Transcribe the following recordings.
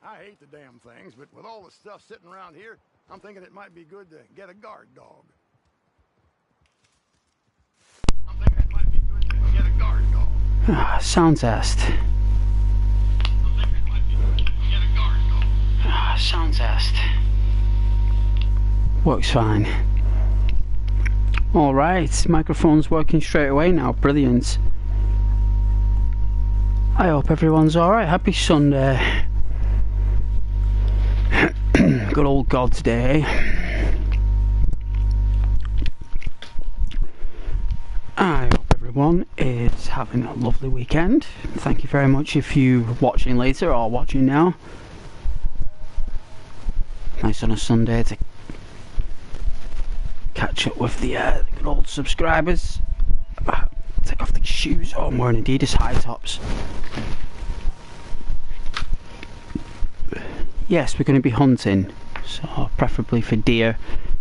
I hate the damn things, but with all the stuff sitting around here, I'm thinking it might be good to get a guard dog. Ah, sound test. Ah, sound test. Works fine. Alright, microphone's working straight away now. Brilliant. I hope everyone's alright. Happy Sunday. Good old God's Day. I hope everyone is having a lovely weekend. Thank you very much if you're watching later or watching now. Nice on a Sunday to catch up with the good old subscribers. Take off the shoes. Oh, I'm wearing Adidas high tops. Yes, we're going to be hunting, so preferably for deer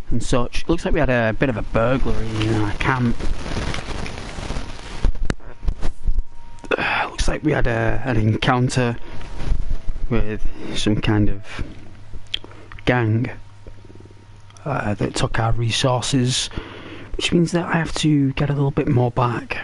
and such. Looks like we had a bit of a burglary in our camp. Looks like we had an encounter with some kind of gang that took our resources, which means that I have to get a little bit more back.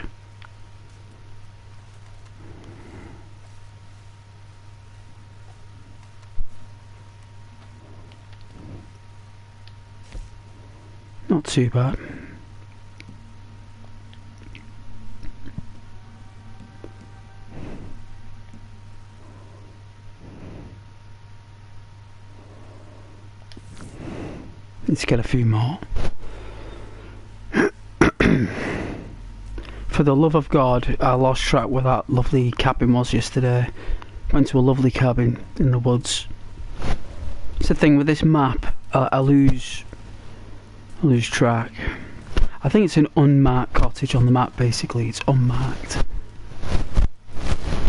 Not too bad. Let's get a few more. For the love of God, I lost track where that lovely cabin was yesterday. Went to a lovely cabin in the woods. It's the thing with this map, I lose track. I think it's an unmarked cottage on the map, basically. It's unmarked.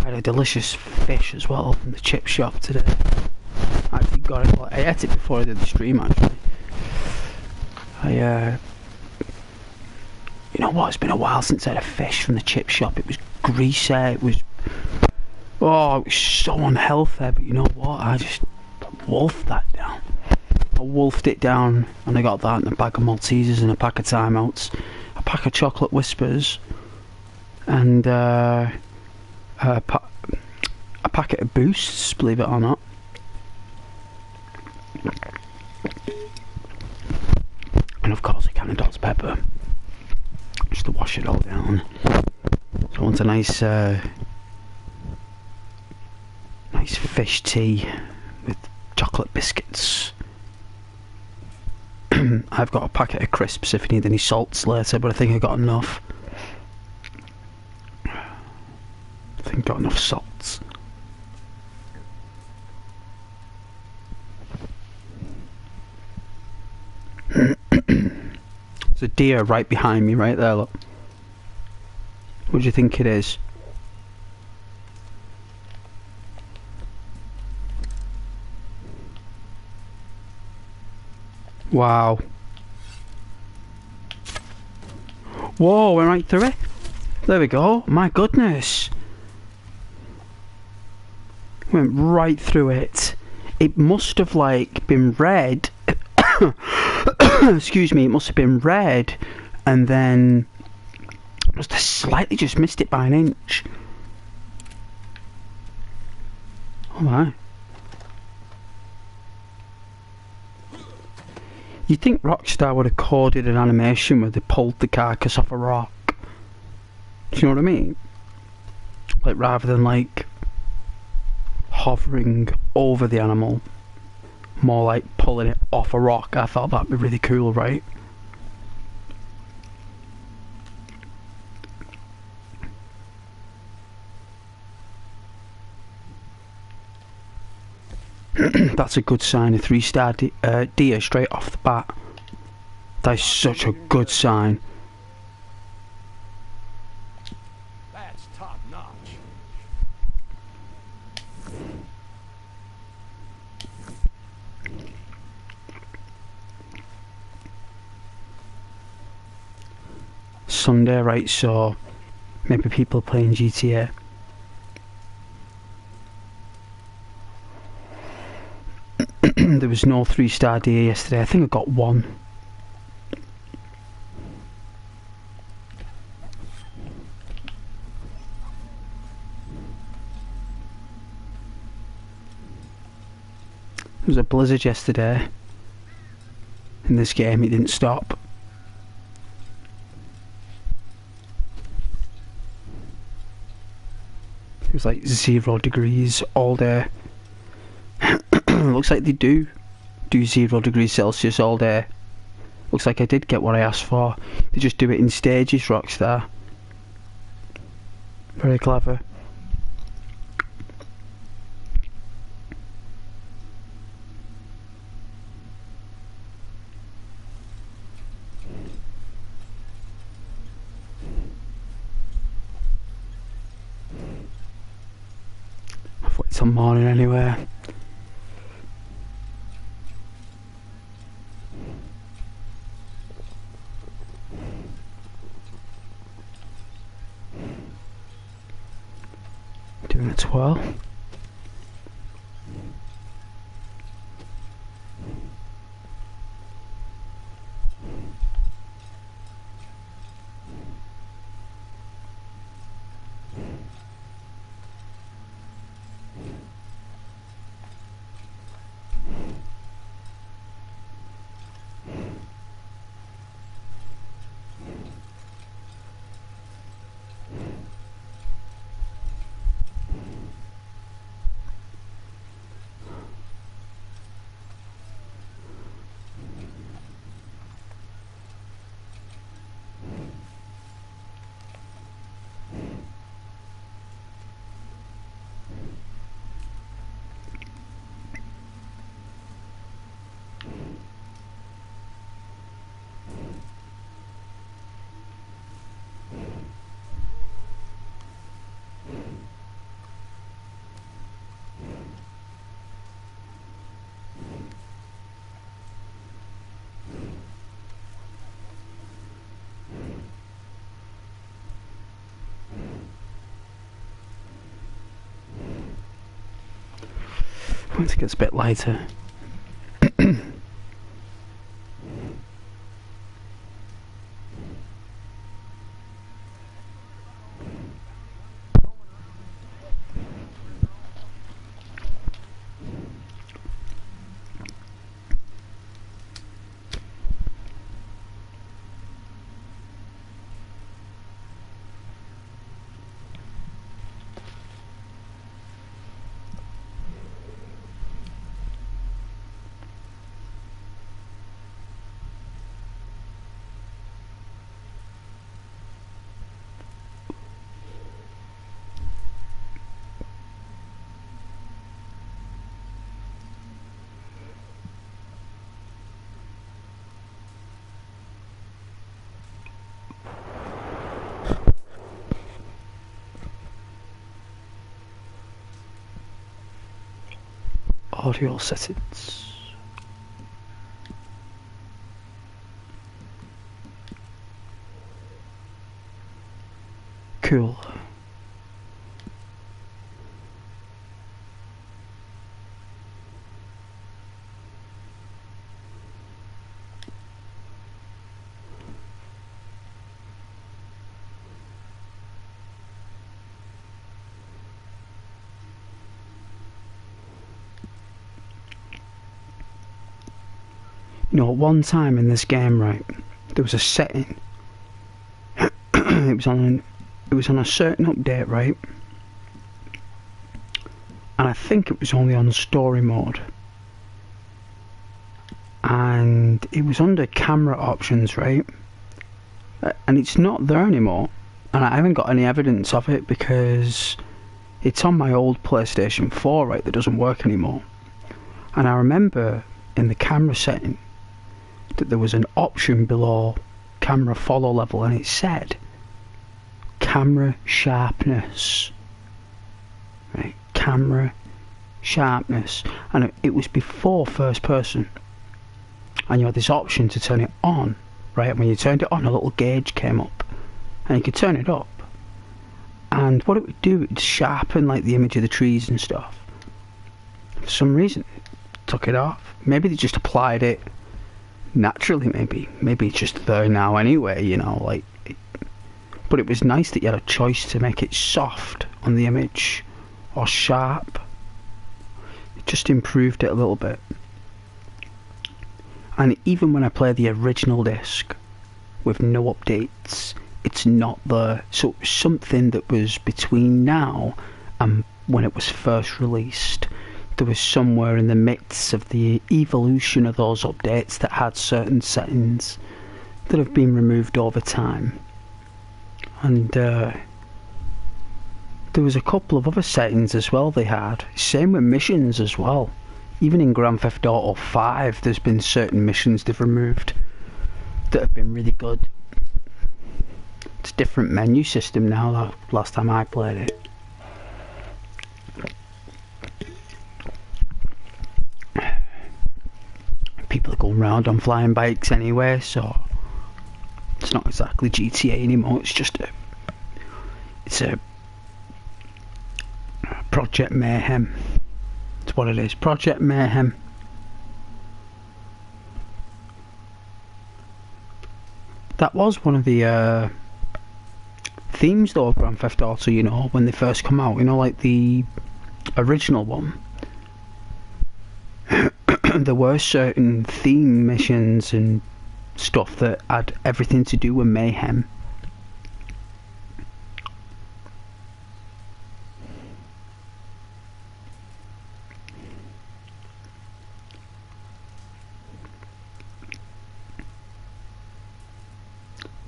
I had a delicious fish as well from the chip shop today. I actually got it. I ate it before I did the stream, actually. You know what, it's been a while since I had a fish from the chip shop. It was greasy, it was so unhealthy, but you know what, I just wolfed that down. I wolfed it down, and I got that and a bag of Maltesers and a pack of timeouts, a pack of chocolate whispers, and a packet of boosts, believe it or not. And of course a can of Dot's pepper, just to wash it all down. So I want a nice fish tea with chocolate biscuits. I've got a packet of crisps if you need any salts later, but I think I got enough. I think I got enough salts. There's a deer right behind me, right there, look. What do you think it is? Wow. Whoa, went right through it. There we go. My goodness. Went right through it. It must have, like, been red. Excuse me, it must have been red, and then must have slightly just missed it by an inch. Oh my. You'd think Rockstar would have coded an animation where they pulled the carcass off a rock. Do you know what I mean? Like, rather than, like, hovering over the animal, more like pulling it off a rock. I thought that'd be really cool, right? That's a good sign, a 3-star deer straight off the bat. That is such a good sign. That's top notch. Sunday, right, so maybe people playing GTA. There was no 3-star deer yesterday. I think I got one. There was a blizzard yesterday. In this game, it didn't stop. It was like 0 degrees all day. Looks like they do 0 degrees Celsius all day. Looks like I did get what I asked for. They just do it in stages, Rockstar. Very clever. I thought it's a morning anyway. Doing a twirl. Once it gets a bit lighter. Audio settings. Cool. You know, at one time in this game, right, there was a setting. It was on a certain update, right? And I think it was only on story mode. And it was under camera options, right? And it's not there anymore. And I haven't got any evidence of it because it's on my old PlayStation 4, right, that doesn't work anymore. And I remember in the camera setting that there was an option below camera follow level, and it said camera sharpness, right? Camera sharpness, and it was before first person, and you had this option to turn it on, right? And when you turned it on, a little gauge came up, and you could turn it up, and what it would do, it would sharpen like the image of the trees and stuff. For some reason took it off. Maybe they just applied it naturally, maybe it's just there now anyway, you know, like, but it was nice that you had a choice to make it soft on the image or sharp. It just improved it a little bit. And even when I play the original disc with no updates, it's not there. So it was something that was between now and when it was first released. There was somewhere in the midst of the evolution of those updates that had certain settings that have been removed over time. And there was a couple of other settings as well they had. Same with missions as well. Even in Grand Theft Auto 5 there's been certain missions they've removed that have been really good. It's a different menu system now, last time I played it. People are going round on flying bikes anyway, so it's not exactly GTA anymore. It's a Project Mayhem. It's what it is. Project Mayhem. That was one of the themes though of Grand Theft Auto, you know, when they first come out, you know, like the original one. There were certain theme missions and stuff that had everything to do with mayhem.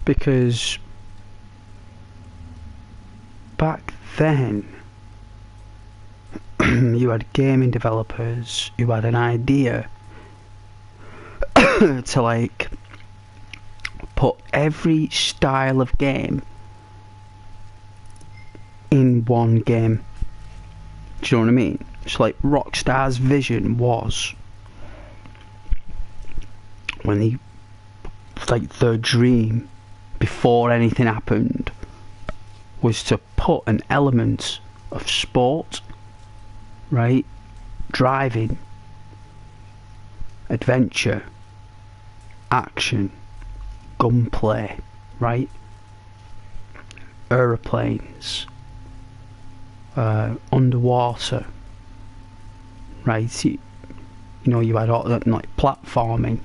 Because back then you had gaming developers who had an idea to like put every style of game in one game. Do you know what I mean? It's like Rockstar's vision was, when they, like, their dream before anything happened was to put an element of sport, right, driving, adventure, action, gunplay, right, aeroplanes, underwater, right, you know, you had all that, like platforming.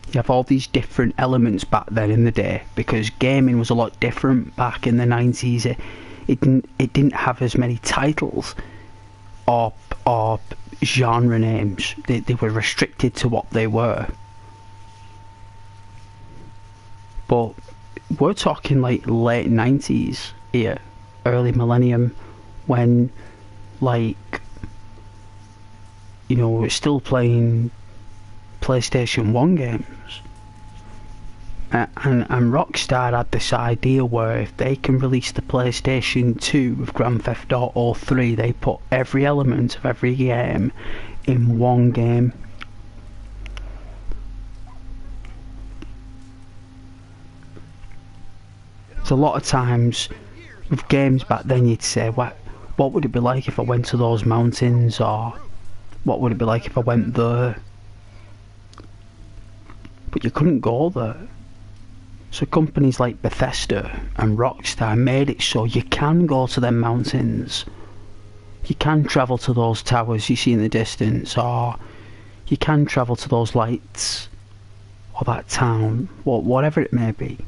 You have all these different elements back then in the day, because gaming was a lot different back in the 90s. It didn't have as many titles or genre names. They were restricted to what they were. But we're talking like late 90s here, early millennium, when, like, you know, we're still playing PlayStation 1 games. And Rockstar had this idea where if they can release the PlayStation 2 with Grand Theft Auto 3, they put every element of every game in one game. So a lot of times with games back then you'd say, what would it be like if I went to those mountains, or what would it be like if I went there? But you couldn't go there. So companies like Bethesda and Rockstar made it so you can go to them mountains. You can travel to those towers you see in the distance, or you can travel to those lights, or that town, or whatever it may be.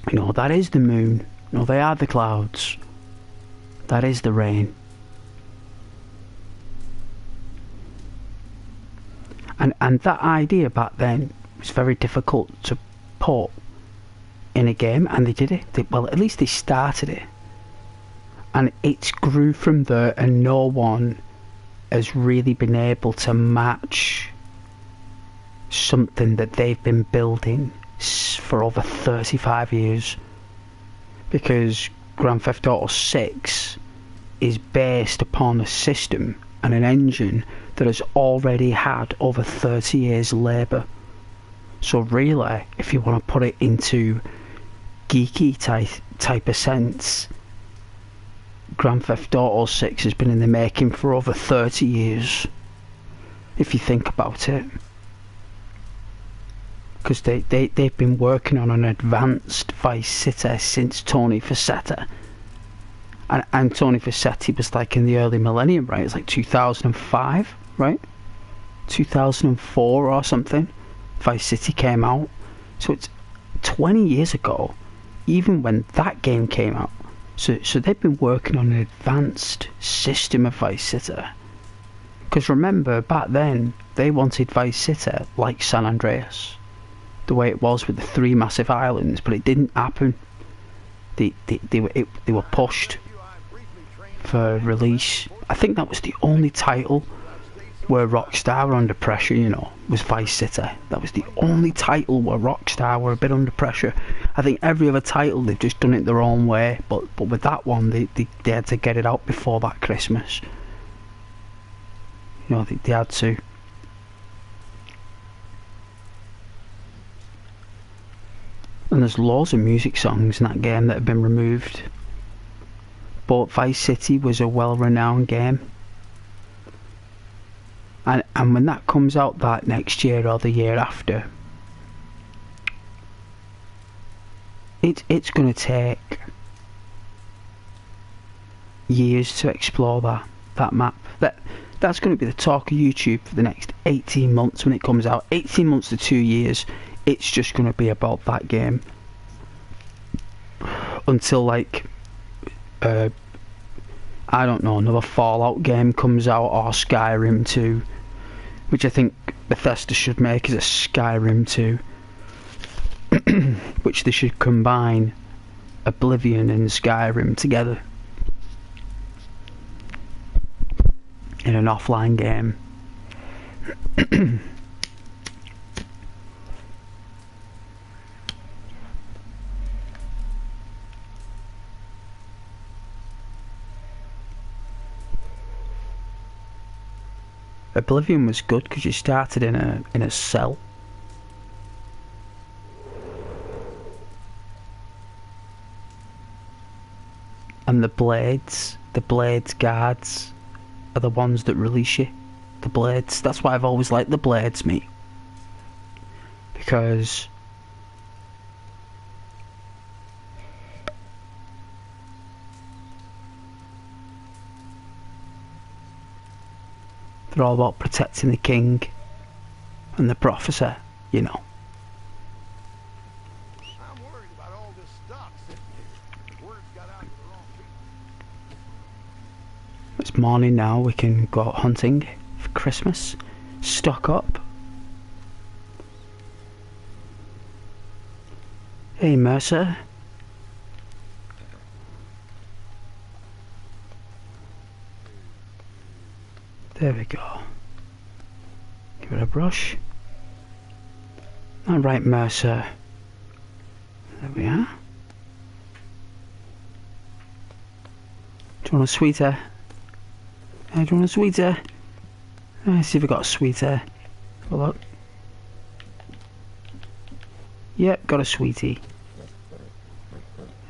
You know, that is the moon. You know, they are the clouds. That is the rain. And that idea back then was very difficult to put in a game, and they did it. Well, at least they started it. And it grew from there, and no one has really been able to match something that they've been building for over 35 years. Because Grand Theft Auto 6 is based upon a system and an engine that has already had over 30 years labour. So really, if you want to put it into geeky type of sense, Grand Theft Auto 6 has been in the making for over 30 years, if you think about it. Because they've been working on an advanced Vice City since Tony Facetta. And Tony Facetta was like in the early millennium, right? It's like 2005, right? 2004 or something. Vice City came out. So it's 20 years ago, even when that game came out. So they've been working on an advanced system of Vice City. Because remember, back then, they wanted Vice City like San Andreas. The way it was with the 3 massive islands, but it didn't happen. They were pushed for release. I think that was the only title where Rockstar were under pressure, you know, was Vice City. That was the only title where Rockstar were a bit under pressure. I think every other title, they've just done it their own way, but with that one, they had to get it out before that Christmas. You know, they had to. And there's loads of music songs in that game that have been removed. But Vice City was a well-renowned game. And when that comes out that next year or the year after, it's going to take years to explore that map. That's going to be the talk of YouTube for the next 18 months when it comes out. 18 months to 2 years. It's just going to be about that game until, like, I don't know, another Fallout game comes out, or Skyrim 2, which I think Bethesda should make is a Skyrim 2, which they should combine Oblivion and Skyrim together in an offline game. Oblivion was good because you started in a cell. And the blades guards are the ones that release you. The blades. That's why I've always liked the blades, mate. Because they're all about protecting the king and the prophecy, you know. I'm worried about all this stock sitting here. Word's got out to the wrong people. It's morning now, we can go out hunting for Christmas. Stock up. Hey, Mercer. There we go. Give it a brush. Alright, Mercer. There we are. Do you want a sweeter? Do you want a sweeter? Let's see if we got a sweeter. Have a look. Yep, got a sweetie.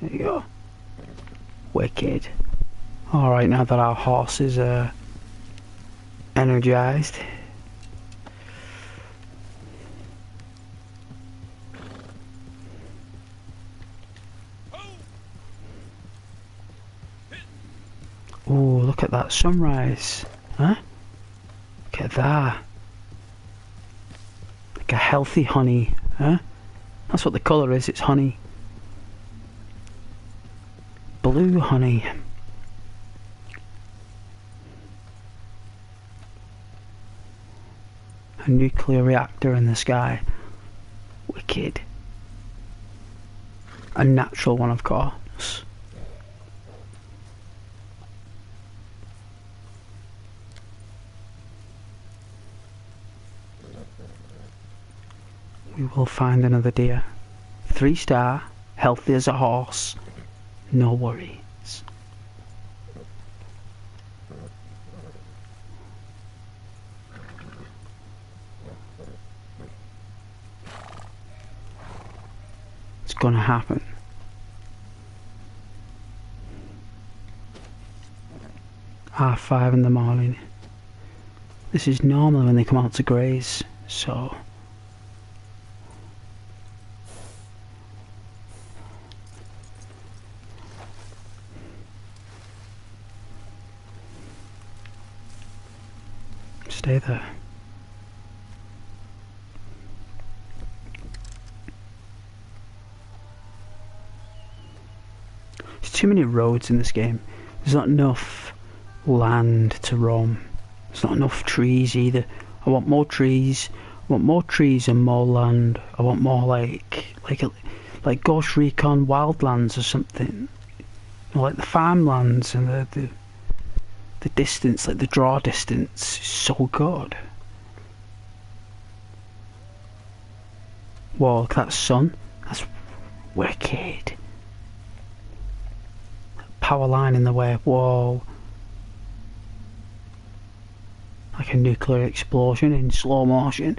There you go. Wicked. Alright, now that our horse is energized. Oh, look at that sunrise. Huh? Look at that. Like a healthy honey. Huh? That's what the colour is, it's honey. Blue honey. A nuclear reactor in the sky. Wicked. A natural one, of course. We will find another deer. 3-star, healthy as a horse, no worries. It's gonna happen. 5 in the morning. This is normally when they come out to graze, so... Stay there. There's too many roads in this game. There's not enough land to roam. There's not enough trees either. I want more trees. I want more trees and more land. I want more like Ghost Recon Wildlands or something. Like the farmlands and the distance, like the draw distance is so good. Whoa, look at that sun. That's wicked. Power line in the way. Whoa. Like a nuclear explosion in slow motion.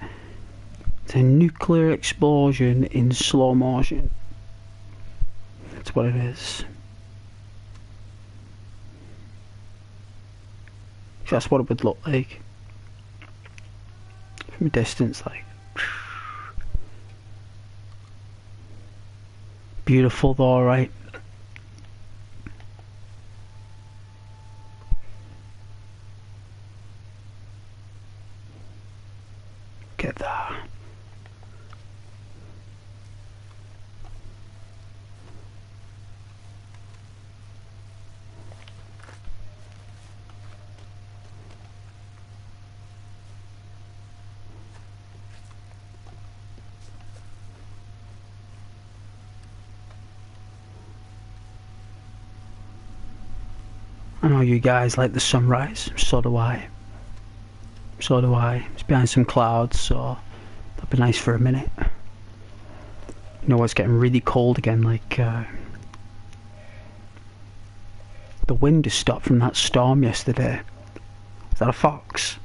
It's a nuclear explosion in slow motion. That's what it is. That's what it would look like from a distance, like beautiful though, right? Get that. I know you guys like the sunrise, so do I. So do I. It's behind some clouds, so that'd be nice for a minute. You know, it's getting really cold again, like the wind has stopped from that storm yesterday. Is that a fox?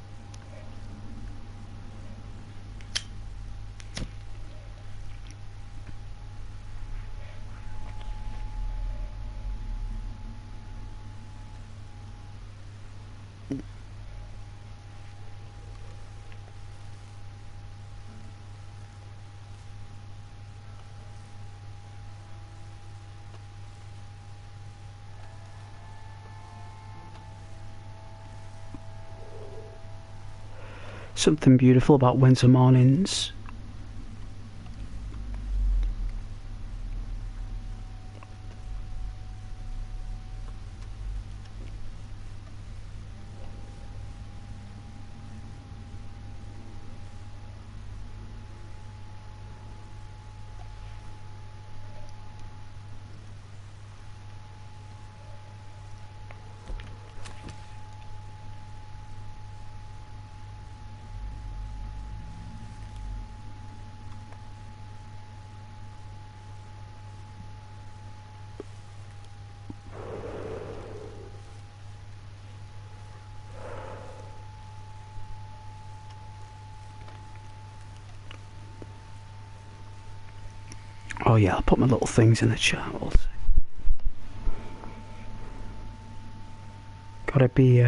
Something beautiful about winter mornings. Oh yeah, I'll put my little things in the chat. Gotta be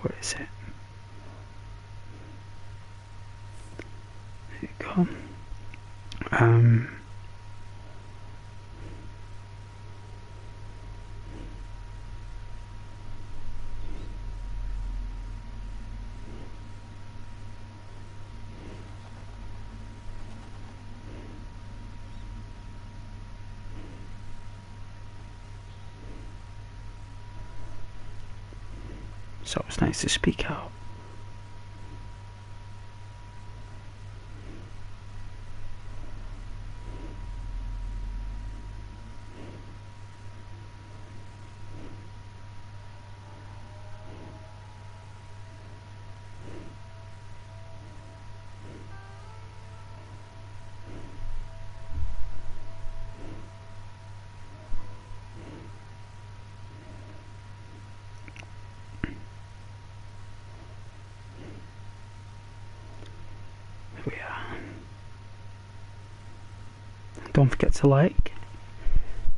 where is it? There you go. So it's nice to speak out. Don't forget to like,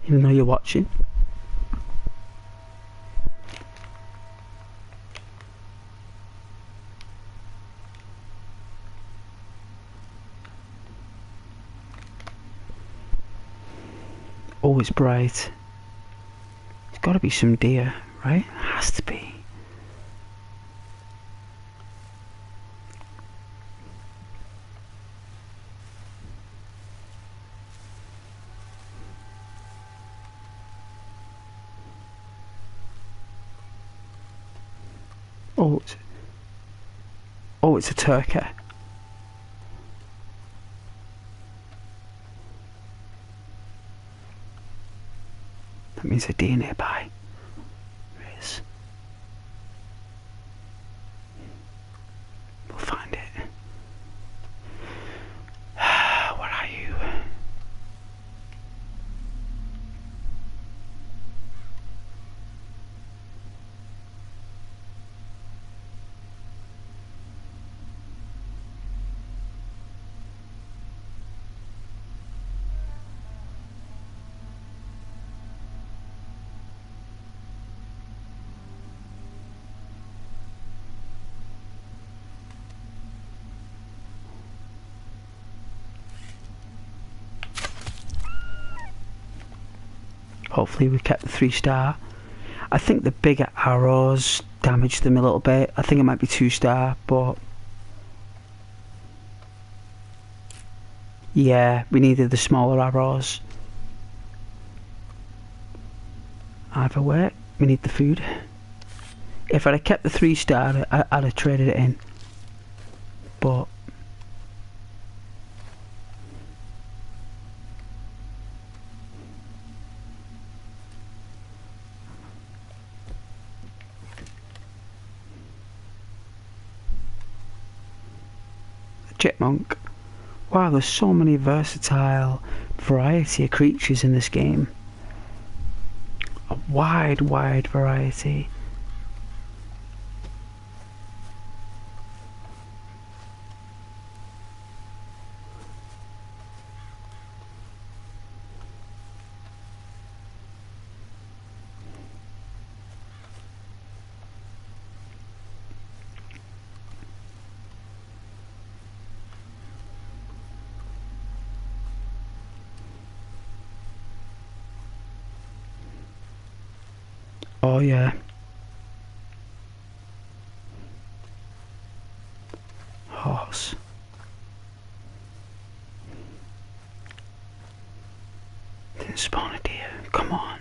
even though you're watching. Oh, it's bright. There's got to be some deer, right? It has to be. Oh, it's a turkey. That means a deer nearby. There is. We'll find it. Where are you? Hopefully we kept the 3-star. I think the bigger arrows damaged them a little bit. I think it might be 2-star, but yeah, we needed the smaller arrows. Either way, we need the food. If I'd have kept the 3-star, I'd have traded it in. But chipmunk. Wow, there's so many versatile variety of creatures in this game. A wide variety. Oh yeah. Horse. Didn't spawn a deer. Come on.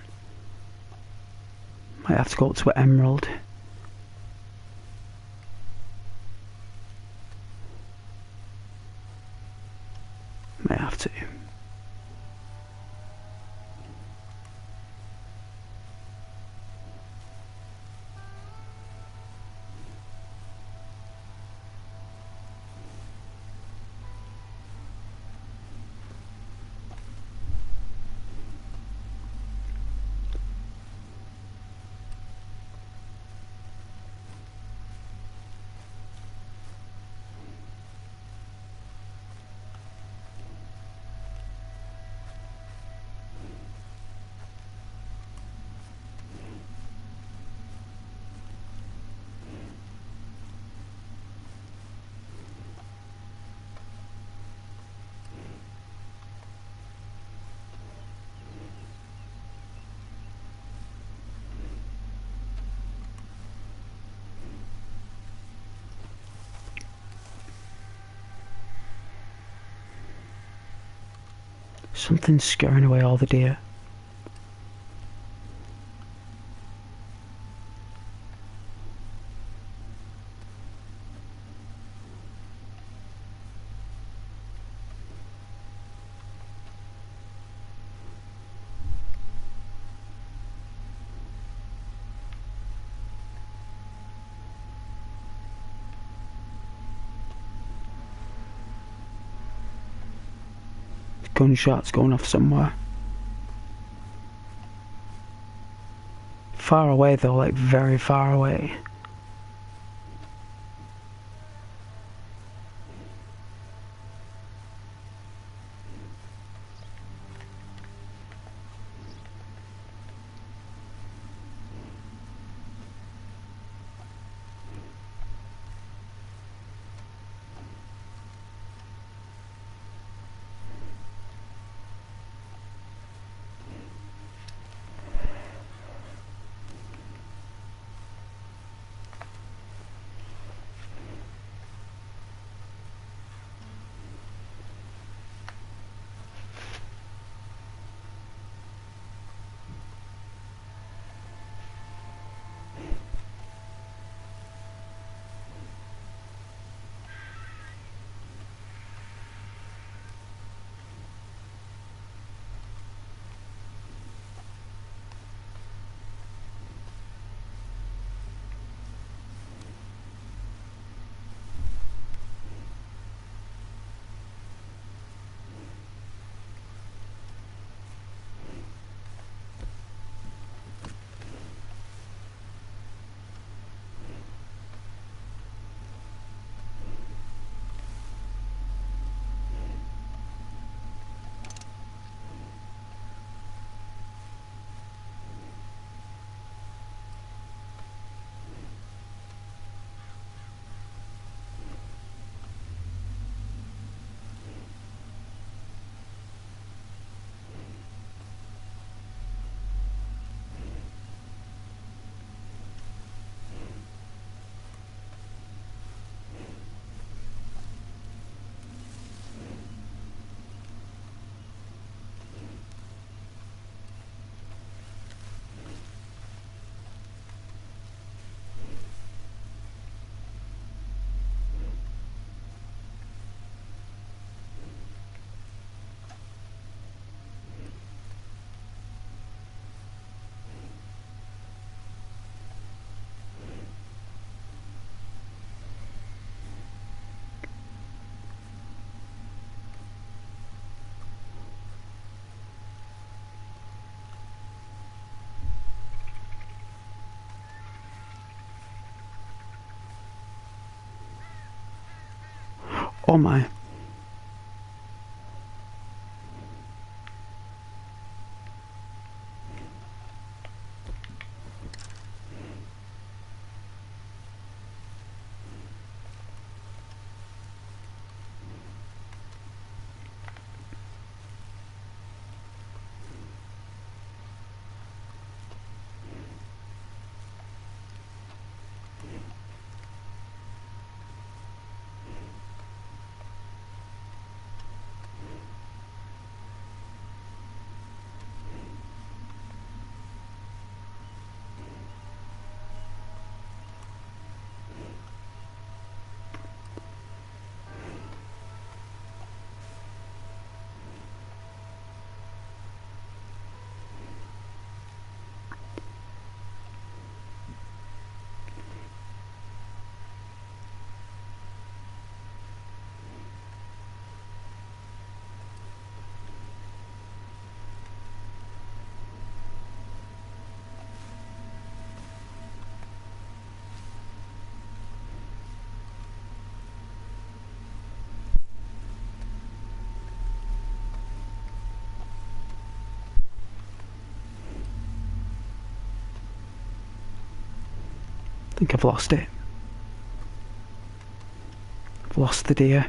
Might have to go up to an emerald. Might have to. Something's scaring away all the deer. Gunshots going off somewhere. Far away though, like very far away. Oh my. I think I've lost it. I've lost the deer.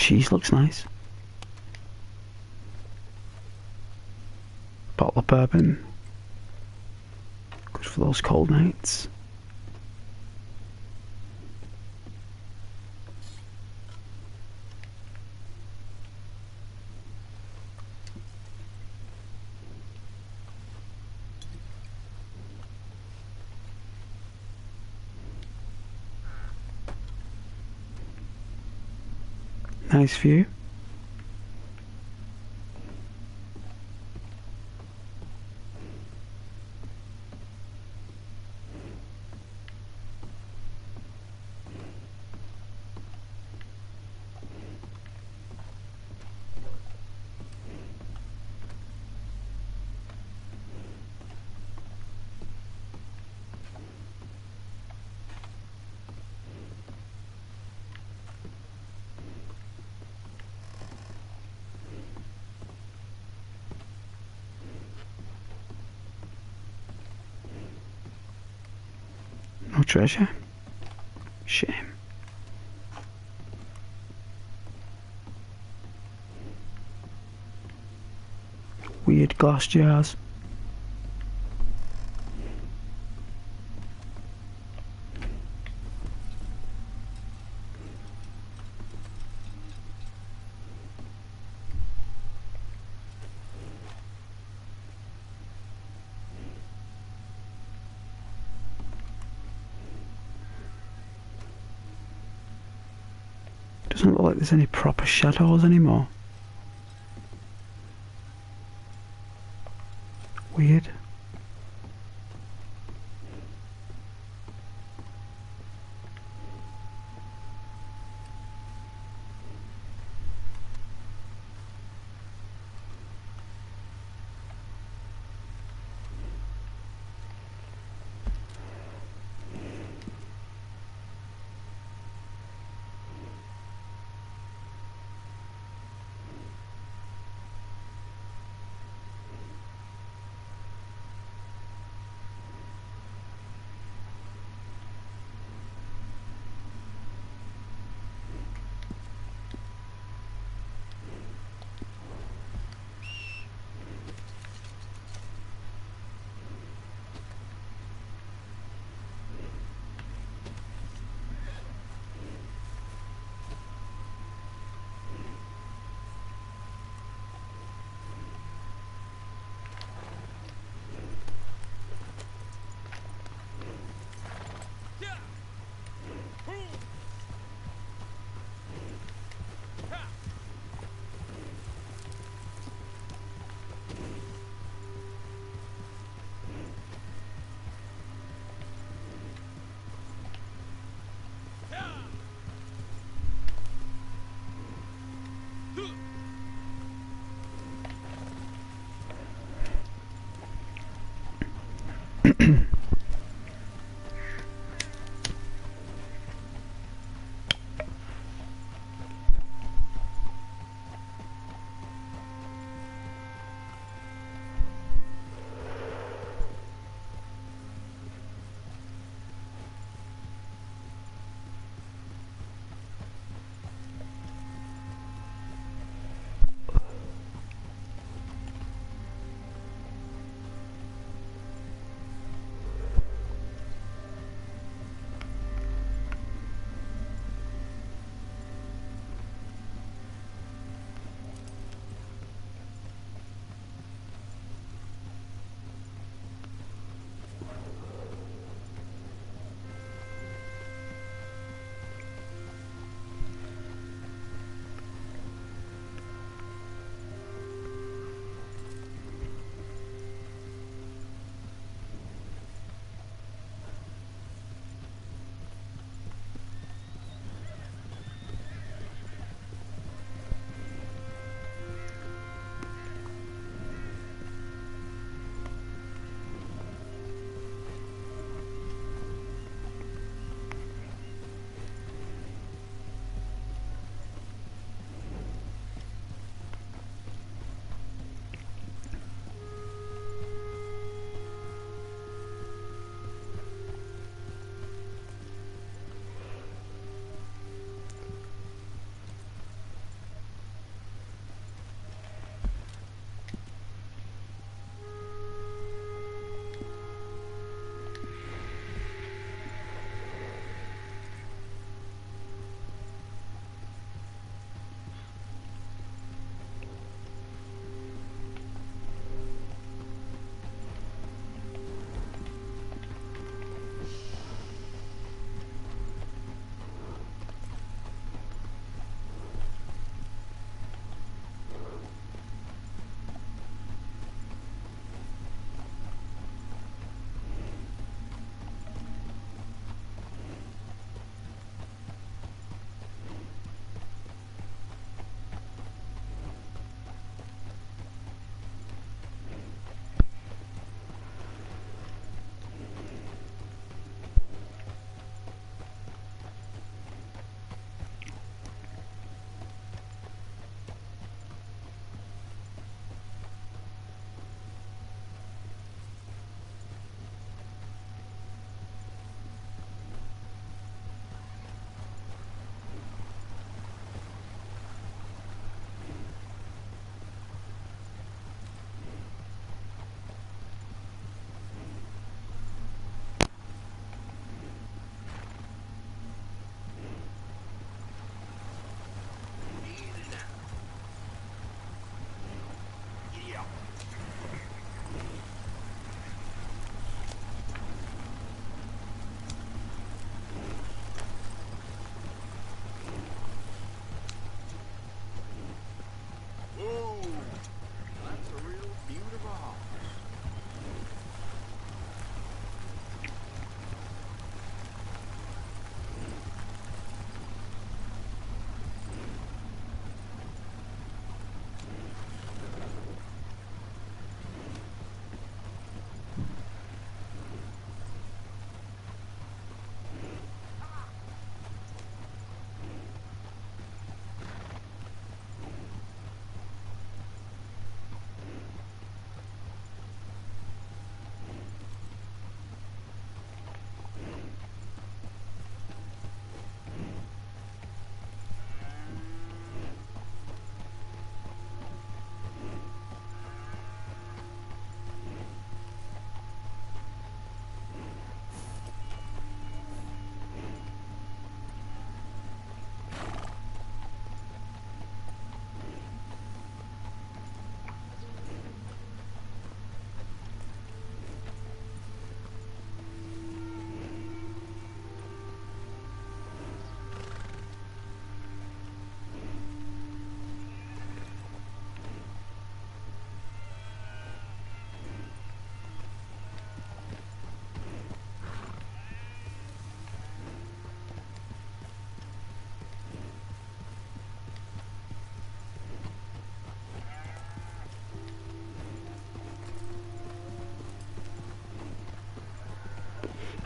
Cheese looks nice. Bottle of bourbon. Good for those cold nights. Nice view. treasure. Shame. Weird glass jars. Doesn't look like there's any proper shadows anymore. Weird.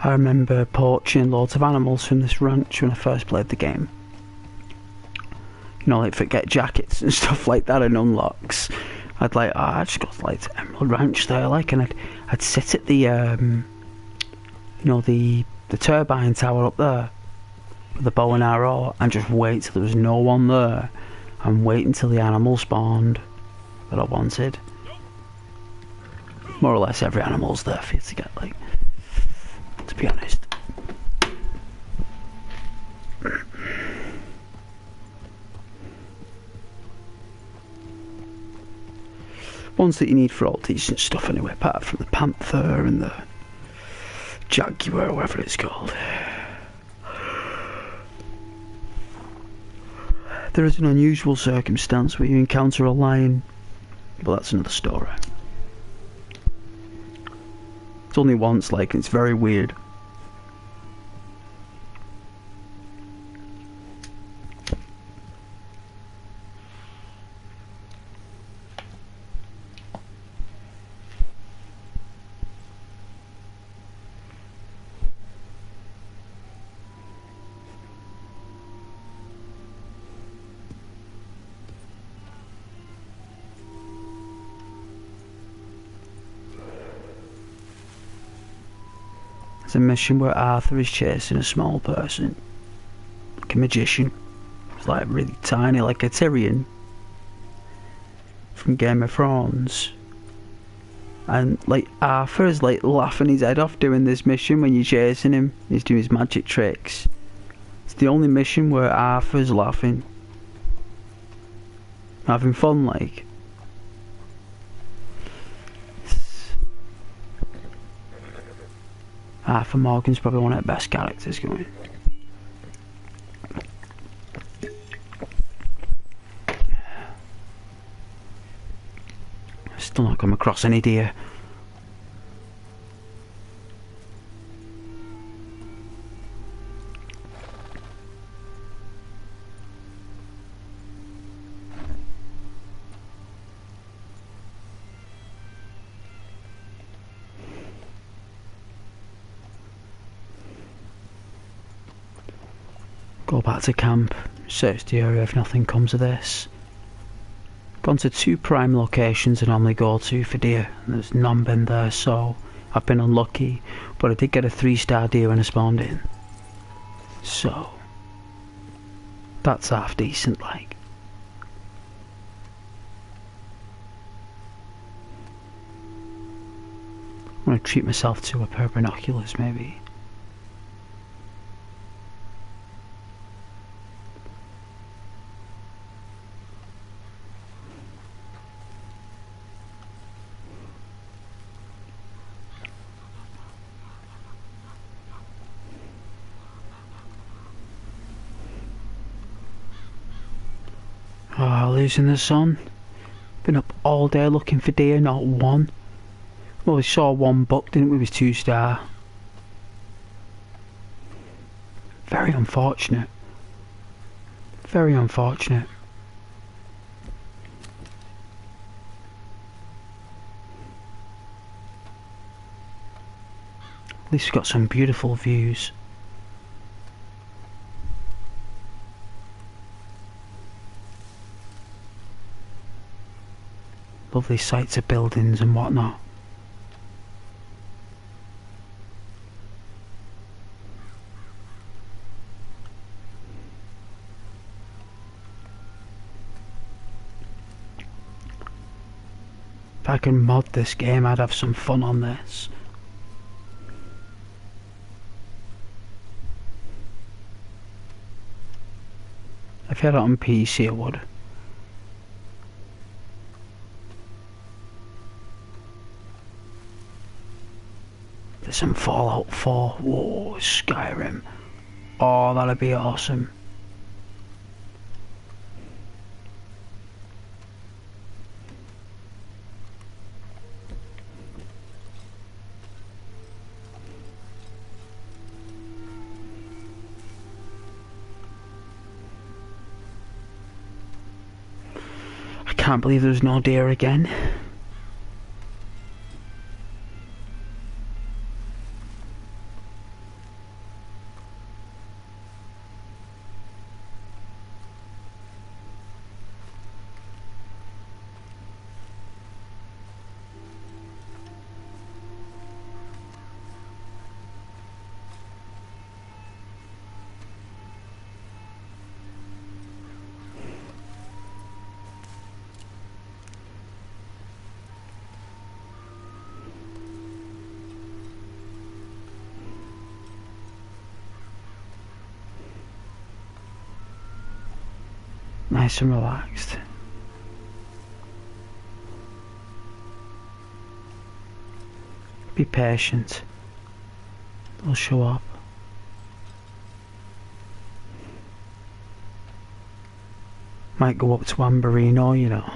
I remember poaching loads of animals from this ranch when I first played the game. You know, like forget jackets and stuff like that and unlocks. I just got like to Emerald Ranch there, like, and I'd sit at the the turbine tower up there with the bow and arrow and just wait till there was no one there and wait until the animal spawned that I wanted. More or less every animal's there for you to get, like, to be honest. Ones that you need for all decent stuff anyway, apart from the panther and the jaguar, whatever it's called. There is an unusual circumstance where you encounter a lion, but that's another story. It's only once, like, and it's very weird. It's a mission where Arthur is chasing a small person, like a magician. It's like really tiny, like a Tyrion from Game of Thrones. And like Arthur is like laughing his head off doing this mission when you're chasing him. He's doing his magic tricks. It's the only mission where Arthur's laughing, having fun, like. Arthur Morgan's probably one of the best characters going. Still not come across any deer. Go back to camp, search the area if nothing comes of this. Gone to 2 prime locations I normally go to for deer, and there's none been there, so I've been unlucky, but I did get a 3-star deer when I spawned in. So, that's half decent, like. I'm gonna treat myself to a pair of binoculars, maybe. Oh, losing the sun. Been up all day looking for deer, not one. Well, we saw one buck, didn't we, with 2-star. Very unfortunate. Very unfortunate. At least we've got some beautiful views. Lovely sights of buildings and whatnot. If I could mod this game, I'd have some fun on this. If I had it on PC, I would. There's some Fallout 4. Whoa, Skyrim. Oh, that'd be awesome. I can't believe there's no deer again. Nice and relaxed. Be patient. They'll show up. Might go up to Amberino, you know.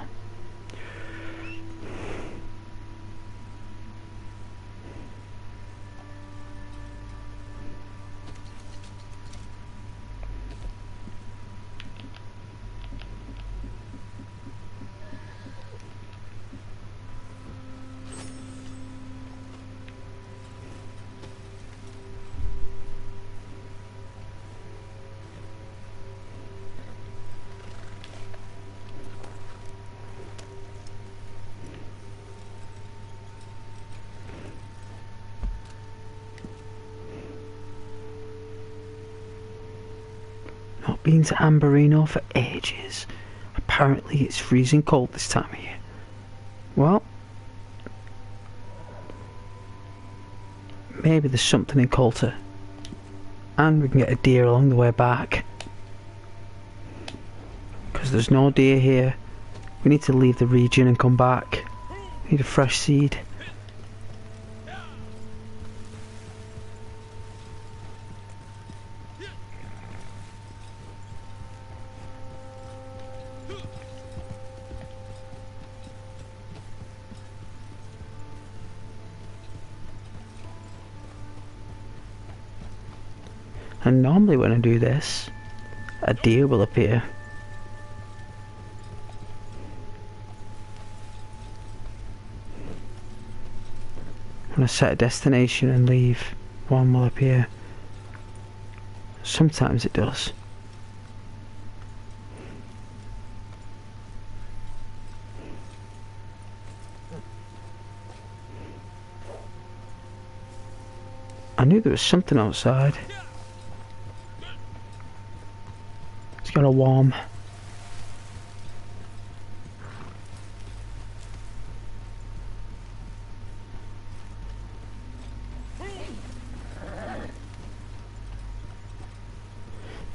Not been to Amberino for ages. Apparently it's freezing cold this time of year. Well, maybe there's something in Coulter. And we can get a deer along the way back. Because there's no deer here. We need to leave the region and come back. We need a fresh seed. And normally when I do this, a deer will appear. When I set a destination and leave, one will appear. Sometimes it does. I knew there was something outside. It's got a warm.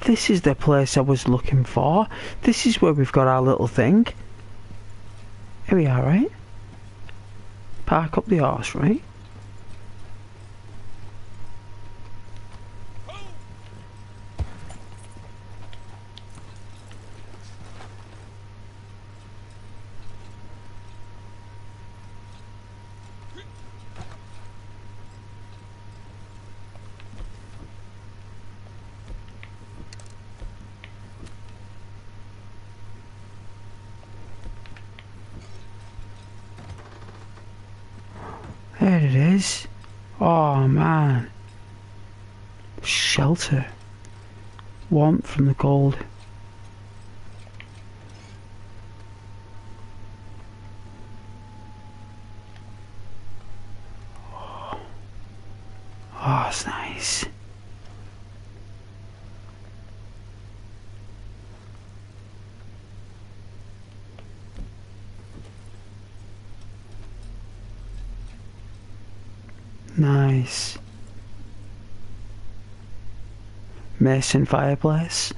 This is the place I was looking for. This is where we've got our little thing. Here we are, right? Park up the horse, right? There it is. Oh man. Shelter. Warmth from the cold. Oh, it's nice. Nice. Mason fireplace.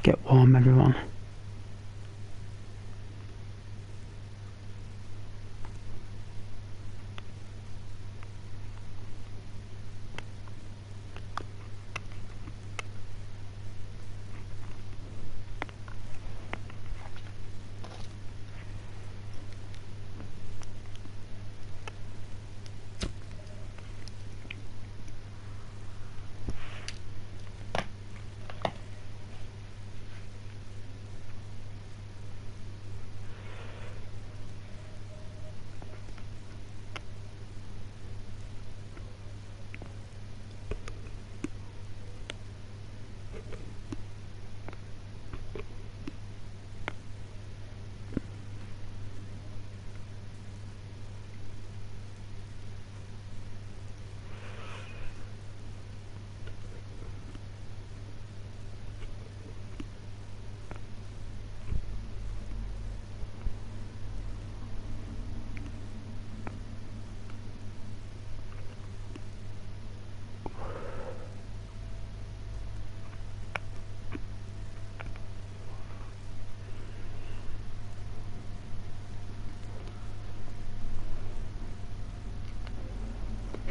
Get warm, everyone.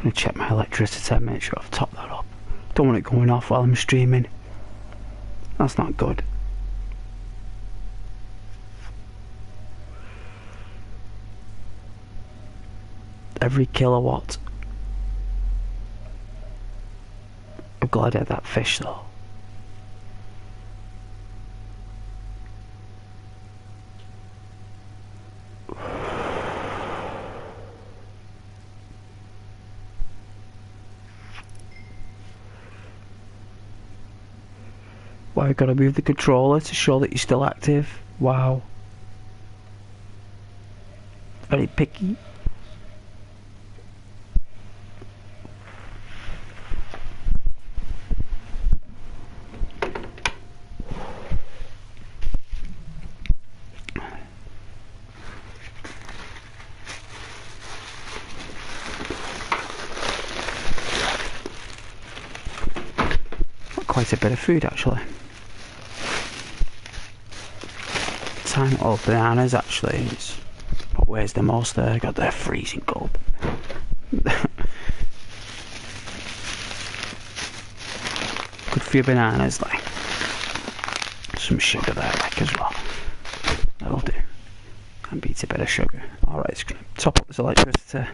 gonna check my electricity and make sure I've topped that up. Don't want it going off while I'm streaming. That's not good. Every kilowatt. I'm glad I had that fish though. Why I've got to move the controller to show that you're still active. Wow. Very picky. Quite a bit of food actually. Tiny little bananas actually. It's what weighs the most there. Got their freezing cold. Good for your bananas, like some sugar there, like as well. That'll do. Can't beat a bit of sugar. Alright, it's gonna top up this electricity.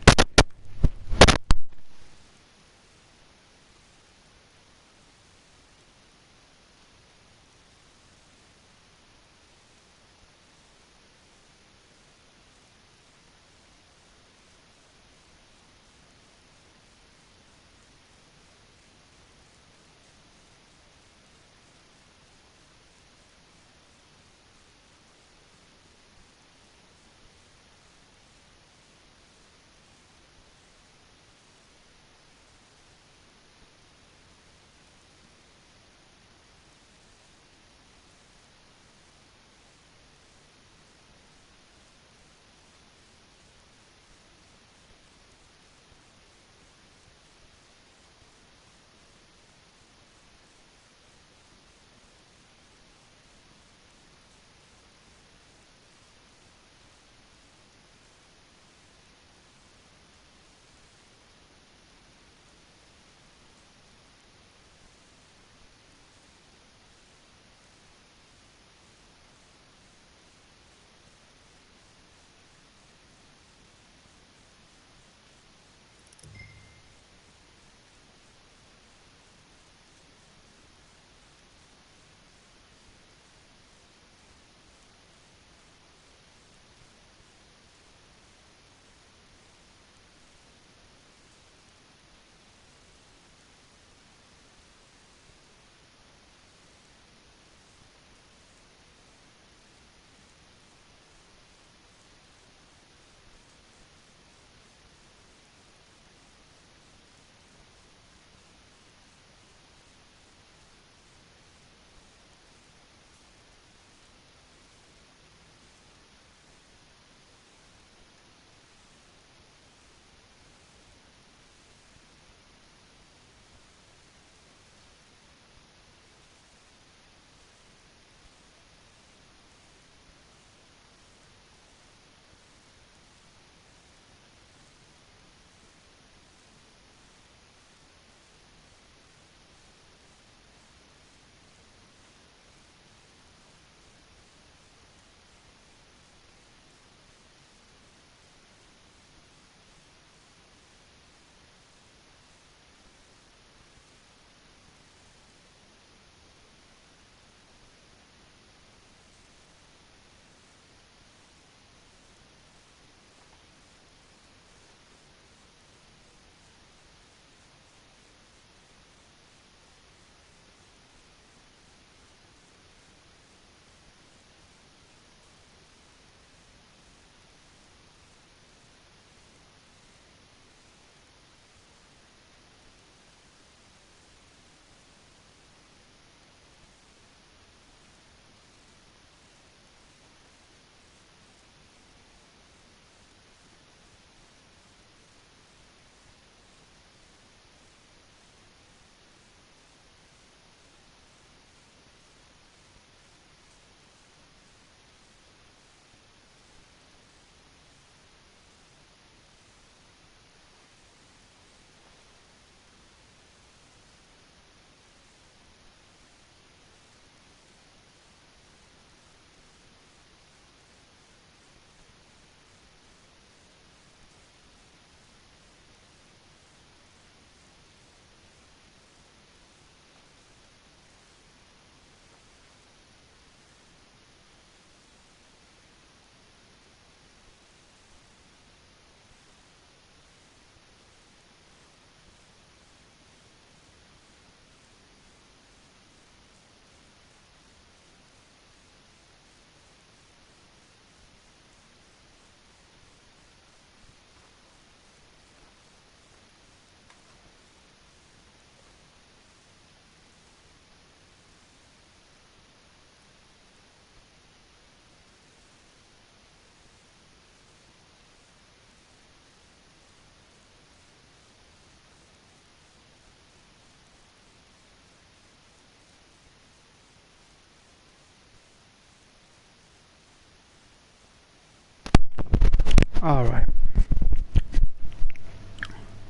Alright.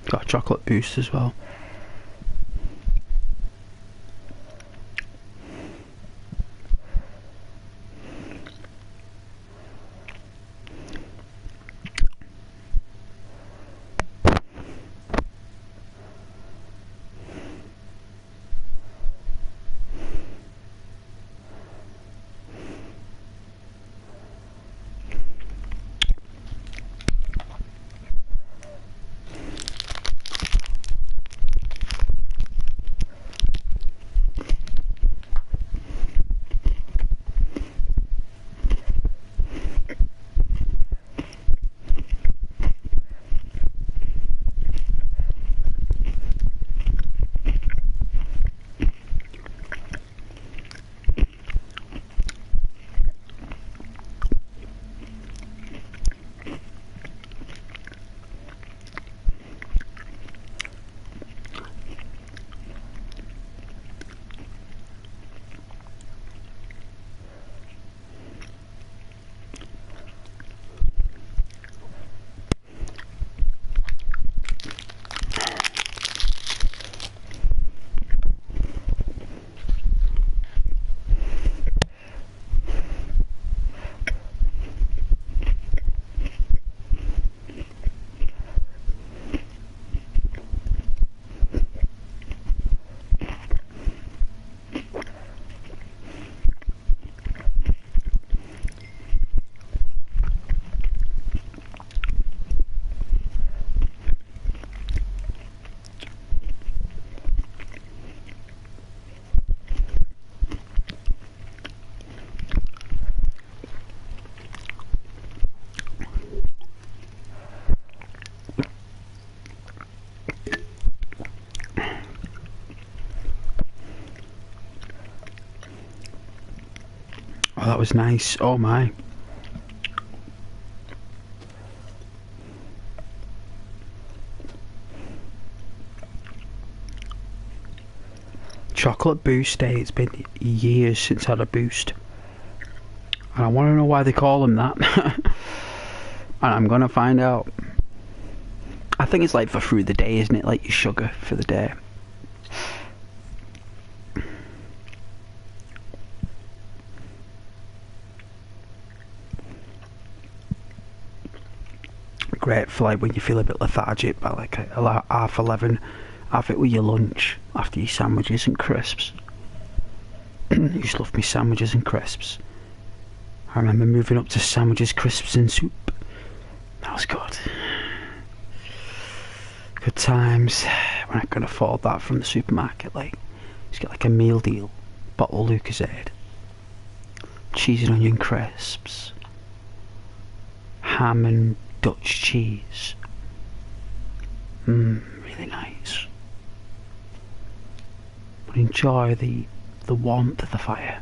Got a chocolate boost as well. Oh, that was nice. Oh my. Chocolate boost day. It's been years since I had a boost. And I want to know why they call them that. And I'm going to find out. I think it's like for through the day, isn't it? Like your sugar for the day. Great for like when you feel a bit lethargic by like 11:30. Have it with your lunch after your sandwiches and crisps. I used to love me sandwiches and crisps. I remember moving up to sandwiches, crisps and soup. That was good. Good times when I could afford that from the supermarket. Like, just get like a meal deal, bottle of Lucozade, cheese and onion crisps, ham and Dutch cheese. Really nice. But enjoy the warmth of the fire.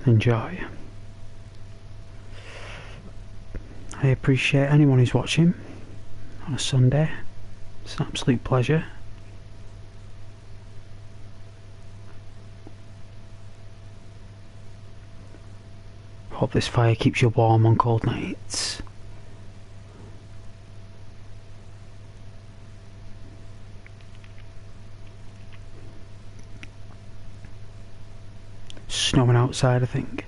Enjoy. I appreciate anyone who's watching on a Sunday. It's an absolute pleasure. Hope this fire keeps you warm on cold nights. Snowing outside, I think.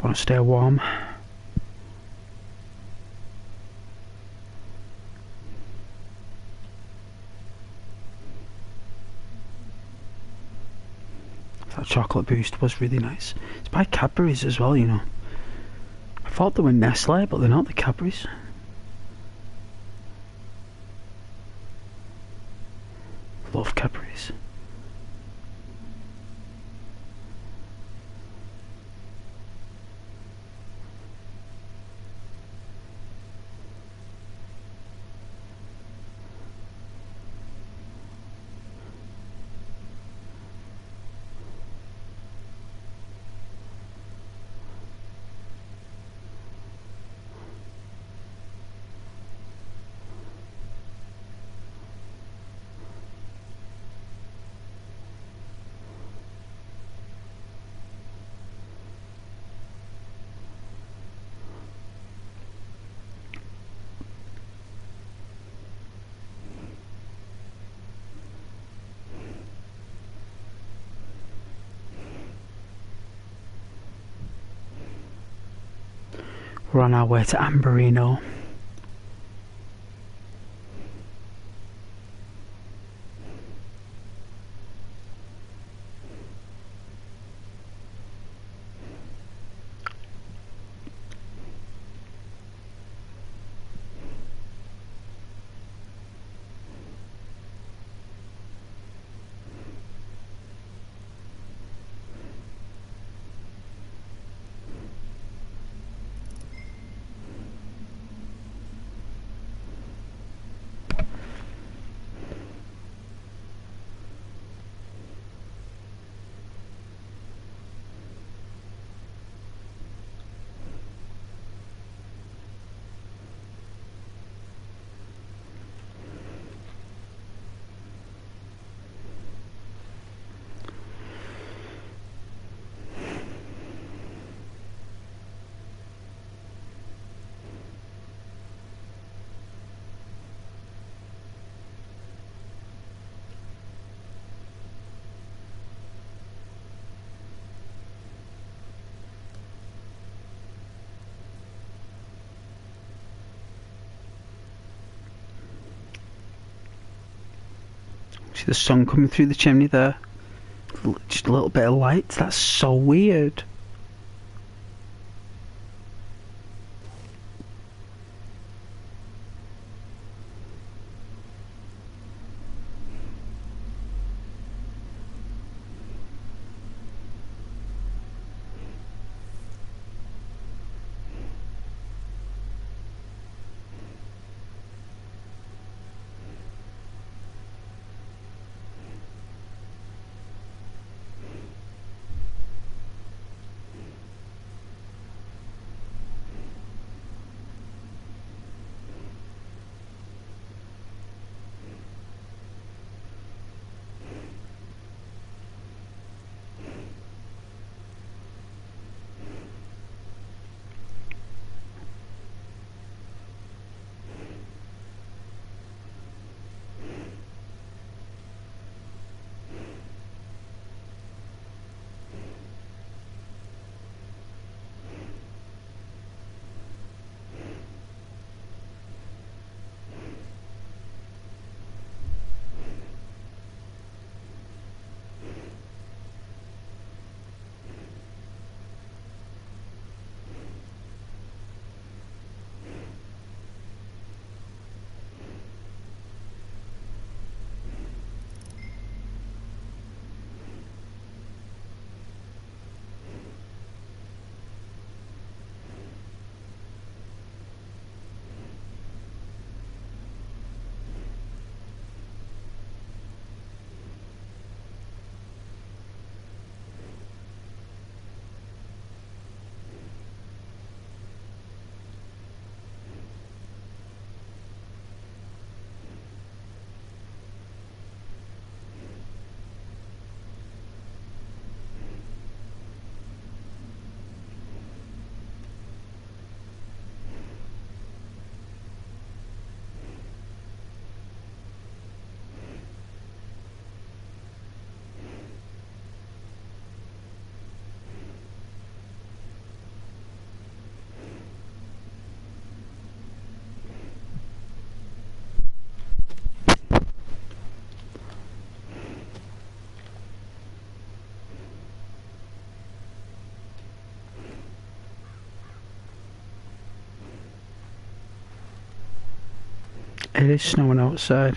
Want to stay warm. That chocolate boost was really nice. It's by Cadbury's as well, you know. I thought they were Nestle, but they're not. The Cadbury's. Love Cadbury's. We're on our way to Amberino. See the sun coming through the chimney there? Just a little bit of light. That's so weird. It is snowing outside.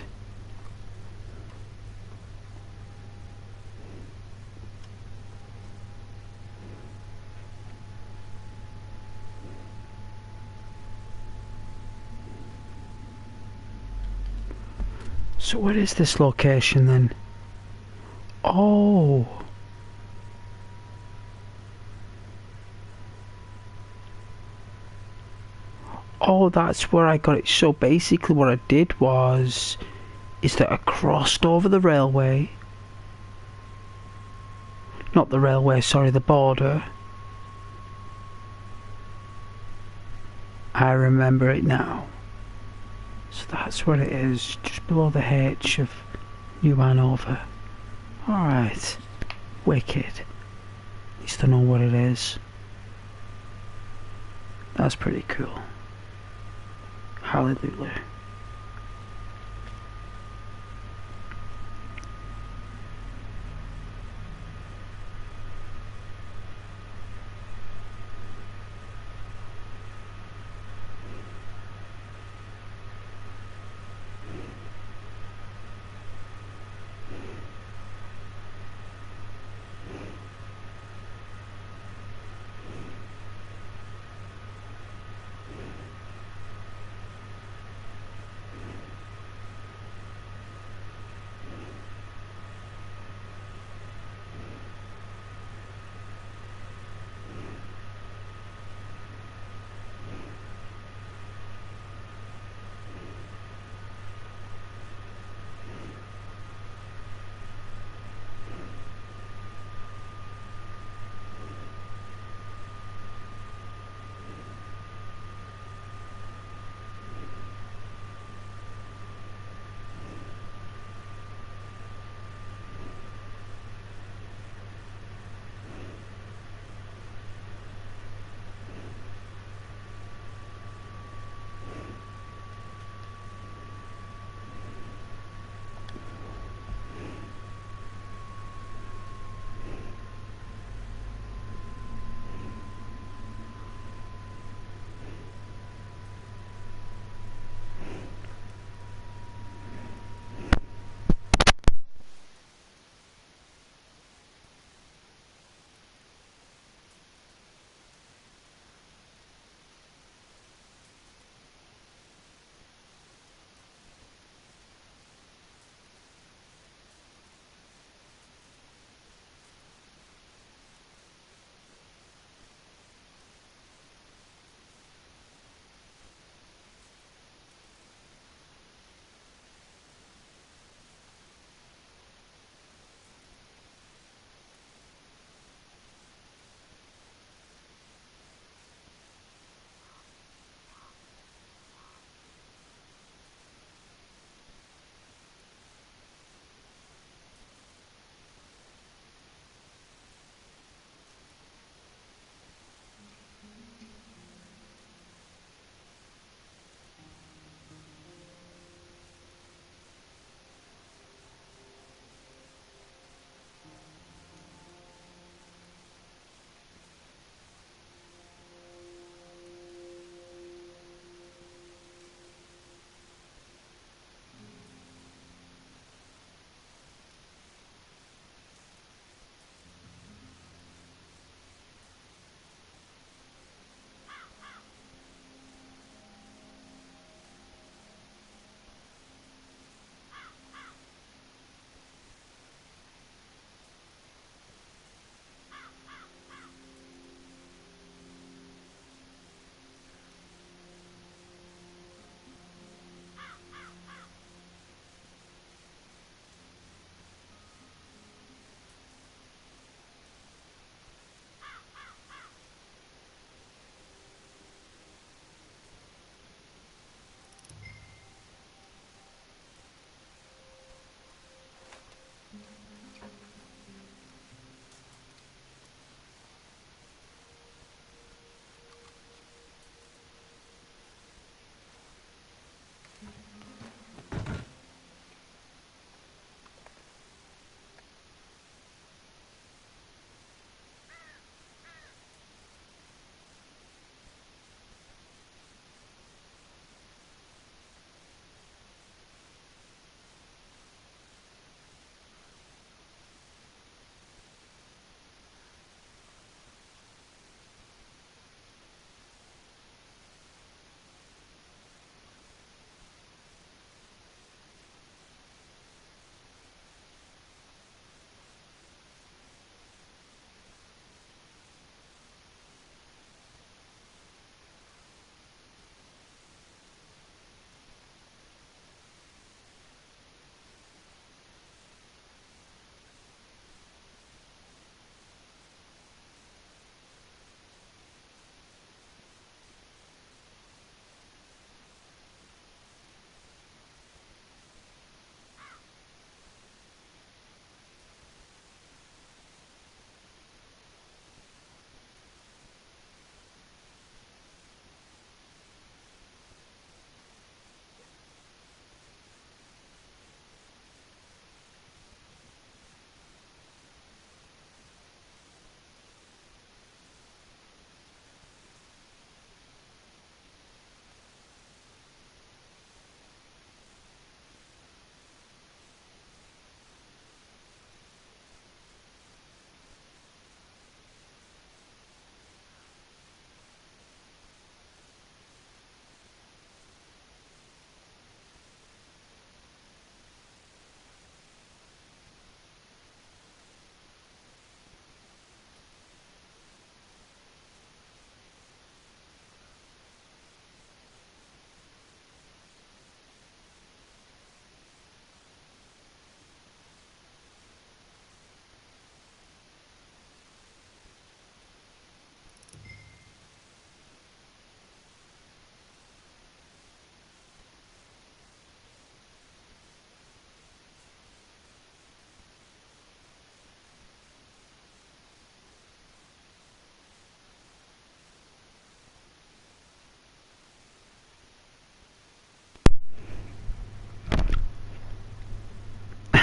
So what is this location then? Oh. Oh, that's where I got it. So basically what I did is that I crossed over the railway. Not the railway, sorry, the border. I remember it now. So that's what it is, just below the H of New Hanover. Alright. Wicked. At least I know what it is. That's pretty cool. Hallelujah.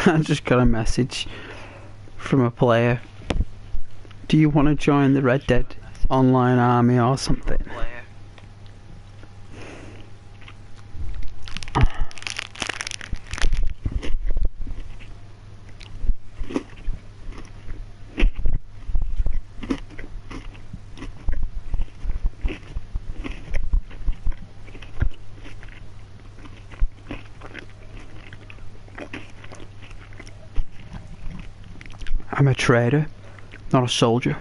I just got a message from a player. Do you want to join the Red Dead Online army or something? I'm a trader, not a soldier.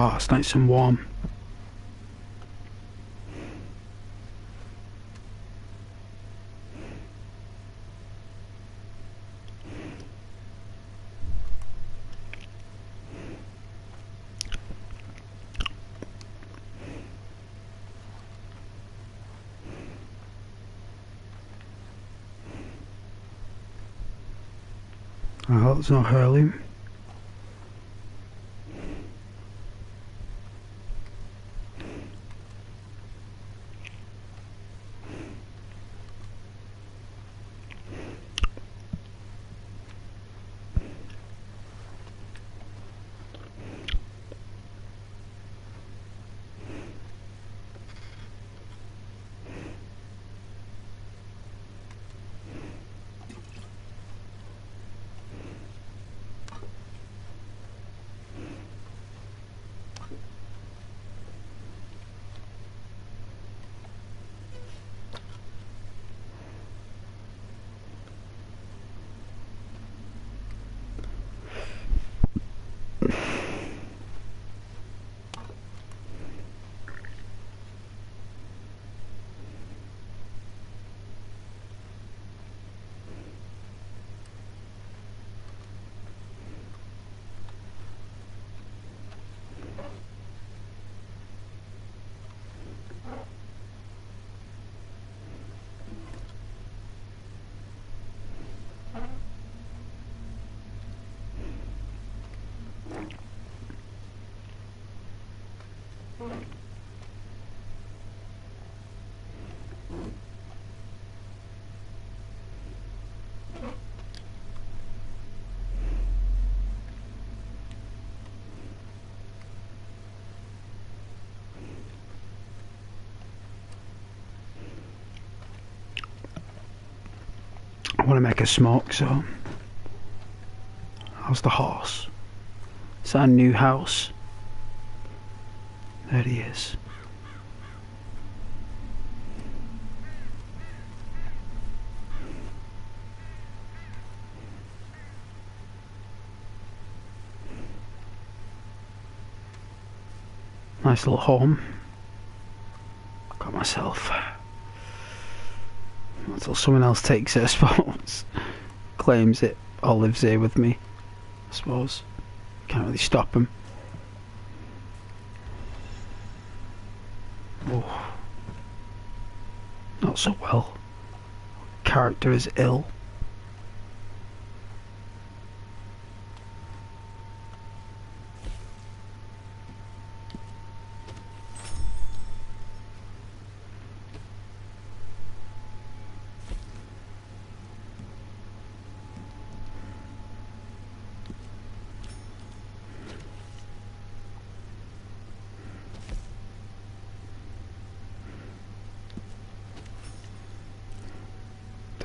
Oh, it's nice and warm. I hope it's not hurling. I want to make a smoke, so how's the horse? It's our new house. There he is. Nice little home. Got myself. Until someone else takes it, I suppose. Claims it or lives here with me, I suppose. Can't really stop him. Oh. Not so well. Character is ill.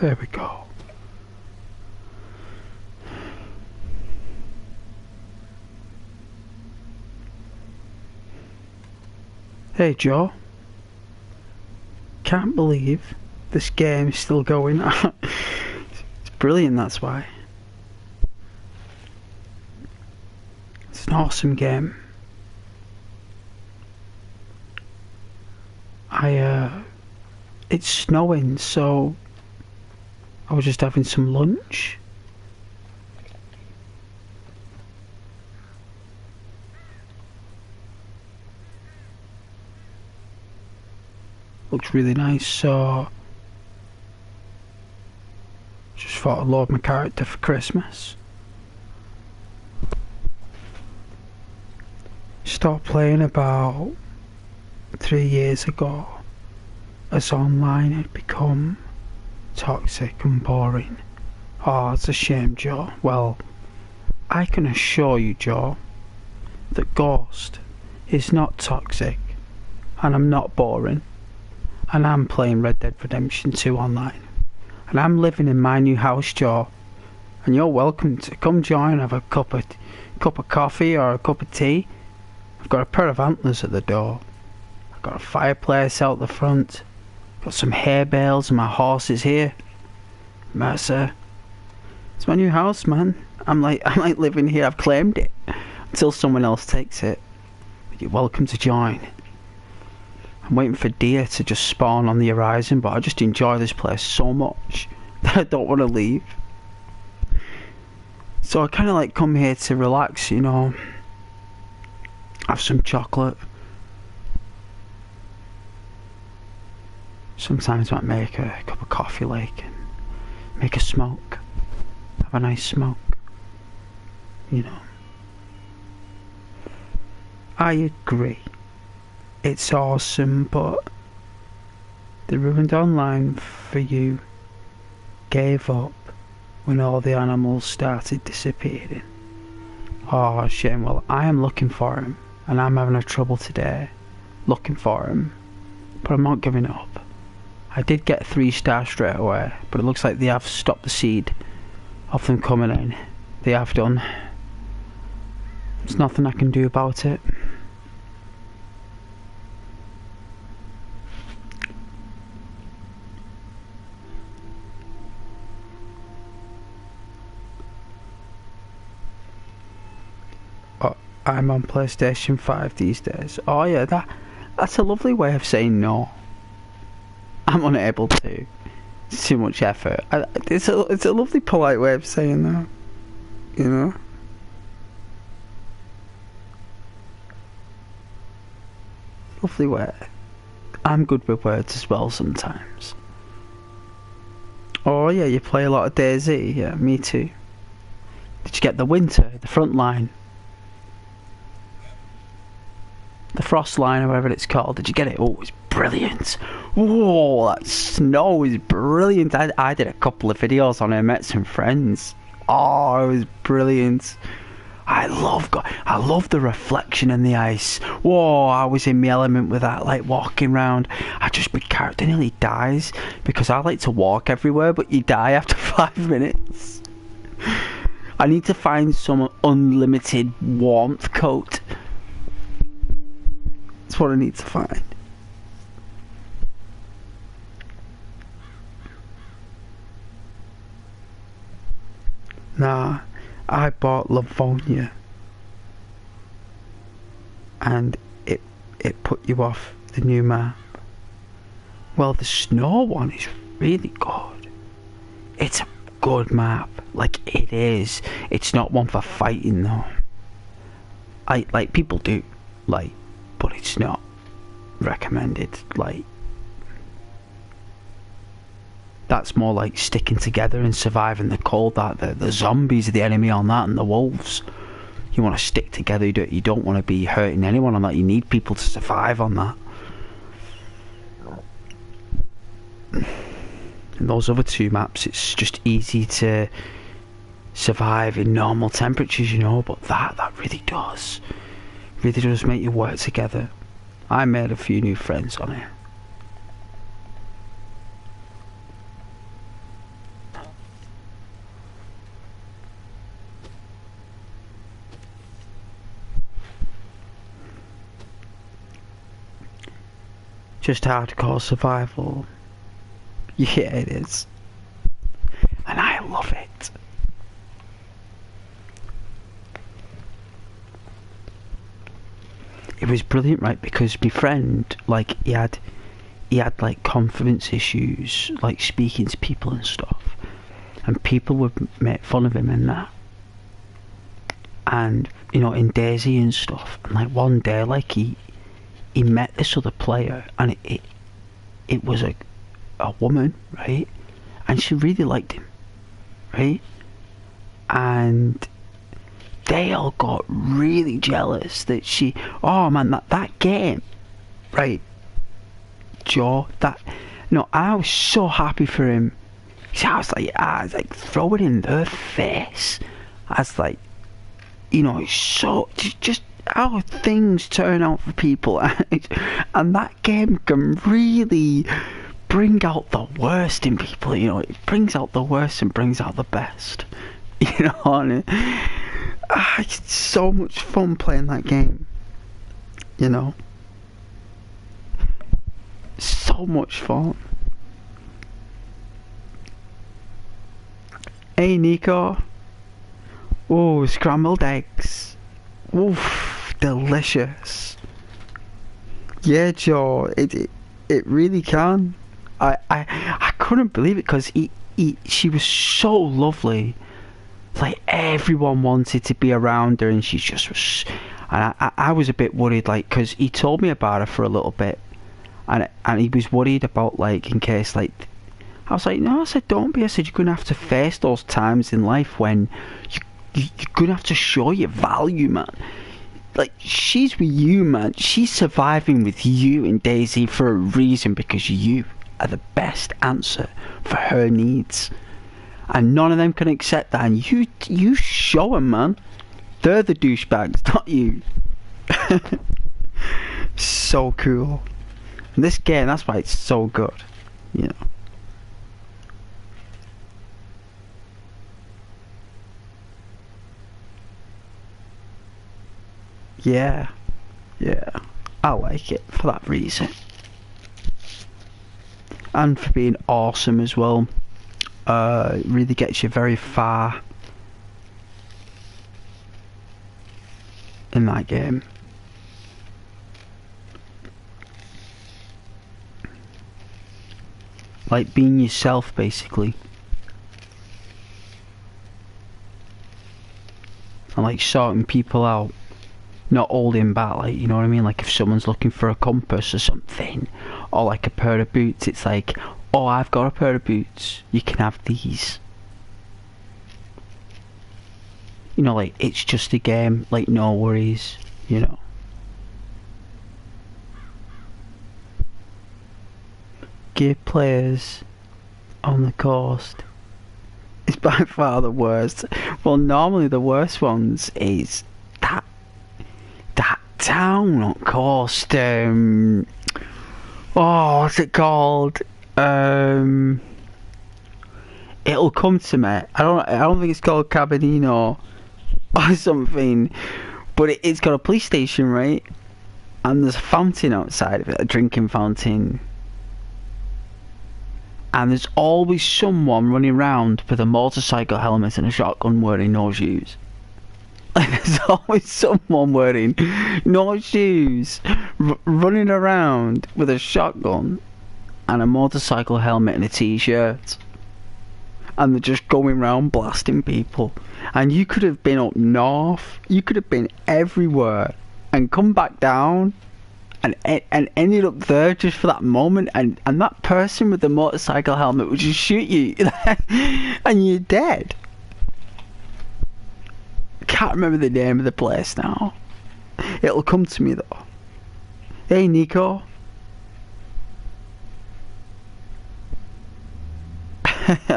There we go. Hey Joe. Can't believe this game is still going on. It's brilliant, that's why. It's an awesome game. It's snowing, so I was just having some lunch. Looks really nice, so just thought I'd load my character for Christmas. Stopped playing about 3 years ago, as online had become toxic and boring. Oh, it's a shame, Joe. Well, I can assure you, Joe, that Ghost is not toxic, and I'm not boring, and I'm playing Red Dead Redemption 2 online, and I'm living in my new house, Joe, and you're welcome to come join, have a cup of coffee or a cup of tea. I've got a pair of antlers at the door. I've got a fireplace out the front. Got some hay bales and my horse is here. Mercer. It's my new house, man. I'm like living here. I've claimed it. Until someone else takes it. You're welcome to join. I'm waiting for deer to just spawn on the horizon, but I just enjoy this place so much that I don't want to leave. So I kind of like come here to relax, you know. Have some chocolate. Sometimes I might make a cup of coffee, like, and make a smoke. Have a nice smoke. You know. I agree. It's awesome, but the Ruined Online for you gave up when all the animals started disappearing. Oh, shame. Well, I am looking for him, and I'm having a trouble today looking for him, but I'm not giving up. I did get 3 stars straight away, but it looks like they have stopped the seed of them coming in. They have done. There's nothing I can do about it. Oh, I'm on PlayStation 5 these days. Oh yeah, that's a lovely way of saying no. I'm unable to. It's too much effort. It's a lovely, polite way of saying that. You know? Lovely way. I'm good with words as well sometimes. Oh yeah, you play a lot of DayZ? Yeah, me too. Did you get the winter, the front line? The frost line or whatever it's called. Did you get it? Oh, it's brilliant. Whoa, that snow is brilliant. I did a couple of videos on it, met some friends. Oh, it was brilliant. I love the reflection in the ice. Whoa, I was in my element with that, like walking around. My character nearly dies because I like to walk everywhere, but you die after 5 minutes. I need to find some unlimited warmth coat. That's what I need to find. Nah, I bought Livonia and it put you off the new map. Well, the snow one is really good. It's a good map, like it is. It's not one for fighting though. Like people do, like, but it's not recommended. Like, that's more like sticking together and surviving the cold. That the zombies are the enemy on that, and the wolves. You want to stick together. You don't want to be hurting anyone on that. You need people to survive on that. In those other 2 maps, it's just easy to survive in normal temperatures, you know. But that really does make you work together. I made a few new friends on it. I made a few new friends on it. just hardcore survival. Yeah, it is. And I love it. It was brilliant, right? Because my friend, like, he had like confidence issues, like speaking to people and stuff, and people would make fun of him and that, and you know, in Daisy and stuff. And like one day, like he met this other player, and it was a woman, right? And she really liked him, right? And they all got really jealous that oh man, that game, right, Joe, no, I was so happy for him. So I was like throwing in their face. I was like, you know, it's so just how things turn out for people. And that game can really bring out the worst in people, you know. It brings out the worst and brings out the best, you know. And it's so much fun playing that game, you know. So much fun. Hey Nico. Oh, scrambled eggs. Oof, delicious. Yeah, Joe, it really can. I couldn't believe it, because she was so lovely. Like, everyone wanted to be around her, and she just was. And I was a bit worried, like, because he told me about her for a little bit, and he was worried about, like, in case, like, I was like, no, I said, don't be. I said, you're gonna have to face those times in life when you're gonna have to show your value, man. Like, she's with you, man. She's surviving with you and Daisy for a reason, because you are the best answer for her needs. And none of them can accept that. And you show them, man. They're the douchebags, not you. So cool. And this game, that's why it's so good, you know. Yeah, I like it for that reason, and for being awesome as well. It really gets you very far in that game. Like being yourself, basically. And like sorting people out. Not holding back, like, you know what I mean? Like if someone's looking for a compass or something, or like a pair of boots, it's like, oh, I've got a pair of boots, you can have these. You know, like, it's just a game, like, no worries, you know. Give players on the coast is by far the worst. Well, normally the worst ones is that town on coast. Oh, what's it called? It'll come to me. I don't think it's called Cabinino or something, but it's got a police station, right? And there's a fountain outside of it, a drinking fountain. And there's always someone running around with a motorcycle helmet and a shotgun wearing no shoes. There's always someone wearing no shoes, running around with a shotgun and a motorcycle helmet and a t-shirt. And they're just going around blasting people. And you could have been up north, you could have been everywhere, and come back down and ended up there just for that moment, and that person with the motorcycle helmet would just shoot you and you're dead. Can't remember the name of the place now. It'll come to me though. Hey Nico.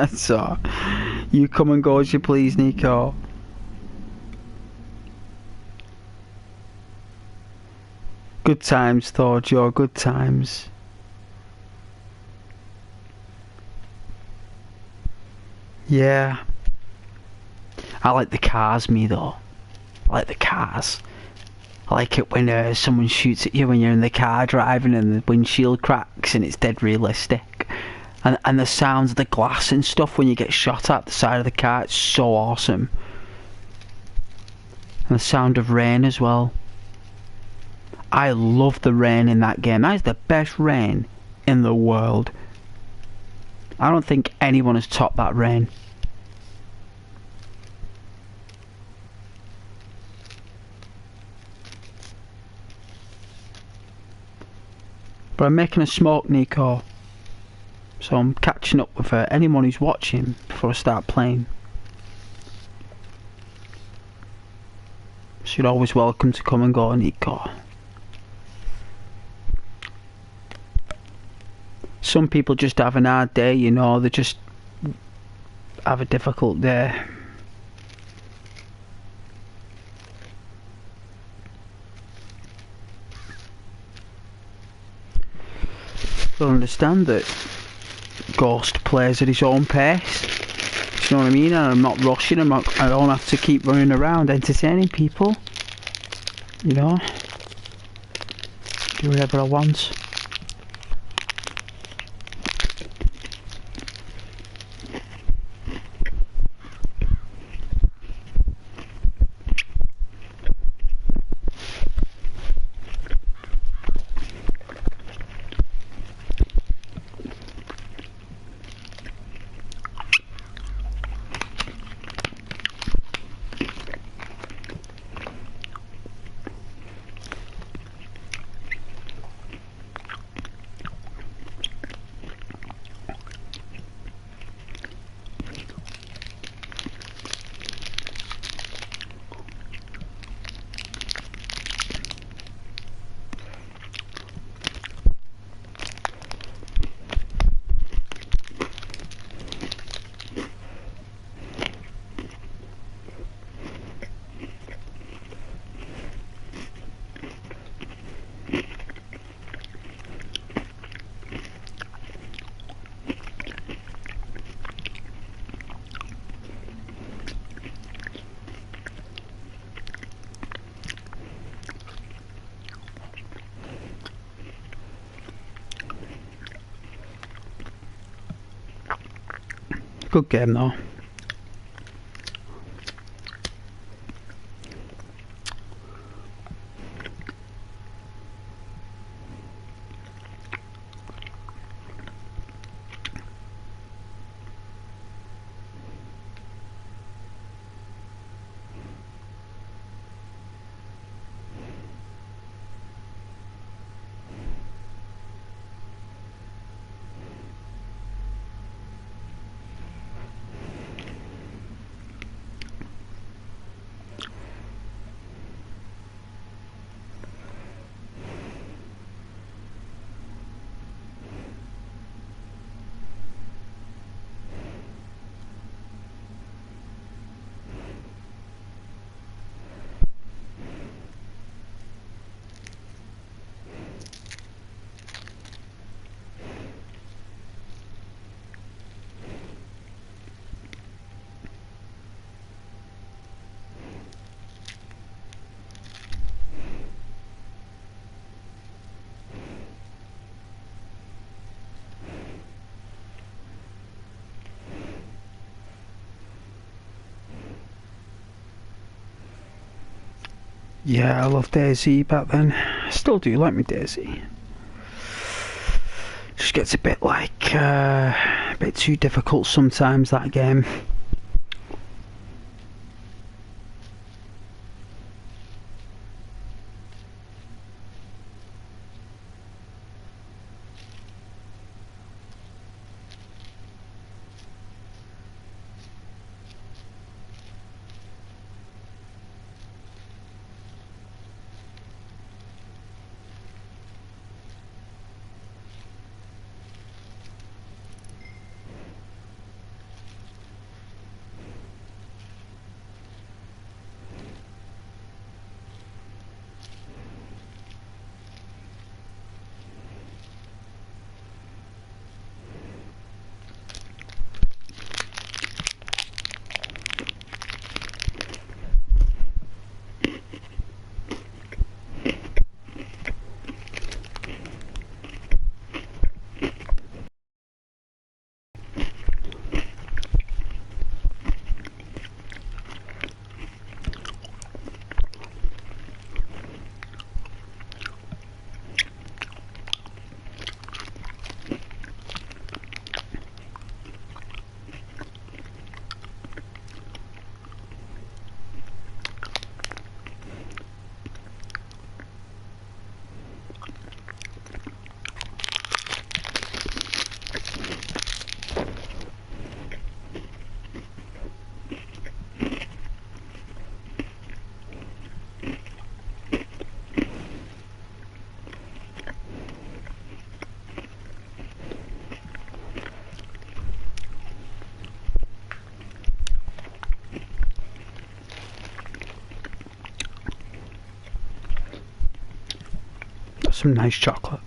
So, you come and go as you please, Nico. Good times though, Joe, good times. Yeah. I like the cars, me though. I like the cars. I like it when someone shoots at you when you're in the car driving and the windshield cracks and it's dead realistic. And the sounds of the glass and stuff when you get shot at the side of the car, it's so awesome. And the sound of rain as well. I love the rain in that game. That is the best rain in the world. I don't think anyone has topped that rain. But I'm making a smoke, Nico. So I'm catching up with anyone who's watching before I start playing. So you're always welcome to come and go, Nico. Some people just have an hard day, you know, they just have a difficult day. You'll understand that Ghost plays at his own pace. Do you know what I mean? And I'm not rushing, I don't have to keep running around entertaining people. You know? Do whatever I want. Good game though. Yeah, I loved Daisy back then. I still do like me Daisy. Just gets a bit a bit too difficult sometimes, that game. some nice chocolate.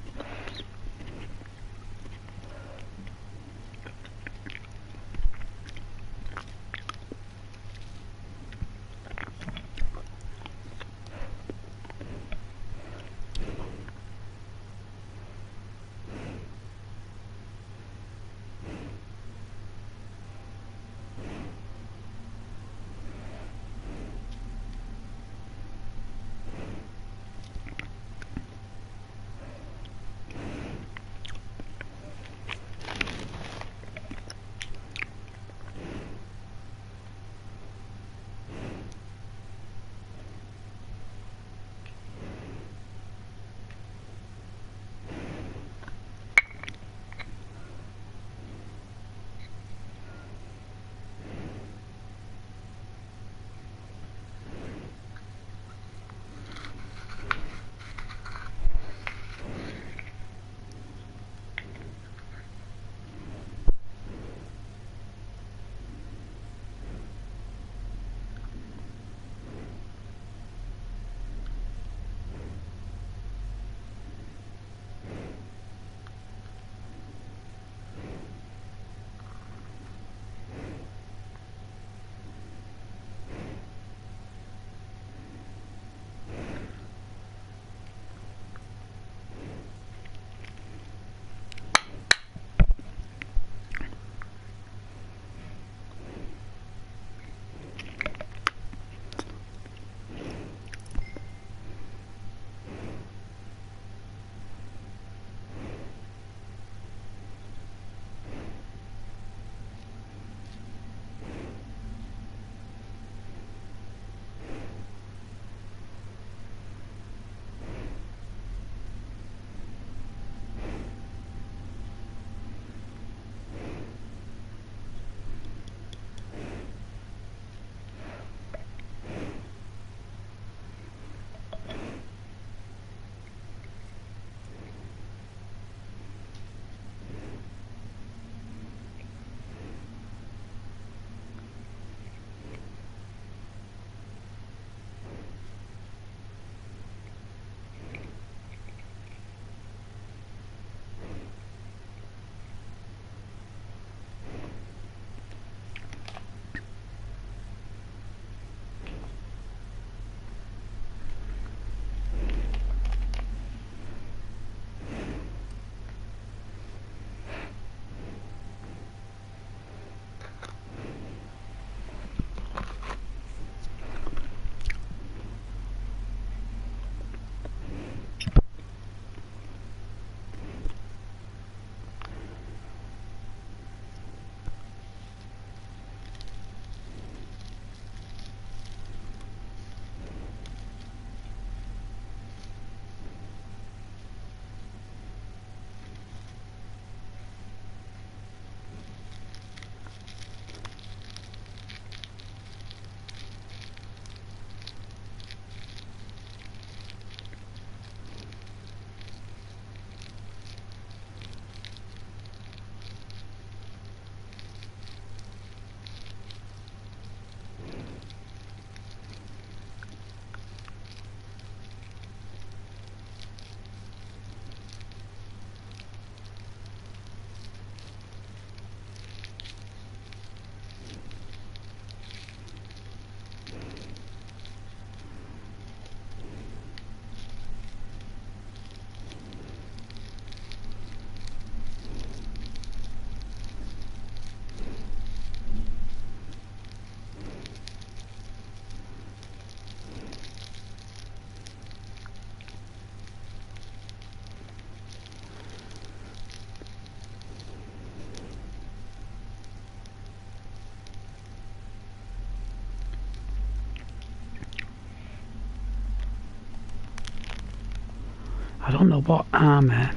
I don't know what armour.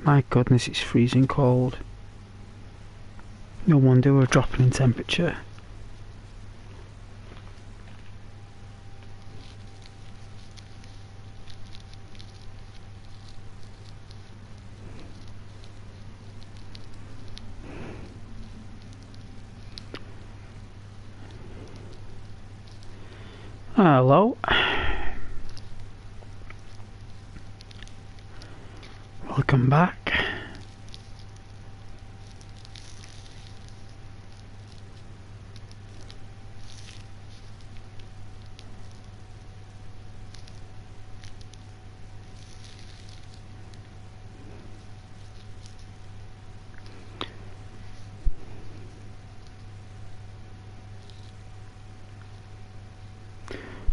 My goodness, it's freezing cold. No wonder we're dropping in temperature. Hello. Welcome back.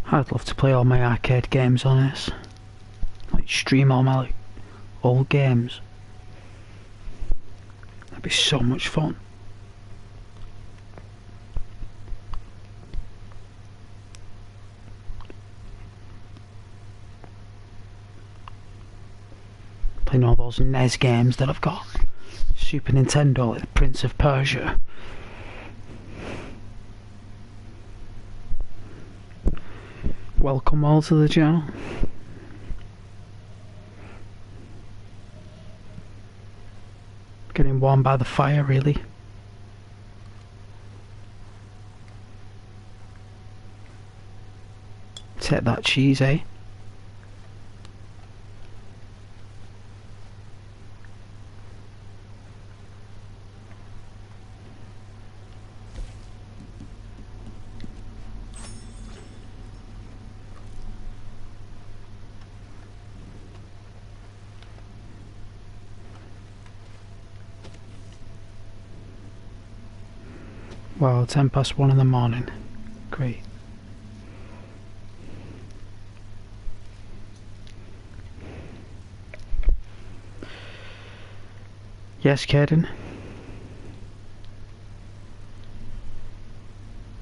I'd love to play all my arcade games on this. Like stream all my old games. That'd be so much fun. Playing all those NES games that I've got. Super Nintendo, like Prince of Persia. Welcome all to the channel. Getting warmed by the fire, really. Take that cheese, eh? Wow, 1:10 in the morning. Great. Yes, Caden?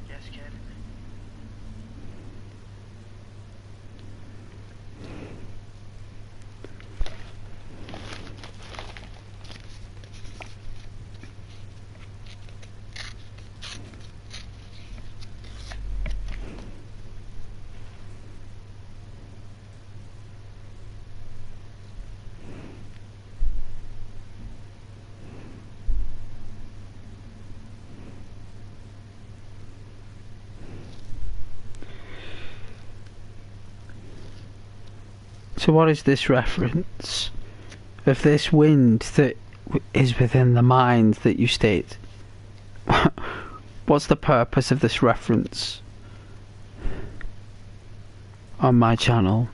Yes, Caden. So what is this reference of this wind that is within the mind that you state? What's the purpose of this reference on my channel?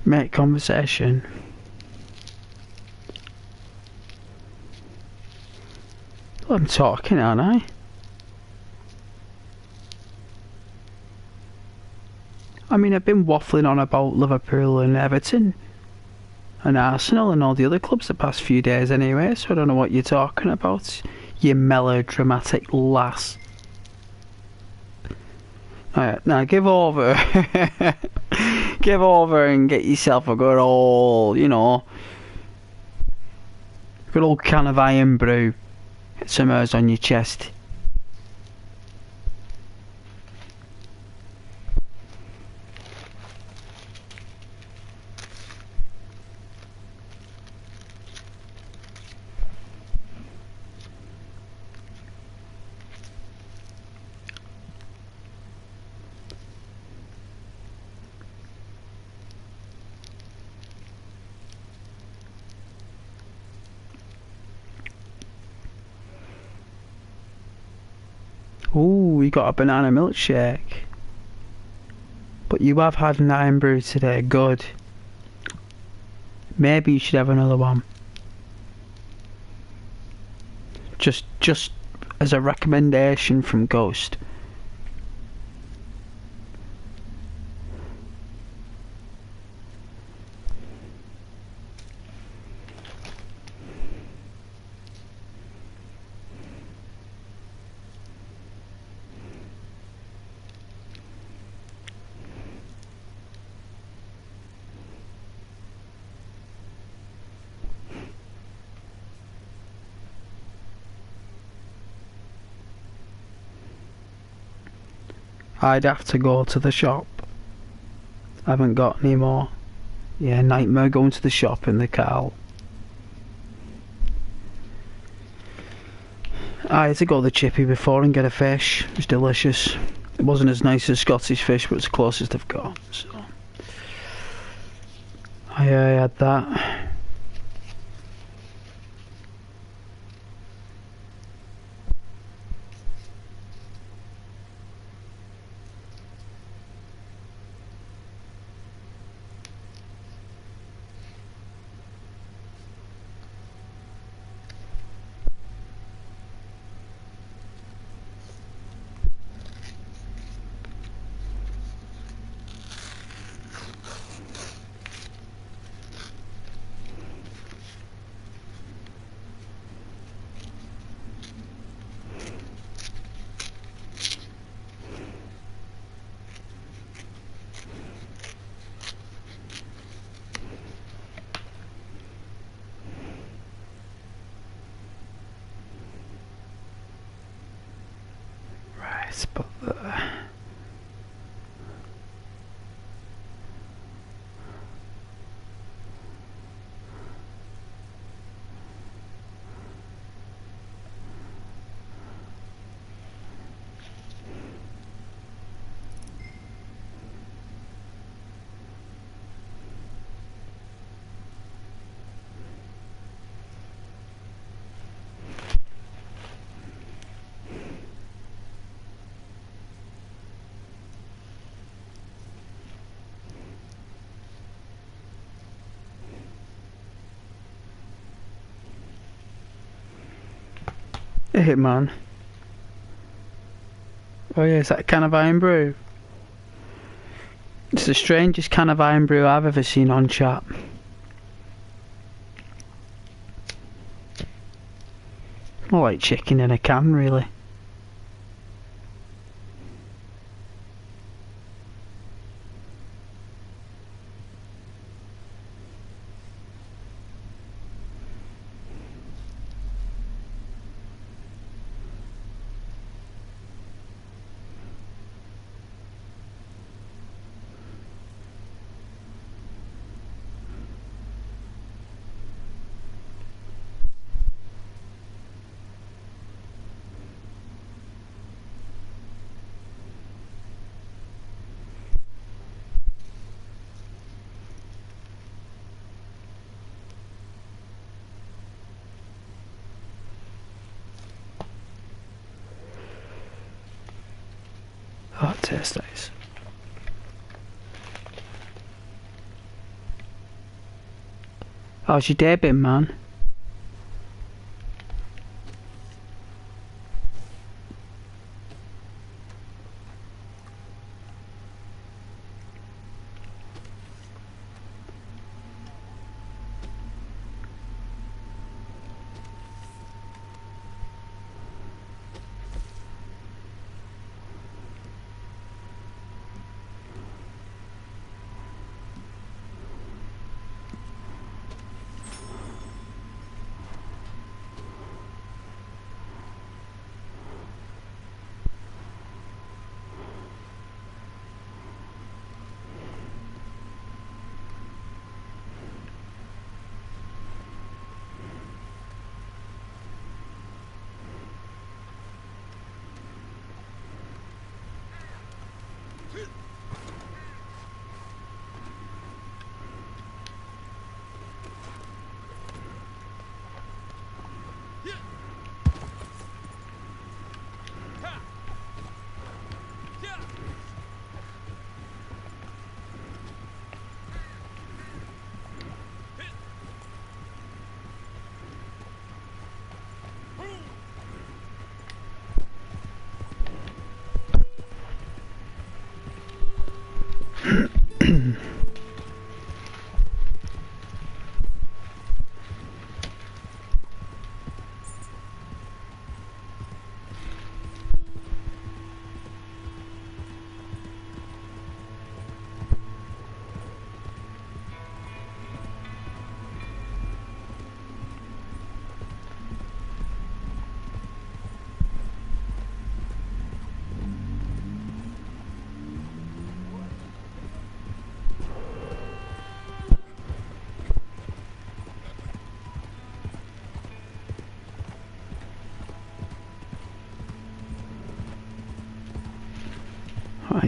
Make conversation. I'm talking, aren't I? I mean, I've been waffling on about Liverpool and Everton and Arsenal and all the other clubs the past few days anyway, so I don't know what you're talking about, you melodramatic lass. Alright, now give over. Give over and get yourself a good old, you know, good old can of iron brew. Get some hairs on your chest. Ooh, we got a banana milkshake. But you have had an iron brew today, good. Maybe you should have another one. Just as a recommendation from Ghost. I'd have to go to the shop. I haven't got any more. Yeah, nightmare going to the shop in the car. I had to go to the chippy before and get a fish. It was delicious. It wasn't as nice as Scottish fish, but it's the closest I've got. So I had that. But a Hitman. Oh yeah, is that a can of iron brew? It's the strangest can of iron brew I've ever seen on chat. More like chicken in a can, really. Oh, it tastes nice. How's your day been, man?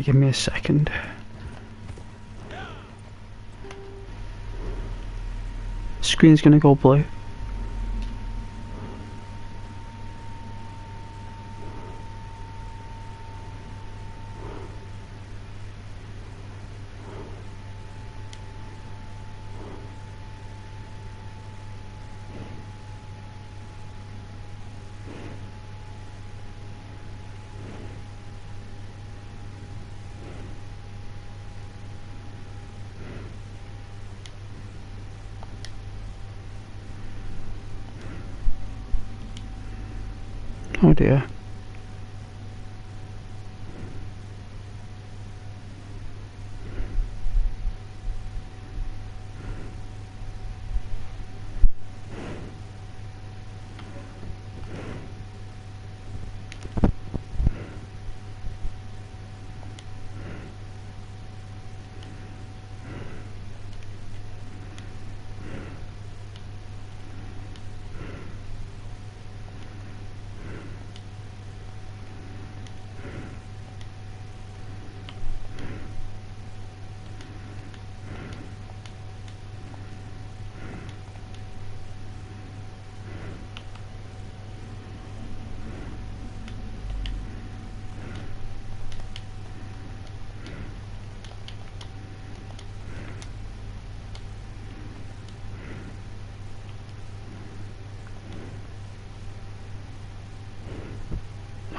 Right, give me a second. Screen's gonna go blue. Oh dear.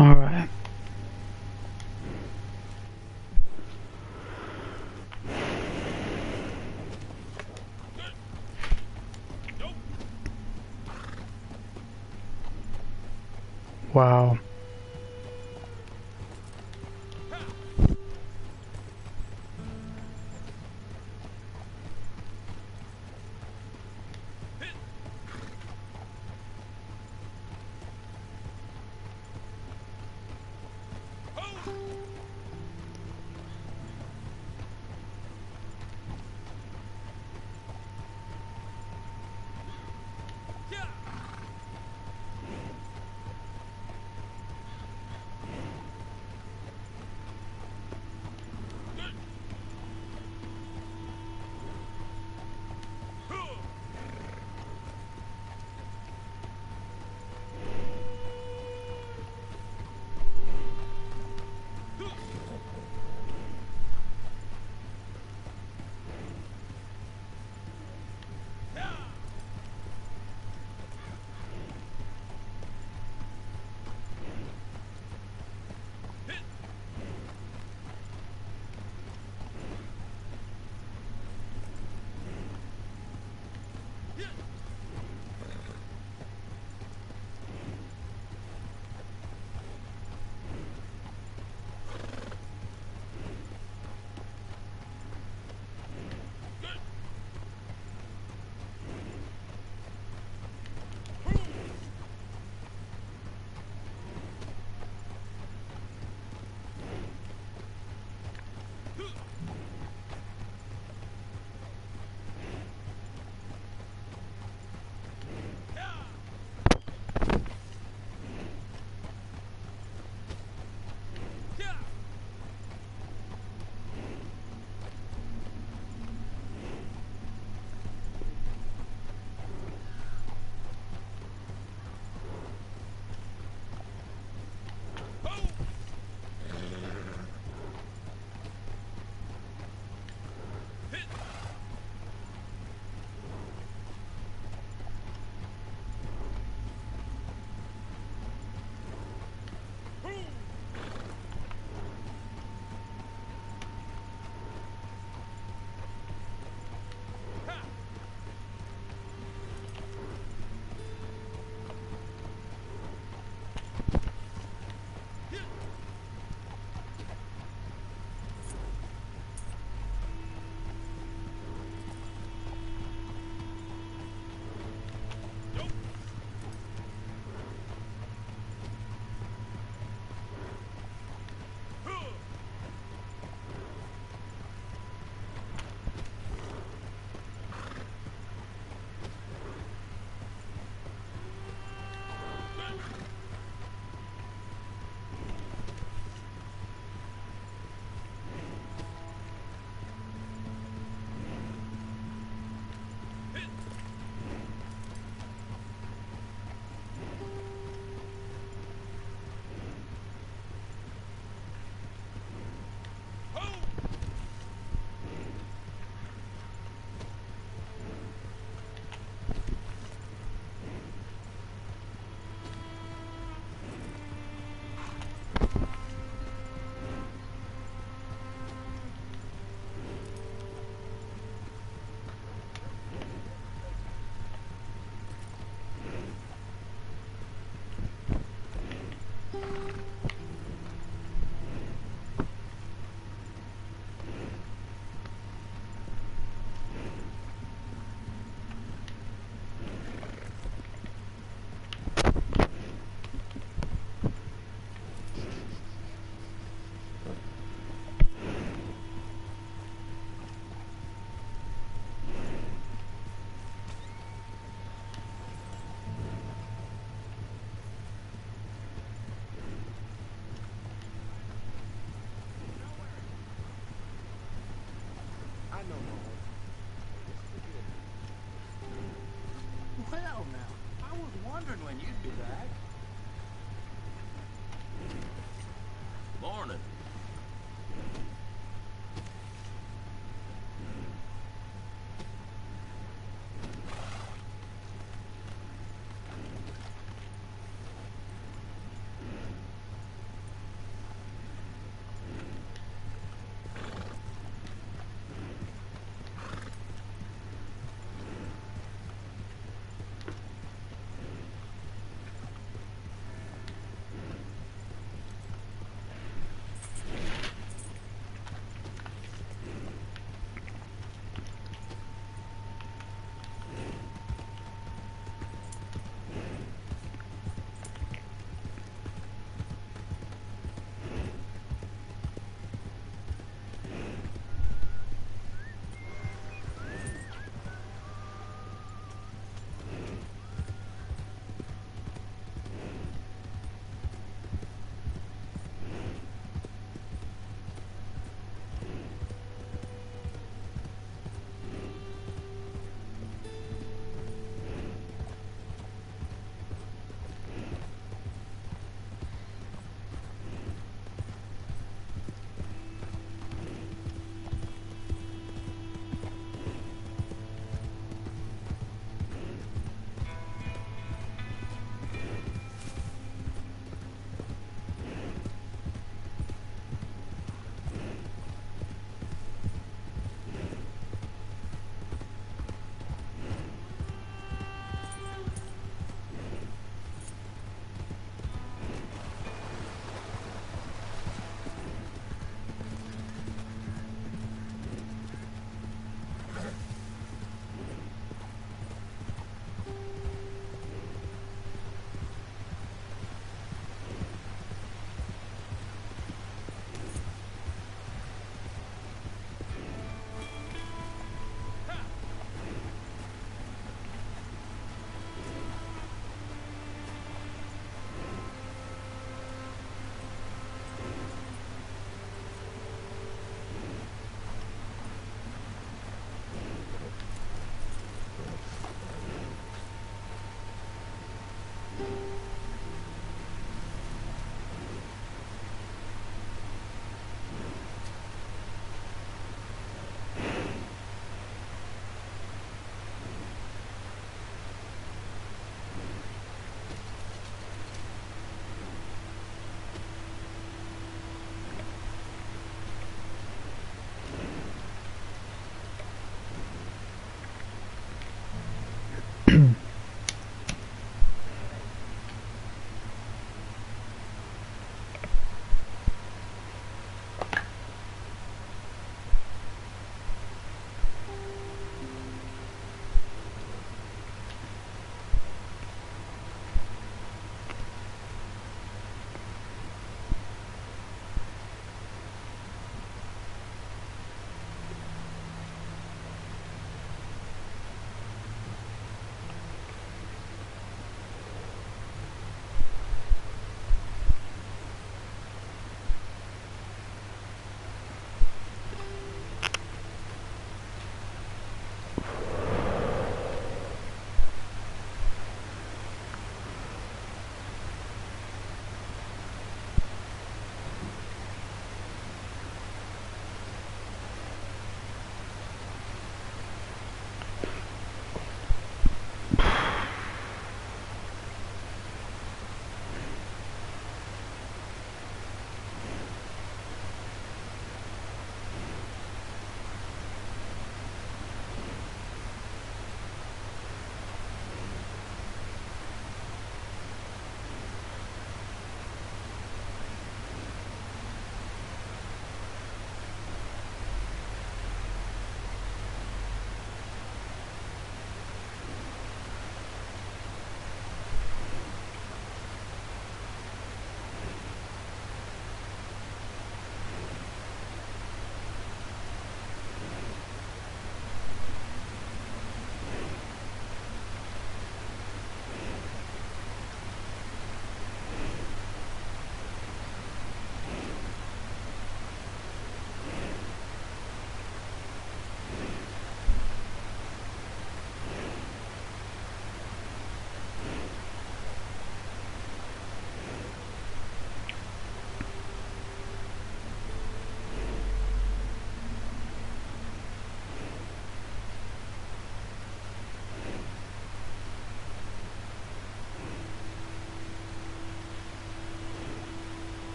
Alright. Wow. wondering when you'd be back. Morning.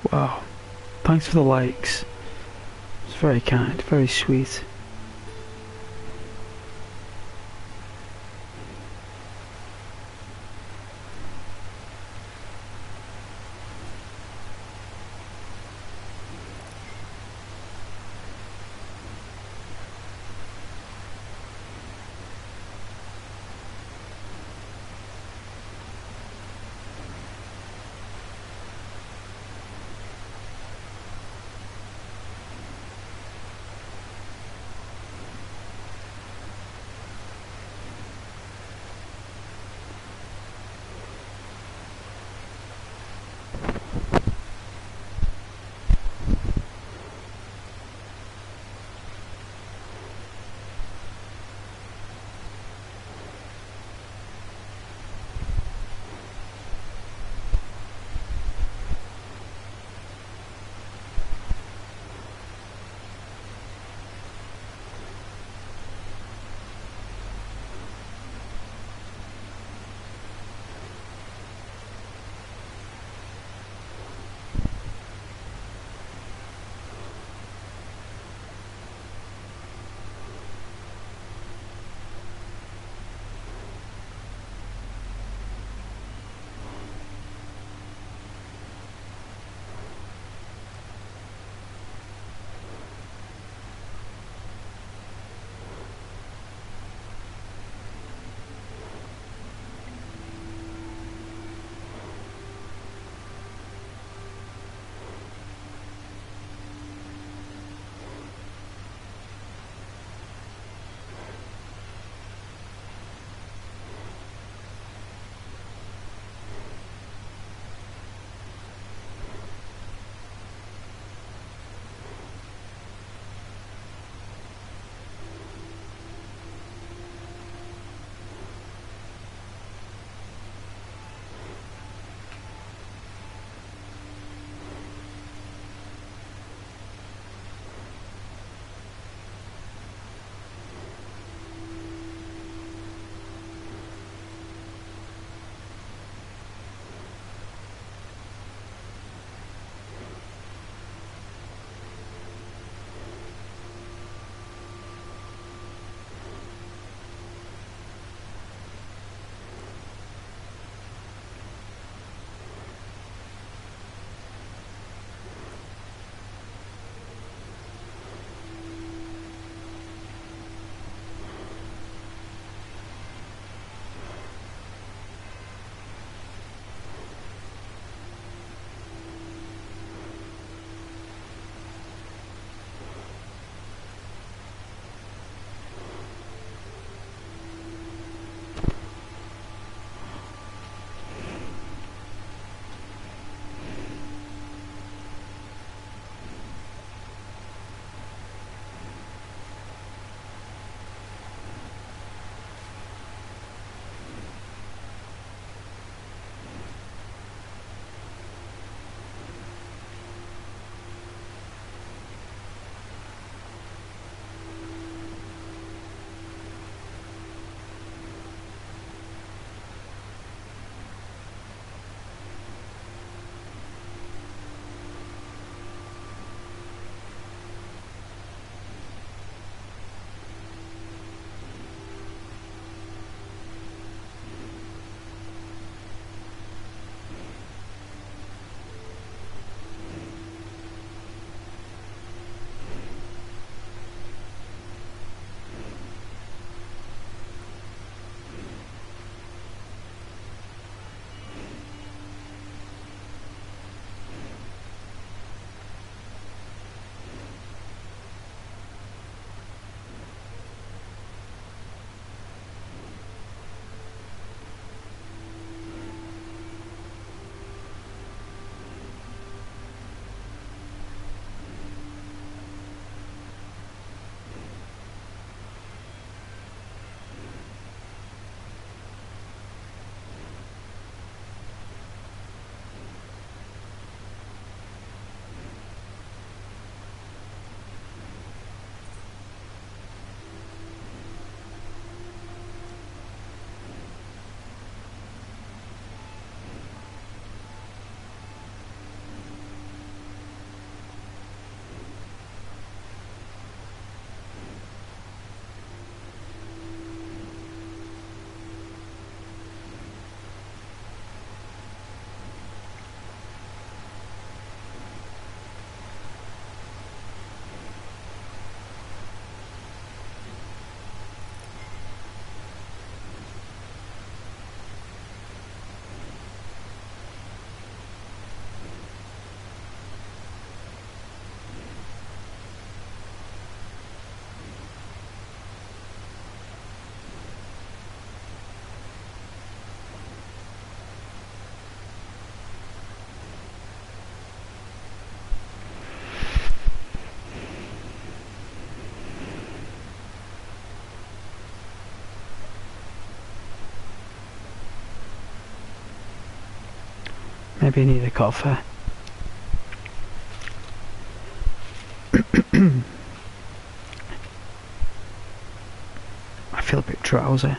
Wow. Thanks for the likes. It's very kind, very sweet. Maybe I need a coffee. I feel a bit drowsy.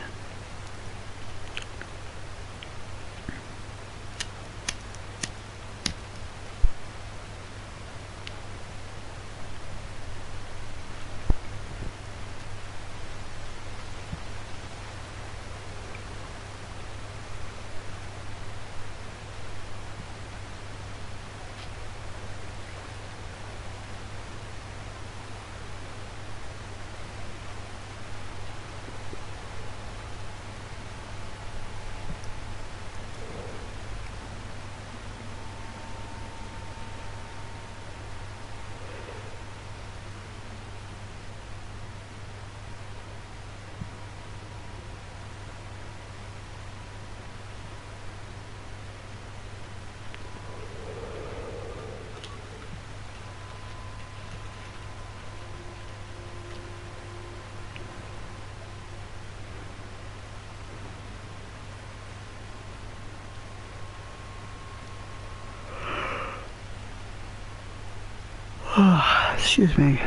Excuse me.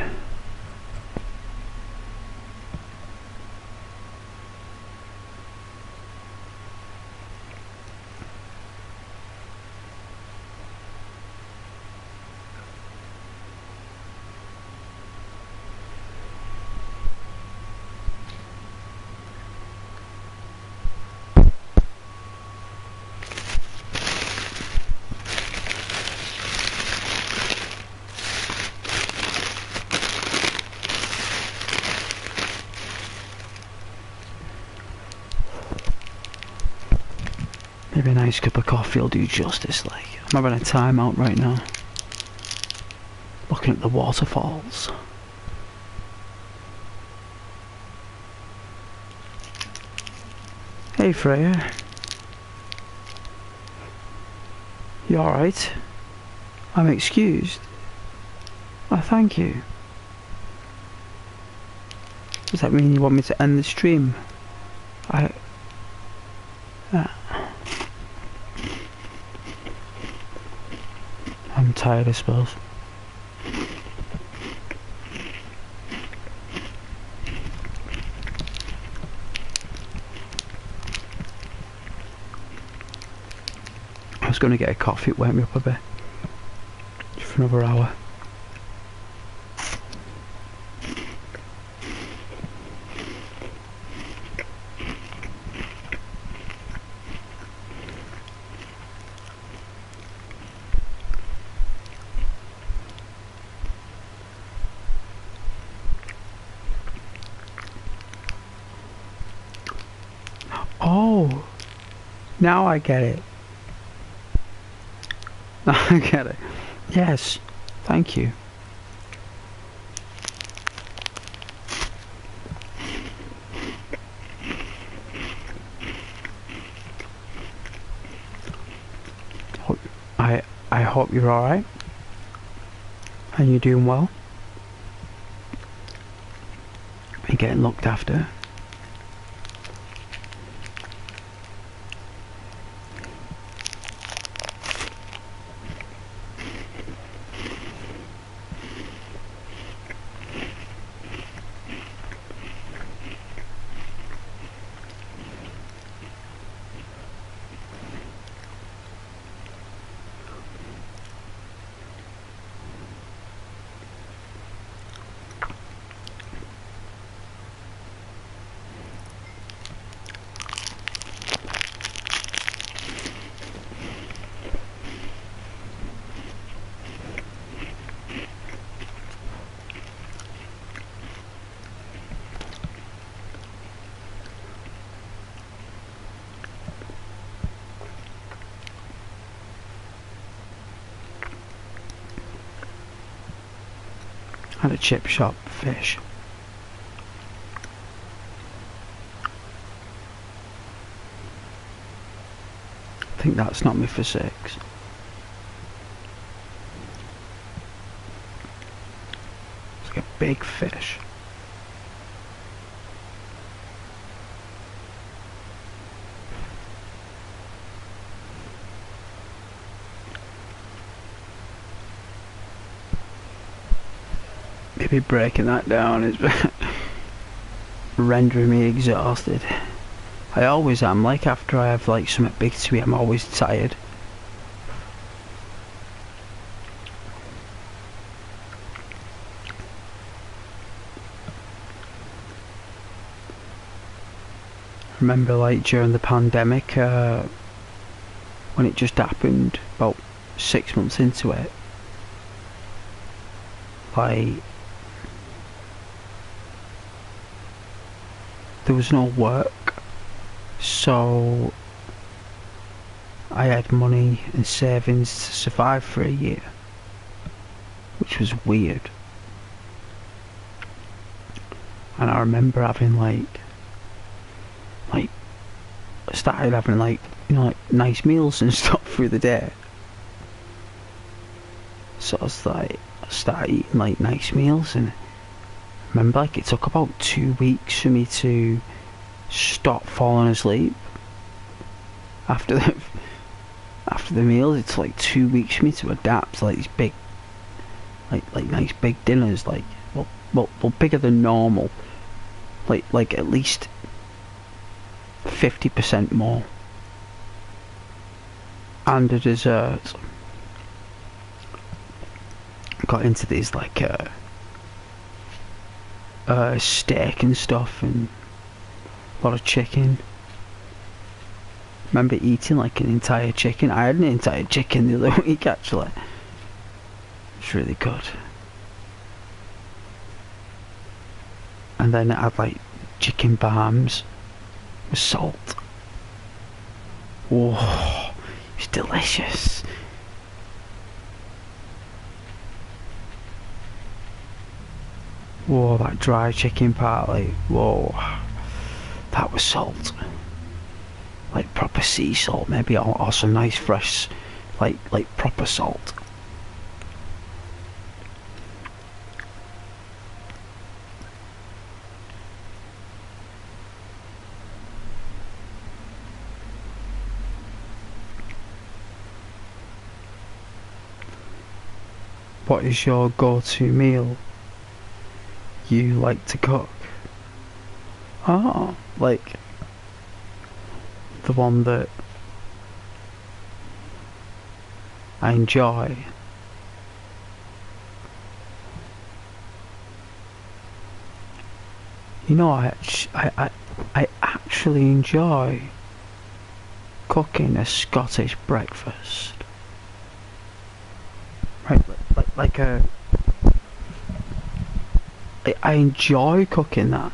Maybe a nice cup of coffee will do justice. Like, I'm having a time out right now, looking at the waterfalls. Hey Freya, you alright? I'm excused. Oh, thank you. Does that mean you want me to end the stream? I'm tired, I suppose. I was going to get a coffee, it wake me up a bit. Just for another hour. Oh, now I get it. I get it. Yes, thank you. I hope you're alright. And you're doing well. You're getting looked after. Had a chip shop fish. I think that's not me for 6. It's like a big fish. maybe breaking that down is rendering me exhausted. I always am, like after I have like something big to eat, I'm always tired. I remember like during the pandemic, when it just happened, about 6 months into it, like there was no work, so I had money and savings to survive for a year, which was weird. And I remember having like I started having like, you know, like nice meals and stuff through the day. So I was like, I started eating like nice meals, and I remember like it took about 2 weeks for me to stop falling asleep after the meals. It's like 2 weeks for me to adapt to like these big, like nice big dinners, like well bigger than normal, like at least 50% more, and the desserts. Got into these like steak and stuff, and a lot of chicken. Remember eating like an entire chicken. I had an entire chicken the other week actually. It's really good. And then I had like chicken parms with salt. Whoa, it's delicious. Whoa, that dry chicken part, like, whoa, that was salt. Like proper sea salt, maybe, or some nice fresh, like proper salt. What is your go-to meal you like to cook? Oh, like the one that I enjoy. You know, I actually enjoy cooking a Scottish breakfast. Right, like I enjoy cooking that.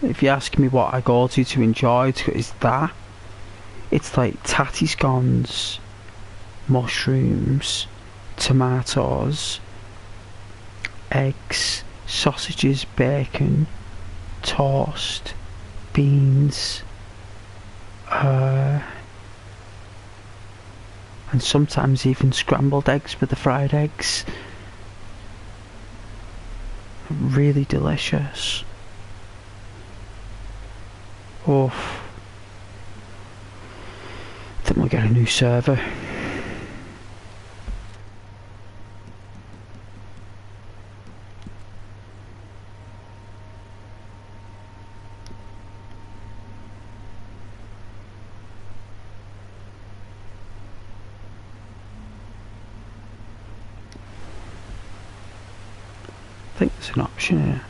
If you ask me what I go to enjoy, it's that. It's like tatty scones, mushrooms, tomatoes, eggs, sausages, bacon, toast, beans, and sometimes even scrambled eggs with the fried eggs. Really delicious. Oh, I think we'll get a new server. I think there's an option here.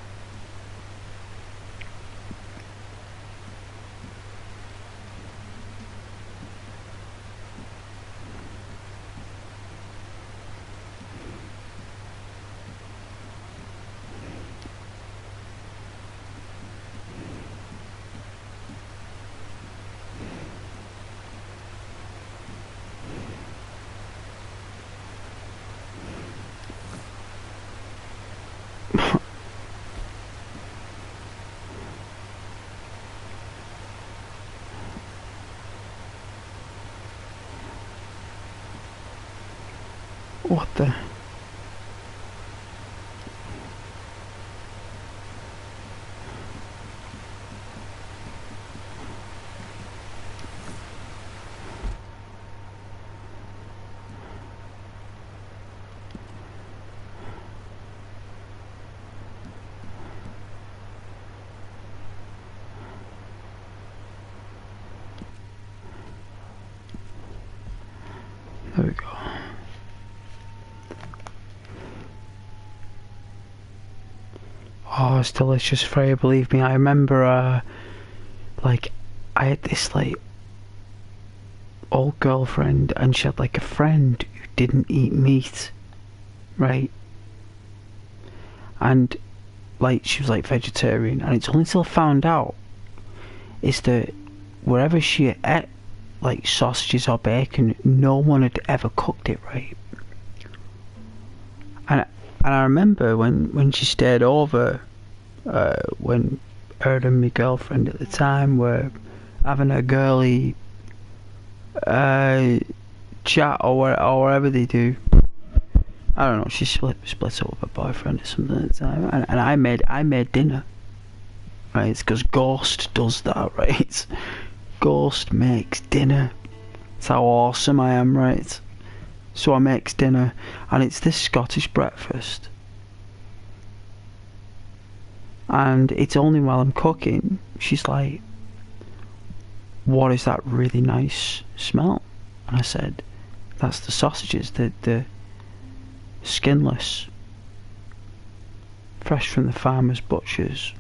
What the? Oh, it's delicious, Freya, believe me. I remember, like, I had this, like, old girlfriend, and she had, like, a friend who didn't eat meat, right? And, like, she was, like, vegetarian, and it's only till I found out is that wherever she ate, like, sausages or bacon, no one had ever cooked it right. And I remember when she stayed over, when her and my girlfriend at the time were having a girly chat or whatever they do. I don't know. She split up with her boyfriend or something at the time, and I made dinner. Right, it's because Ghost does that, right? Ghost makes dinner. That's how awesome I am, right? So I makes dinner, and it's this Scottish breakfast. And it's only while I'm cooking, she's like, what is that really nice smell? And I said, that's the sausages, the skinless, fresh from the farmer's butchers.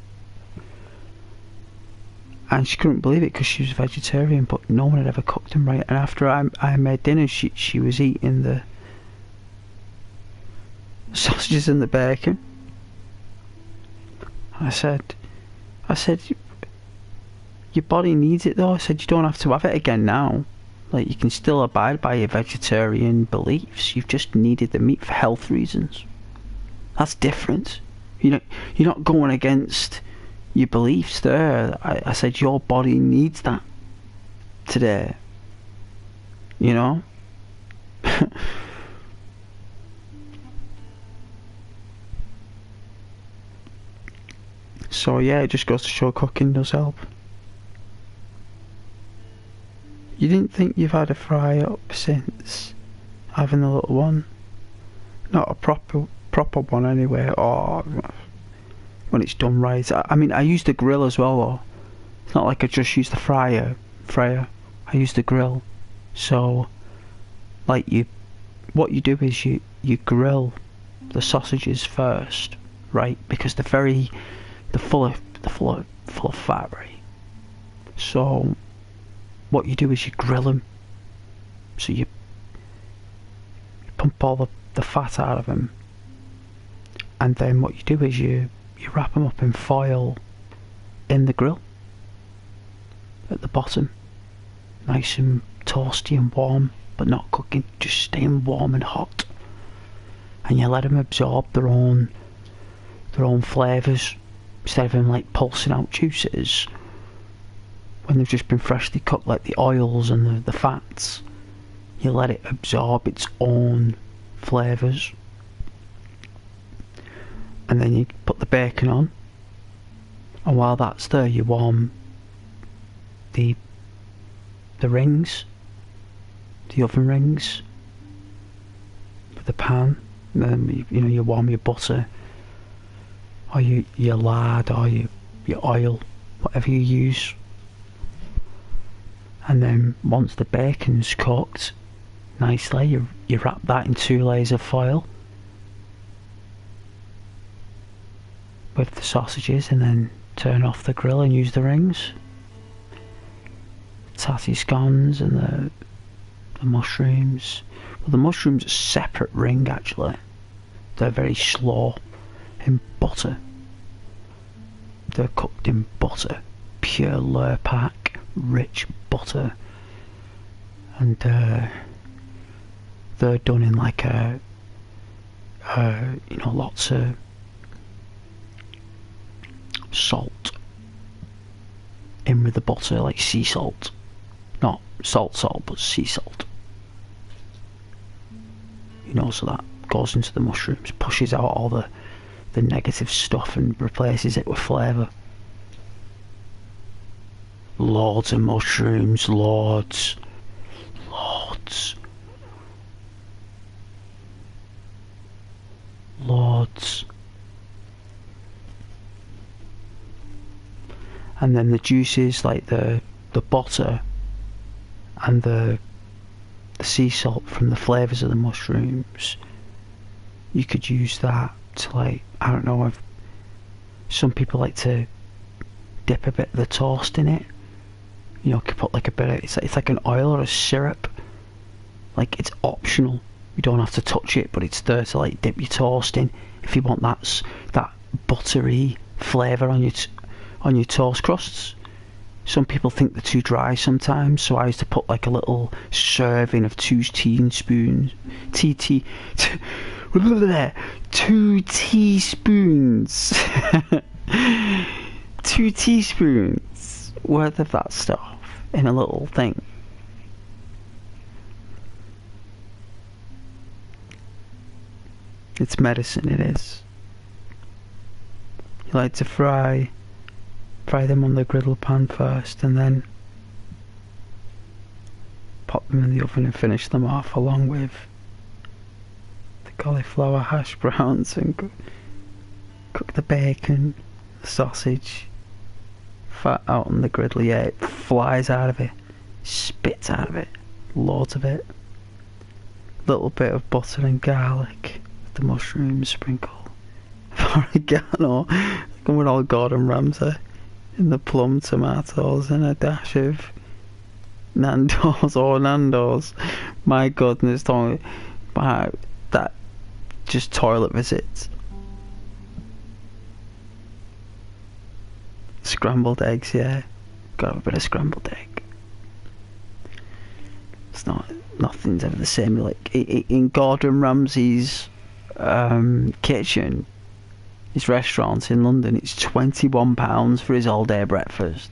And she couldn't believe it because she was vegetarian, but no one had ever cooked them right. And after I made dinner, she was eating the sausages and the bacon. And I said, your body needs it though. I said, you don't have to have it again now. Like, you can still abide by your vegetarian beliefs. You've just needed the meat for health reasons. That's different. You're not going against your beliefs there. I said your body needs that today. You know? So yeah, it just goes to show cooking does help. You didn't think you've had a fry up since having a little one? Not a proper one anyway, or when it's done right. I mean, I use the grill as well though. It's not like I just use the fryer. I use the grill. So, like, what you do is you grill the sausages first, right? Because they're full of fat, right? So what you do is you grill them. So you pump all the fat out of them, and then what you do is you wrap them up in foil in the grill at the bottom, nice and toasty and warm, but not cooking, just staying warm and hot. And you let them absorb their own flavours instead of them like pulsing out juices when they've just been freshly cooked, like the oils and the fats. You let it absorb its own flavours, and then you put the bacon on, and while that's there you warm the rings, the oven rings with the pan, and then you warm your butter or your lard or your oil, whatever you use. And then once the bacon's cooked nicely, you wrap that in 2 layers of foil with the sausages, and then turn off the grill and use the rings. Tatty scones and the mushrooms. Well, the mushrooms are a separate ring actually. They're very slow in butter. They're cooked in butter, pure Lurpak, rich butter, and they're done in like lots of salt in with the butter, like sea salt, not salt, but sea salt. So that goes into the mushrooms, pushes out all the negative stuff and replaces it with flavour. Loads of mushrooms, loads. And then the juices, like the butter and the sea salt from the flavours of the mushrooms, you could use that to, like, I don't know, Some people like to dip a bit of the toast in it. You know, could put like a bit of, it's like an oil or a syrup. Like, it's optional. You don't have to touch it, but it's there to like dip your toast in if you want that buttery flavour on your toast crusts. Some people think they're too dry sometimes, so I used to put like a little serving of 2 teaspoons, 2 teaspoons, 2 teaspoons worth of that stuff in a little thing. It's medicine, it is. You like to fry them on the griddle pan first, and then pop them in the oven and finish them off along with the cauliflower hash browns, and cook the bacon, the sausage, fat out on the griddle. Yeah, it flies out of it, spits out of it, loads of it. Little bit of butter and garlic, the mushrooms, sprinkle of oregano, going all Gordon Ramsay, and the plum tomatoes, and a dash of Nando's. My goodness, don't that just toilet visits. Scrambled eggs, yeah. Gotta have a bit of scrambled egg. It's nothing's ever the same. Like in Gordon Ramsay's kitchen, his restaurant in London, it's £21 for his all day breakfast.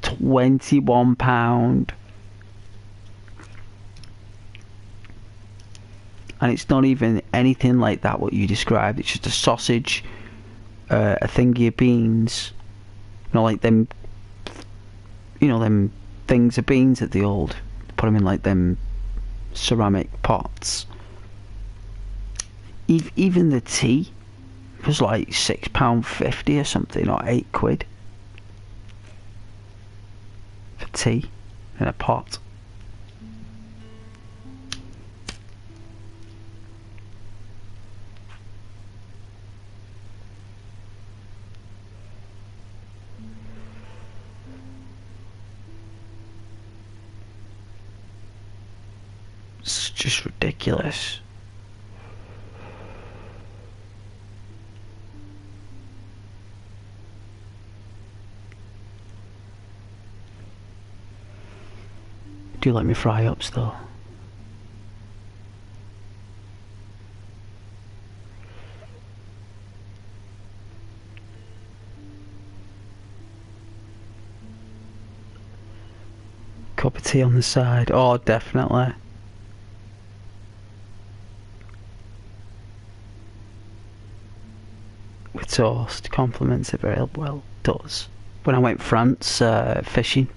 £21. And it's not even anything like that what you described. It's just a sausage, a thingy of beans, like them, them things of beans that the old put them in, like them ceramic pots. Even the tea was like £6.50 or something, or £8 for tea in a pot. It's just ridiculous. Do you like me fry ups though? Cup of tea on the side. Oh, definitely. With toast, complements it very well. Does. When I went France fishing,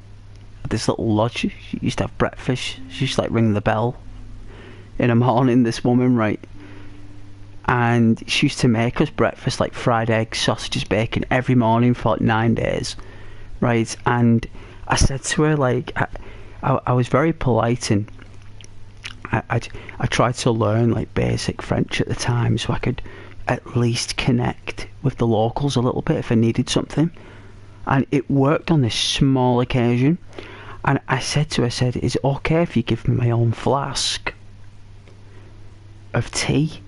at this little lodge, she used to have breakfast. She used to like ring the bell in the morning, this woman, right? And she used to make us breakfast, like fried eggs, sausages, bacon, every morning for like 9 days, right? And I said to her, like, I was very polite, and I tried to learn like basic French at the time, so I could at least connect with the locals a little bit if I needed something. And it worked on this small occasion. And I said to her, is it okay if you give me my own flask of tea?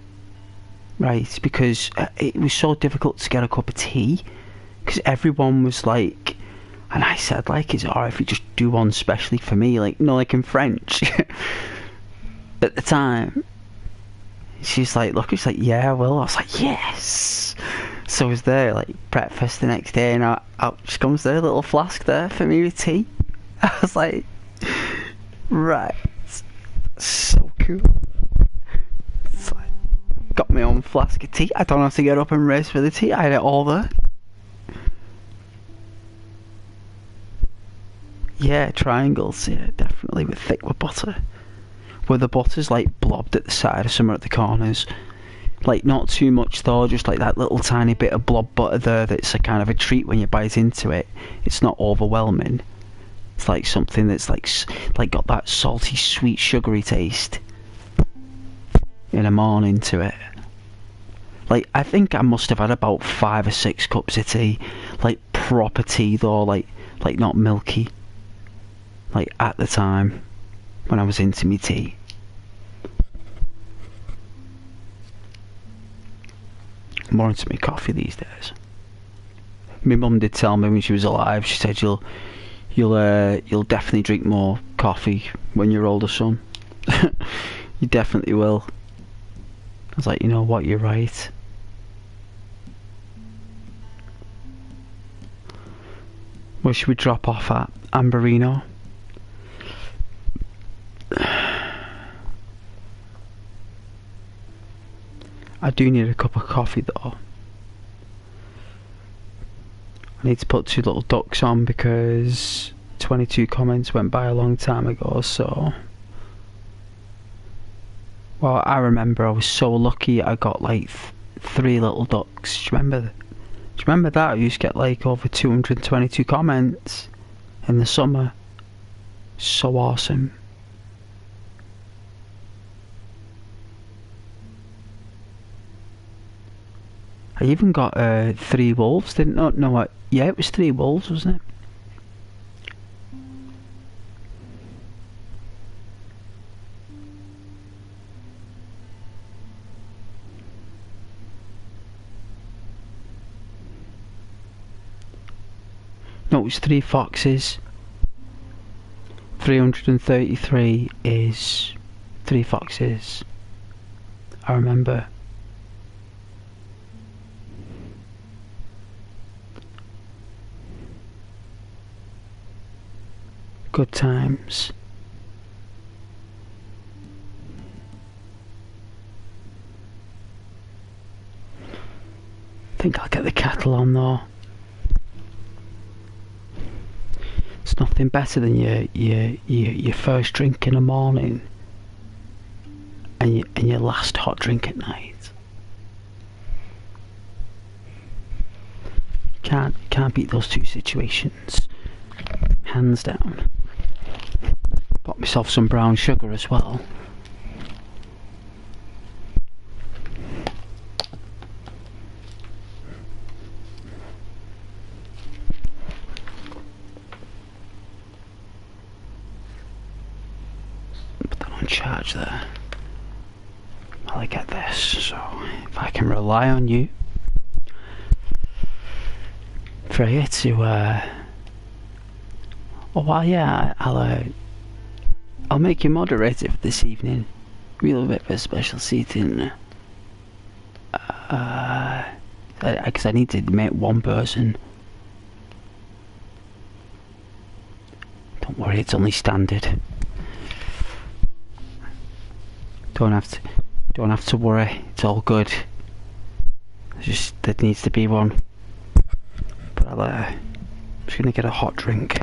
Right, because it was so difficult to get a cup of tea, because everyone was like, and I said, like, is it alright if you just do one specially for me? Like, no, like in French. At the time, she's like, look, she's like, yeah, well, I was like, yes. So I was there, like, breakfast the next day, and out just comes there, a little flask there for me with tea. I was like, right, so cool. It's like, got my own flask of tea. I don't have to get up and race for the tea. I had it all there. Yeah, triangles, yeah, definitely, with thick with butter. Where the butter's like blobbed at the side or somewhere at the corners. Like, not too much though, just like that little tiny bit of blob butter there that's a kind of a treat when you bite into it. It's not overwhelming. It's like something that's like got that salty, sweet, sugary taste in a morning to it. Like, I think I must have had about 5 or 6 cups of tea. Like, proper tea though, like not milky. Like, at the time, when I was into me tea. More into me coffee these days. My mum did tell me when she was alive, she said you'll definitely drink more coffee when you're older, son. You definitely will. I was like, you know what, you're right. Where should we drop off at? Amberino? I do need a cup of coffee though. I need to put 2 little ducks on because 22 comments went by a long time ago, so... Well, I remember I was so lucky I got like 3 little ducks. Do you remember that? I used to get like over 222 comments in the summer. So awesome. I even got 3 wolves, didn't I? No, yeah, it was 3 wolves, wasn't it? No, it was 3 foxes. 333 is 3 foxes. I remember. Good times. I think I'll get the kettle on though. It's nothing better than your first drink in the morning and your last hot drink at night. Can't beat those 2 situations. Hands down. Bought myself some brown sugar as well. Put that on charge there while I get this. So if I can rely on you for you to oh well, yeah, I'll make you moderator for this evening. Real bit for special seating. Because I need to make 1 person. Don't worry, it's only standard. Don't have to worry. It's all good. Just there needs to be 1. But I'm just gonna get a hot drink.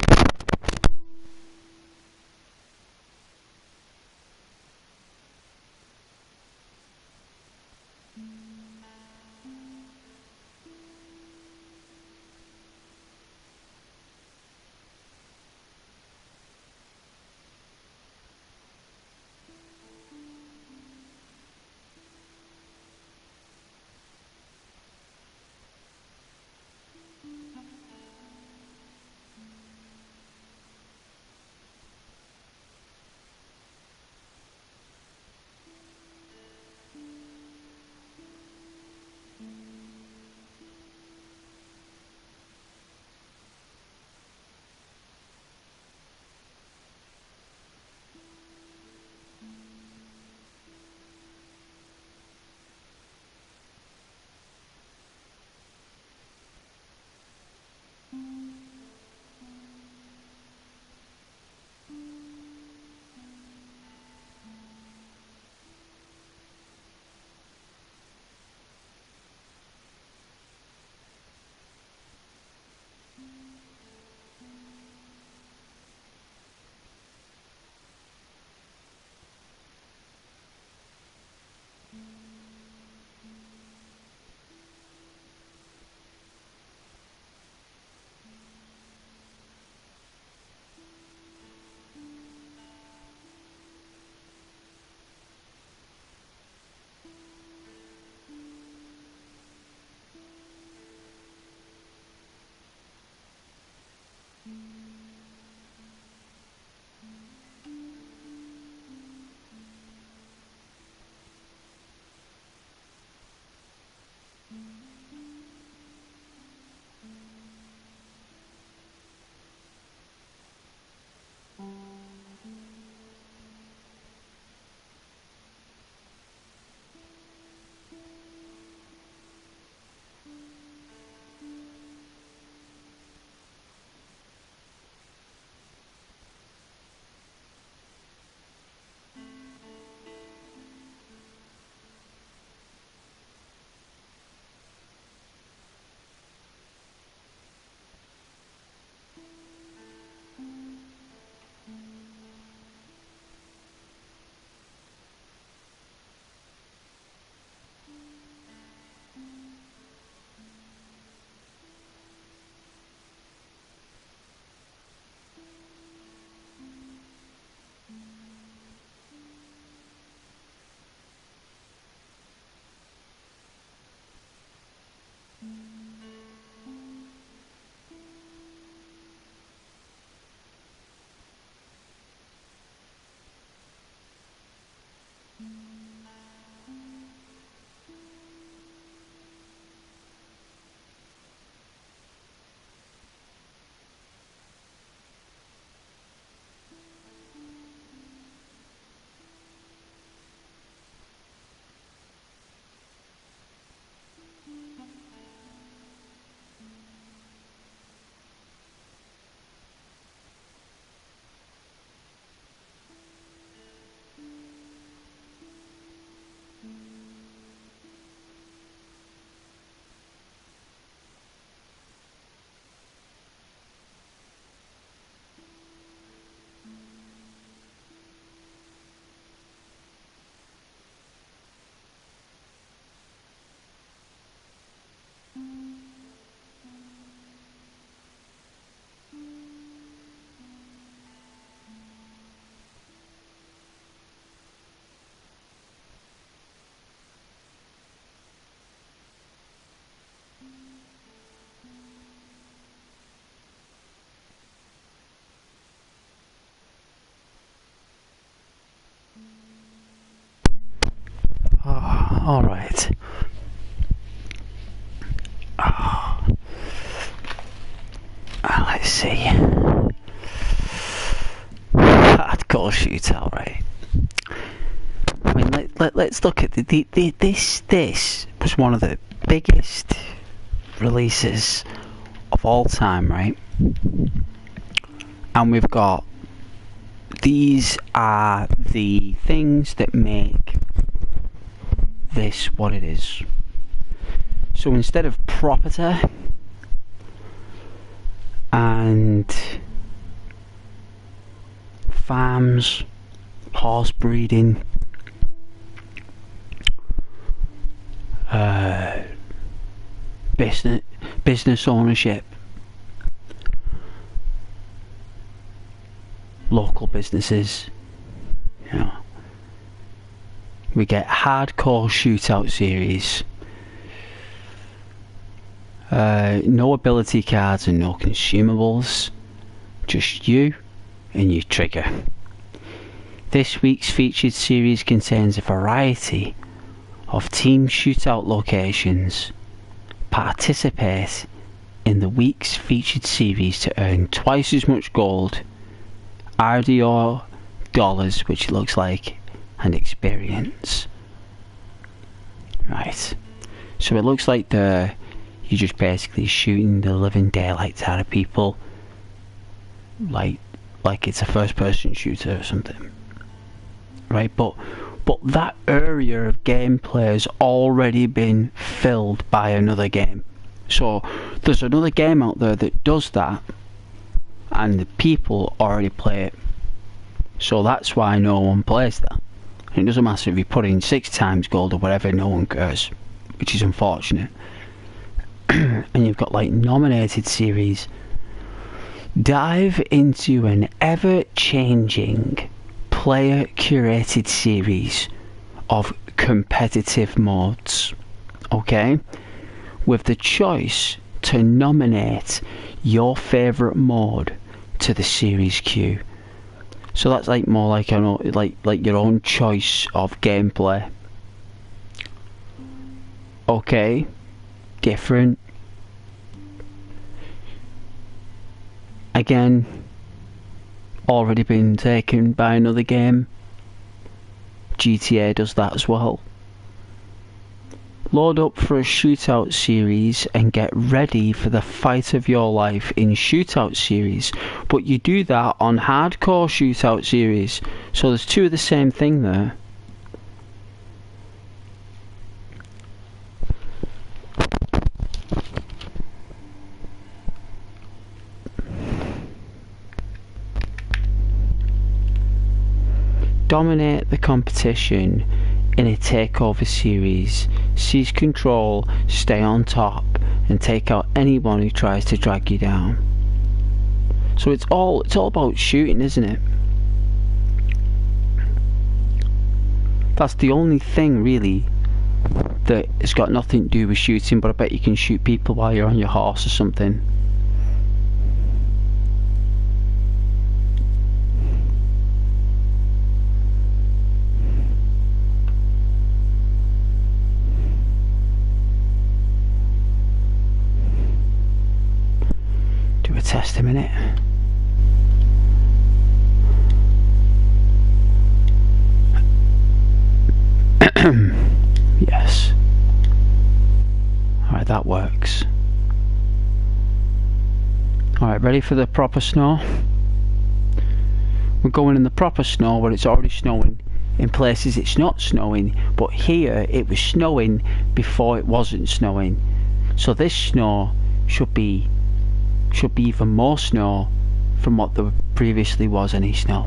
Alright. Let's see. Hardcore shootout, right? I mean, let's look at this. This was one of the biggest releases of all time, right? And we've got, these are the things that make this what it is. So instead of property and farms, horse breeding, business ownership, local businesses, you know, we get hardcore shootout series. No ability cards and no consumables, just you and your trigger. This week's featured series contains a variety of team shootout locations. Participate in the week's featured series to earn twice as much gold, RDR dollars, which it looks like, and experience. Right, so it looks like you're just basically shooting the living daylights out of people, like it's a first person shooter or something, right? But that area of gameplay has already been filled by another game. So there's another game out there that does that, and the people already play it. So that's why no one plays that. And it doesn't matter if you put in 6 times gold or whatever, no one cares, which is unfortunate. And you've got like nominated series. Dive into an ever-changing player-curated series of competitive modes, okay, with the choice to nominate your favourite mode to the series queue. So that's like more like, I know, like your own choice of gameplay. Okay, different. Again, already been taken by another game. GTA does that as well. Load up for a shootout series and get ready for the fight of your life in shootout series, but you do that on hardcore shootout series. So there's two of the same thing there. Dominate the competition in a takeover series, seize control, stay on top, and take out anyone who tries to drag you down. So it's all about shooting, isn't it? That's the only thing really that has got nothing to do with shooting, but I bet you can shoot people while you're on your horse or something. Test a minute. Yes. Alright, that works. Alright, ready for the proper snow? We're going in the proper snow where it's already snowing. In places it's not snowing, but here it was snowing before it wasn't snowing. So this snow should be even more snow from what there previously was any snow.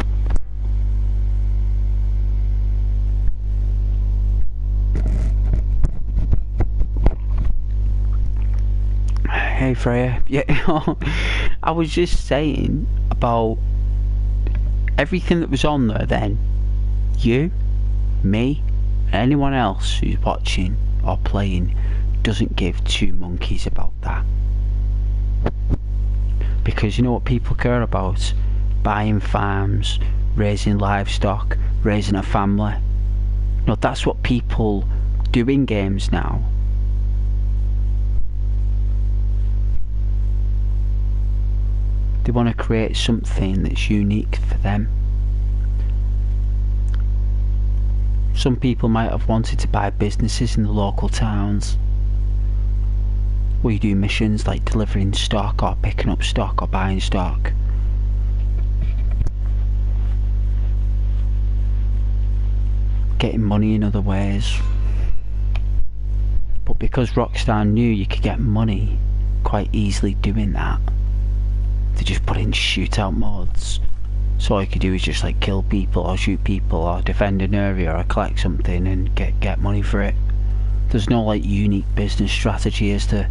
Hey Freya, yeah, I was just saying about everything that was on there then. You, me, and anyone else who's watching or playing doesn't give two monkeys about that. Because you know what people care about? Buying farms, raising livestock, raising a family. No, that's what people doing games now. They want to create something that's unique for them. Some people might have wanted to buy businesses in the local towns, where you do missions like delivering stock or picking up stock or buying stock. Getting money in other ways. But because Rockstar knew you could get money quite easily doing that, they just put in shootout modes. So all you could do is just like kill people or shoot people or defend an area or collect something and get money for it. There's no like unique business strategy as to,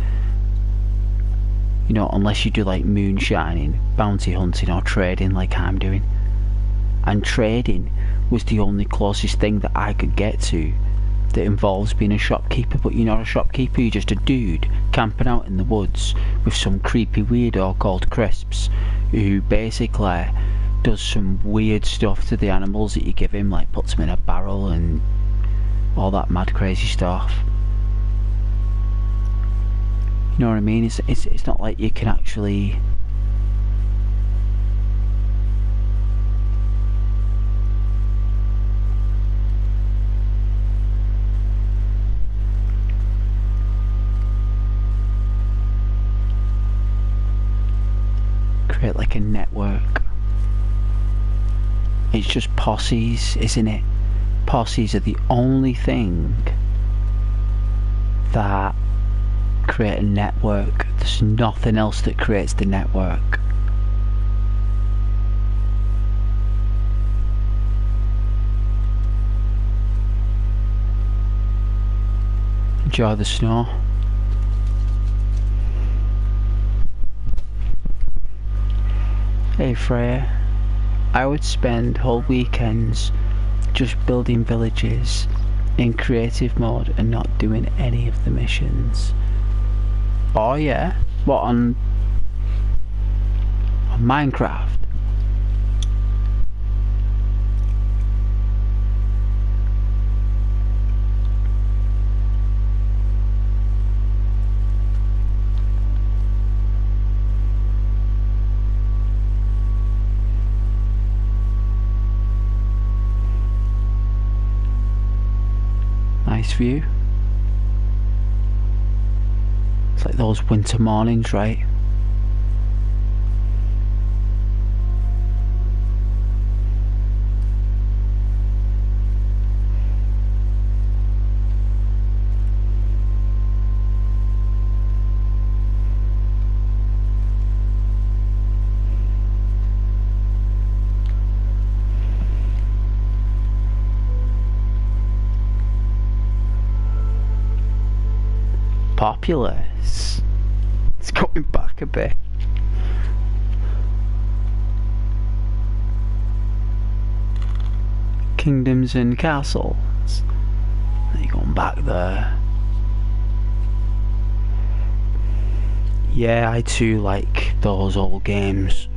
you know, unless you do like moonshining, bounty hunting or trading like I'm doing. And trading was the only closest thing that I could get to that involves being a shopkeeper, but you're not a shopkeeper, you're just a dude camping out in the woods with some creepy weirdo called Crisps, who basically does some weird stuff to the animals that you give him, like puts them in a barrel and all that mad crazy stuff. You know what I mean? It's not like you can actually create like a network. It's just posses, isn't it? Posses are the only thing that create a network. There's nothing else that creates the network. Enjoy the snow. Hey Freya, I would spend whole weekends just building villages in creative mode and not doing any of the missions. Oh yeah? What, on Minecraft? Nice view. It's like those winter mornings, right? Populous. It's coming back a bit. Kingdoms and castles. Are you going back there? Yeah, I too like those old games.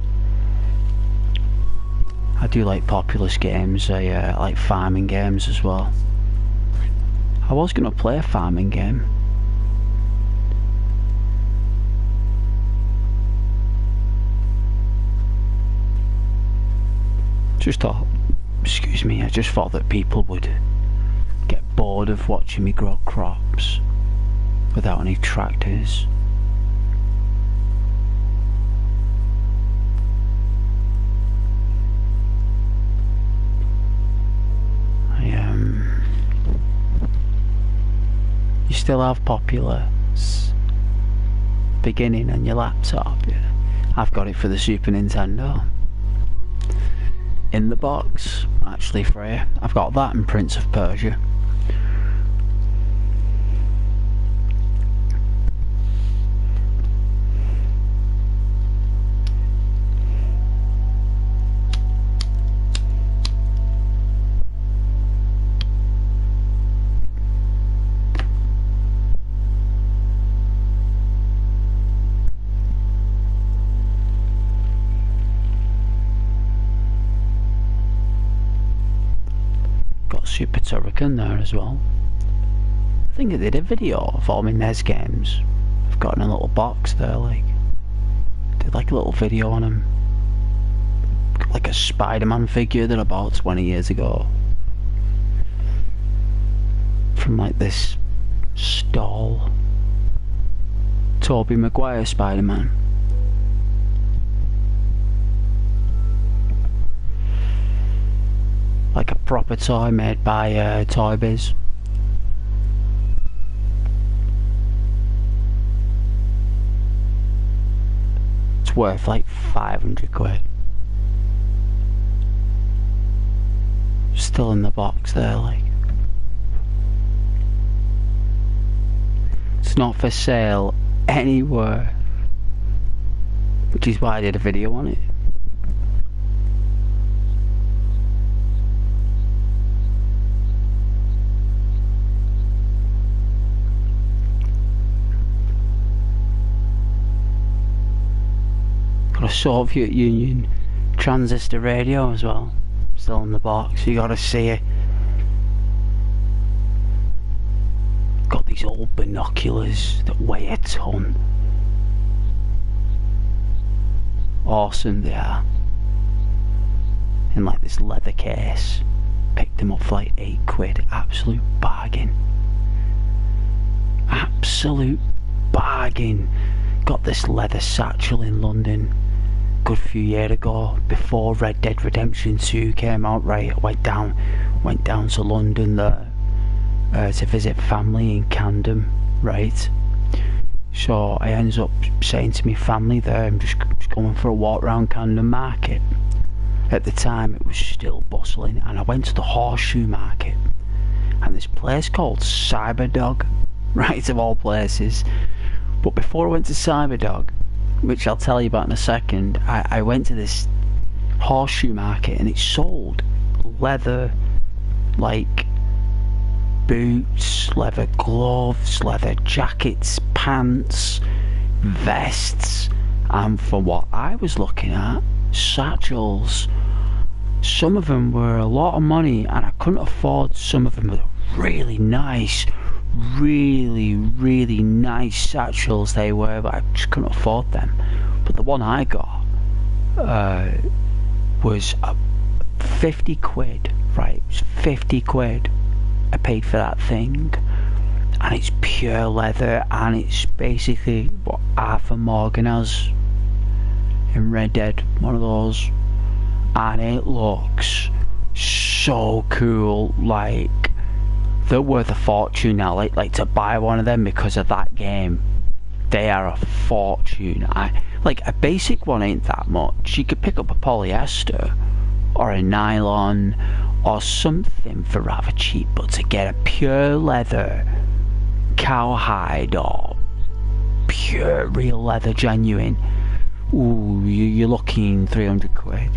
I do like populous games. I like farming games as well. I was going to play a farming game. Just thought, excuse me, I just thought that people would get bored of watching me grow crops without any tractors. You still have Populous beginning on your laptop? Yeah. I've got it for the Super Nintendo. In the box, actually, Freya. I've got that and Prince of Persia. Super Turrican there as well. think they did a video of all my NES games. I've got in a little box there, like. Did like a little video on them. Got like a Spider-Man figure that I bought 20 years ago. From like this stall. Tobey Maguire Spider-Man. Like a proper toy made by Toy Biz. It's worth like 500 quid. Still in the box there, like. It's not for sale anywhere, which is why I did a video on it. Got a Soviet Union transistor radio as well, still in the box. You gotta see it. Got these old binoculars that weigh a ton. Awesome they are. In like this leather case. Picked them up for like 8 quid. Absolute bargain. Absolute bargain. Got this leather satchel in London good few years ago, before Red Dead Redemption 2 came out, right? I went down to London there to visit family in Camden, right? So I ended up saying to my family there, I'm just going for a walk around Camden Market. At the time it was still bustling, and I went to the Horseshoe Market, and this place called Cyberdog, right, of all places. But before I went to Cyberdog, which I'll tell you about in a second, I went to this Horseshoe Market, and it sold leather, like boots, leather gloves, leather jackets, pants, vests, and for what I was looking at, satchels. Some of them were a lot of money, and I couldn't afford some of them, but really nice, really nice satchels they were, but I just couldn't afford them. But the one I got was 50 quid, right? It was 50 quid I paid for that thing, and it's pure leather, and it's basically what Arthur Morgan has in Red Dead, one of those, and it looks so cool. Like, they're worth a fortune now. Like to buy one of them because of that game, they are a fortune. Like a basic one ain't that much. You could pick up a polyester or a nylon or something for rather cheap, but to get a pure leather cowhide or pure real leather genuine, ooh, you're looking 300 quid.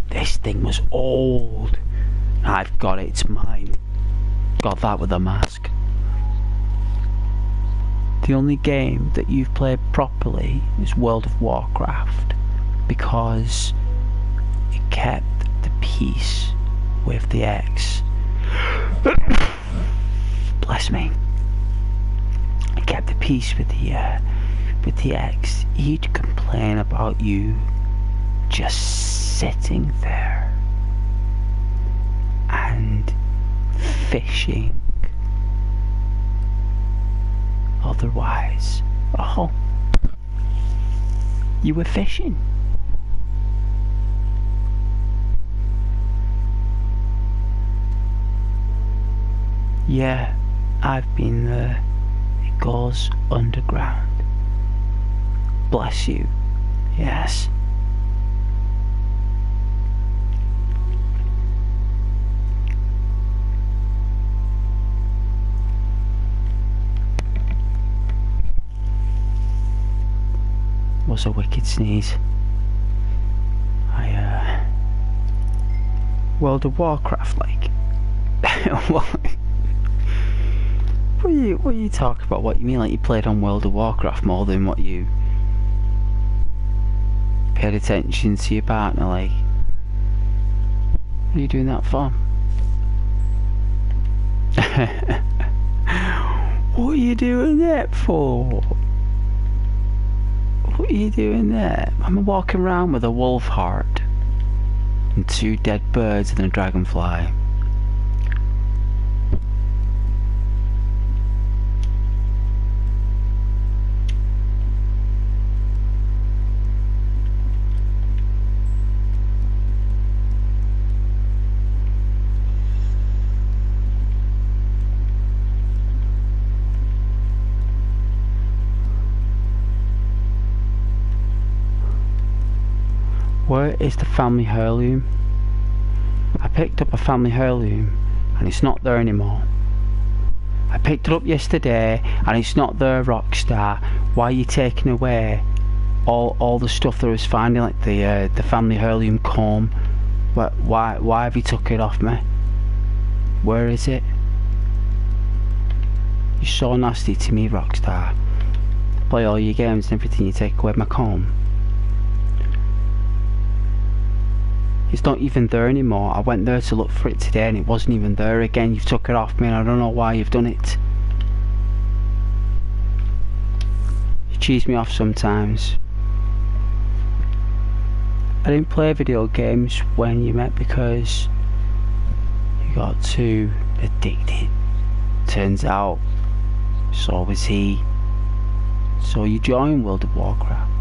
This thing was old. I've got it, it's mine. Got that with a mask. The only game that you've played properly is World of Warcraft, because it kept the peace with the ex. Bless me. It kept the peace with the ex. He'd complain about you just sitting there and fishing. Otherwise, oh, you were fishing. Yeah, I've been there. It goes underground. Bless you. Yes. Was a wicked sneeze. World of Warcraft, like. What are you talking about? What you mean, like you played on World of Warcraft more than what you paid attention to your partner? Like, what are you doing that for? What are you doing that for? What are you doing there? I'm walking around with a wolf heart and 2 dead birds and a dragonfly. Where is the family heirloom? I picked up a family heirloom and it's not there anymore. I picked it up yesterday and it's not there, Rockstar. Why are you taking away all the stuff that I was finding, like the family heirloom comb? Why have you took it off me? Where is it? You're so nasty to me, Rockstar. Play all your games and everything, you take away my comb. It's not even there anymore. I went there to look for it today and it wasn't even there again. You've took it off me and I don't know why you've done it. You cheese me off sometimes. I didn't play video games when you met because you got too addicted. Turns out, so was he. So you joined World of Warcraft.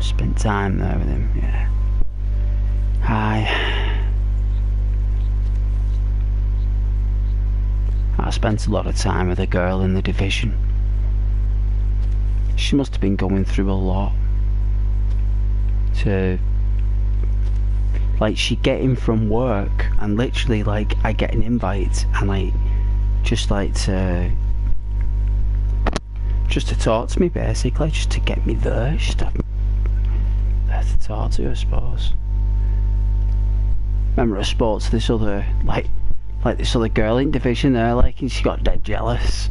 Spent time there with him, yeah. I spent a lot of time with a girl in the Division. She must have been going through a lot. Like, she'd get in from work and literally, like, I get an invite and like just to talk to me, basically, just to get me there, just to talk to her, I suppose. Remember I spoke to this other, like this other girl in Division there, like, and she got dead jealous.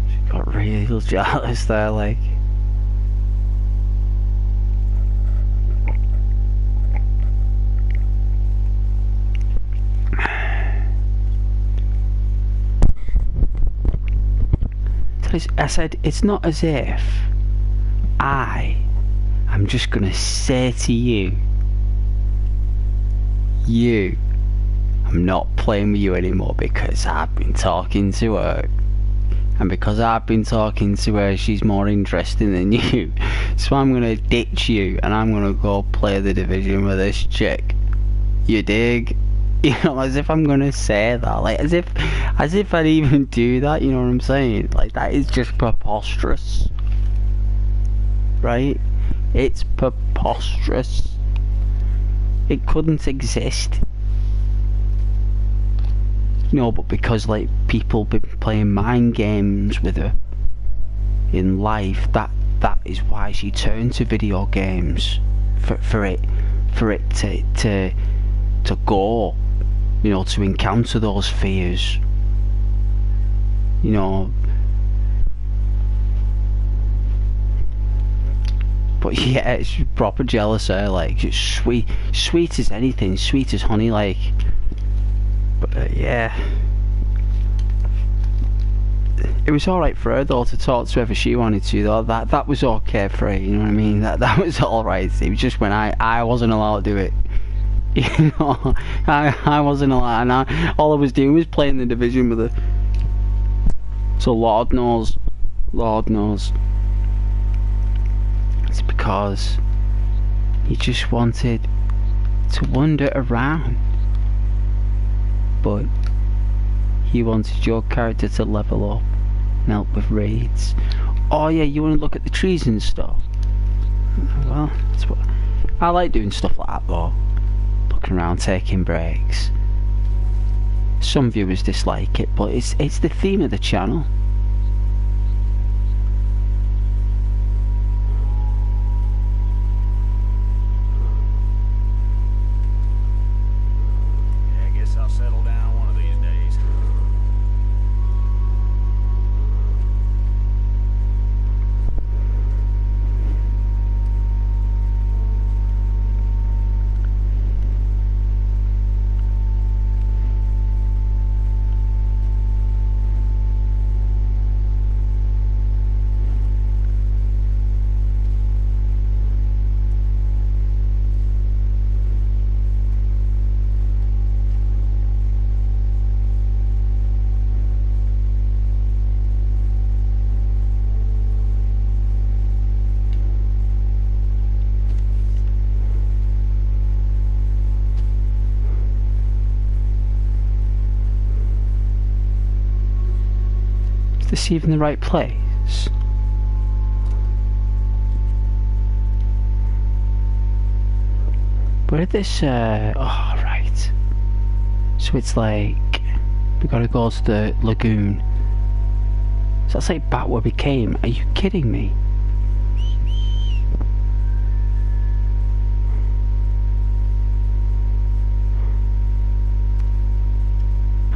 She got real jealous there, like. I said, it's not as if I'm just gonna say to you, I'm not playing with you anymore because I've been talking to her. And because I've been talking to her, she's more interesting than you. So I'm gonna ditch you and I'm gonna go play the Division with this chick. You dig? You know, as if I'm gonna say that, like, as if I'd even do that, you know what I'm saying? Like, that is just preposterous. Right? It's preposterous. It couldn't exist. You know, but because, like, people been playing mind games with her in life, that is why she turned to video games. For it to go, you know, to encounter those fears, you know. But yeah, it's proper jealous there, like, just sweet as anything, sweet as honey, like. But yeah, it was alright for her though to talk to whoever she wanted to though. That was okay for her, you know what I mean? That was alright. It was just when I wasn't allowed to do it. You know, I wasn't allowed, and all I was doing was playing the Division with her. So Lord knows, it's because you just wanted to wander around, but you wanted your character to level up and help with raids. Oh yeah, you want to look at the trees and stuff? Well, that's what I like, doing stuff like that though. Looking around, taking breaks. Some viewers dislike it, but it's the theme of the channel. Yeah, I guess I'll settle down one of these days. this even the right place? Where did this, oh, right. So it's like, we gotta go to the lagoon. So that's like back where we came. Are you kidding me?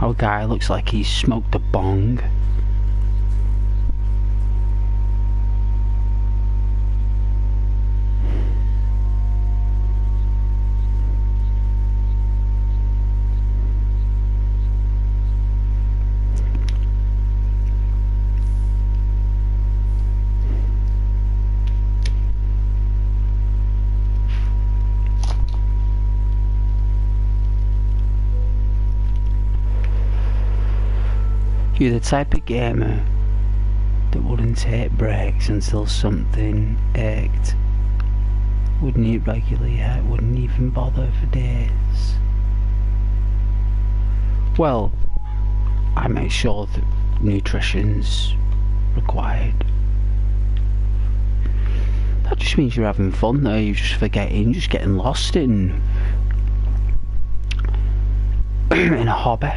Our guy looks like he's smoked a bong. You're the type of gamer that wouldn't take breaks until something ached. Wouldn't eat regularly yet, wouldn't even bother for days. Well, I make sure that nutrition's required. That just means you're having fun though, you're just forgetting, just getting lost in a hobby.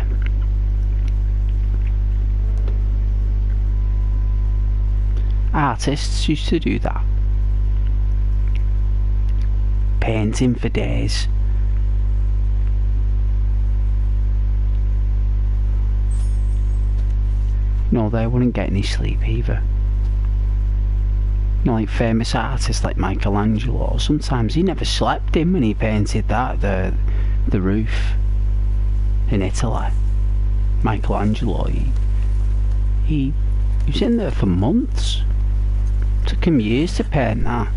Artists used to do that. Painting for days. No, they wouldn't get any sleep either. You know, like famous artists like Michelangelo, sometimes he never slept in when he painted that, the roof in Italy. Michelangelo, he was in there for months. Took him years to paint that.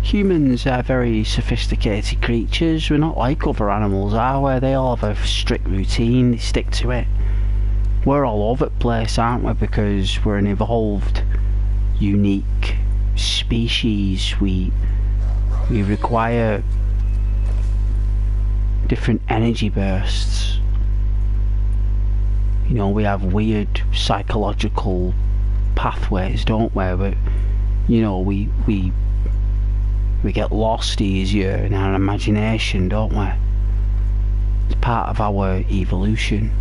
Humans are very sophisticated creatures. We're not like other animals, are we? They all have a strict routine, they stick to it. We're all over the place, aren't we? Because we're an evolved, unique species. We require different energy bursts. You know, we have weird psychological pathways, don't we? But, you know, we get lost easier in our imagination, don't we? It's part of our evolution.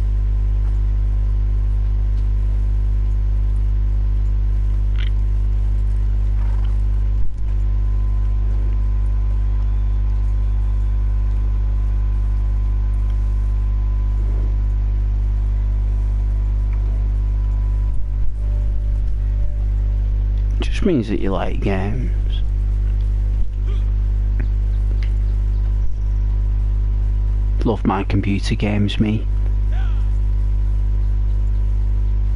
Just means that you like games. Love my computer games, me.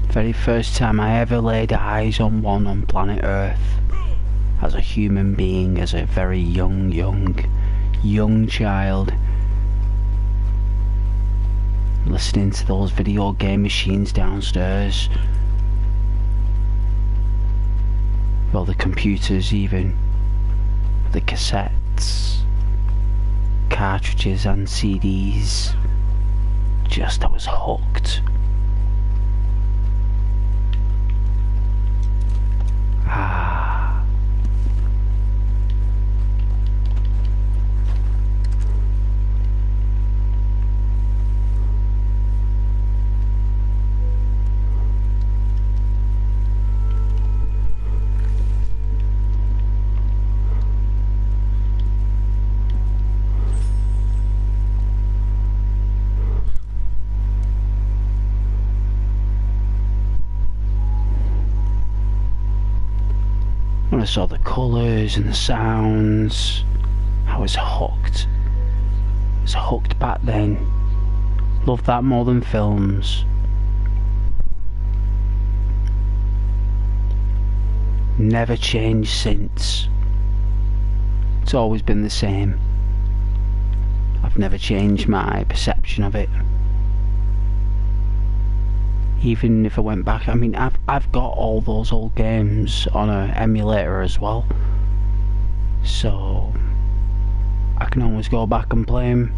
Very first time I ever laid eyes on one on planet Earth, as a human being, as a very young child, listening to those video game machines downstairs. Well, the computers even, the cassettes, cartridges and CDs. I was hooked. Ah. When I saw the colours and the sounds, I was hooked. I was hooked back then. Loved that more than films. Never changed since. It's always been the same. I've never changed my perception of it. Even if I went back, I mean, I've got all those old games on an emulator as well, so I can always go back and play them.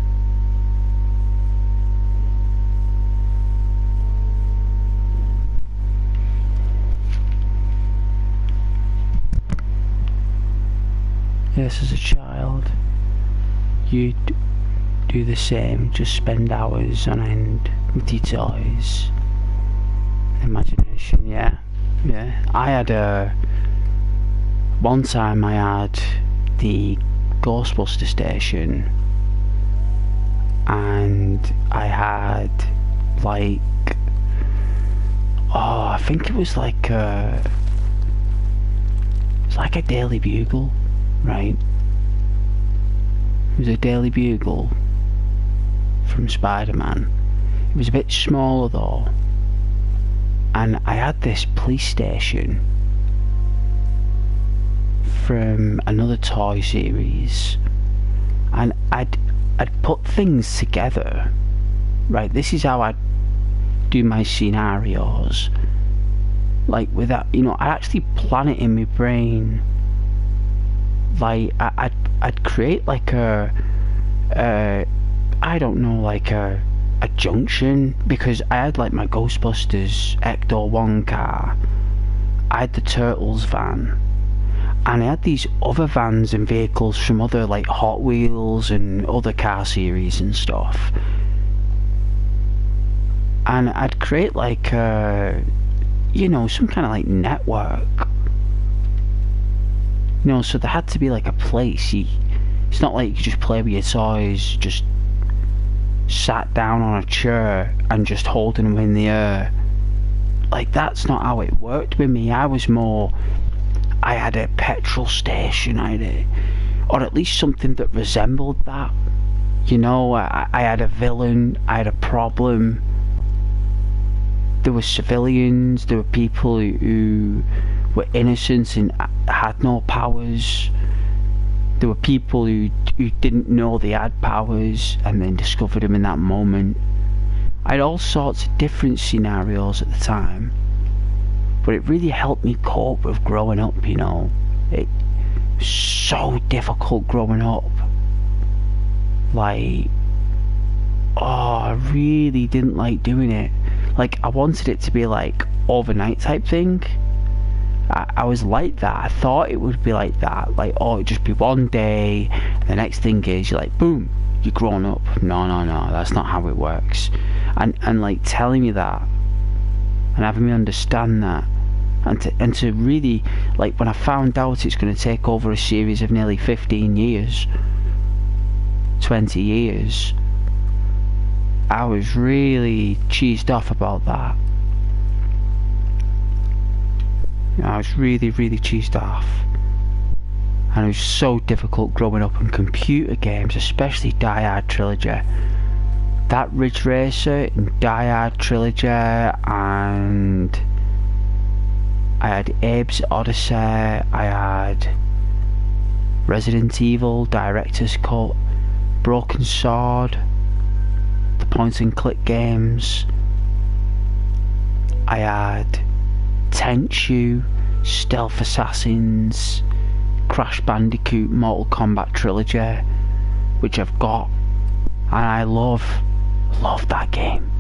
Yes, as a child, you'd do the same, just spend hours on end with your toys. Imagination, yeah. I had one time I had the Ghostbuster station, and I had like, I think it was like a Daily Bugle, right? It was a Daily Bugle from Spider-Man. It was a bit smaller though, and I had this police station from another toy series, and I'd put things together, right? This is how I'd do my scenarios, like without, I'd actually plan it in my brain. Like I'd create like a I don't know, like a junction, because I had like my Ghostbusters Ecto 1 car, I had the Turtles van, and I had these other vans and vehicles from other like Hot Wheels and other car series and stuff, and I'd create like some kind of like network, so there had to be like a place. It's not like you just play with your toys just sat down on a chair and just holding them in the air. Like, that's not how it worked with me. I had a petrol station, or at least something that resembled that. I had a villain, I had a problem. There were civilians, there were people who were innocent and had no powers. There were people who didn't know they had powers and then discovered them in that moment. I had all sorts of different scenarios at the time, but it really helped me cope with growing up, It was so difficult growing up. Like, I really didn't like doing it. Like, I wanted it to be like overnight type thing. I was like that. I thought it would be like that. Like, it'd just be one day, and the next thing is you're like, boom, you're grown up. No, that's not how it works. And like telling me that, and having me understand that, and to really, like, when I found out it's going to take over a series of nearly 15 years, 20 years, I was really cheesed off about that. I was really, really cheesed off. And it was so difficult growing up on computer games, especially Die Hard Trilogy. That Ridge Racer and Die Hard Trilogy, and I had Abe's Odyssey, I had Resident Evil, Director's Cut, Broken Sword, the point and click games. I had Tenchu, Stealth Assassins, Crash Bandicoot, Mortal Kombat Trilogy, which I've got, and I love that game.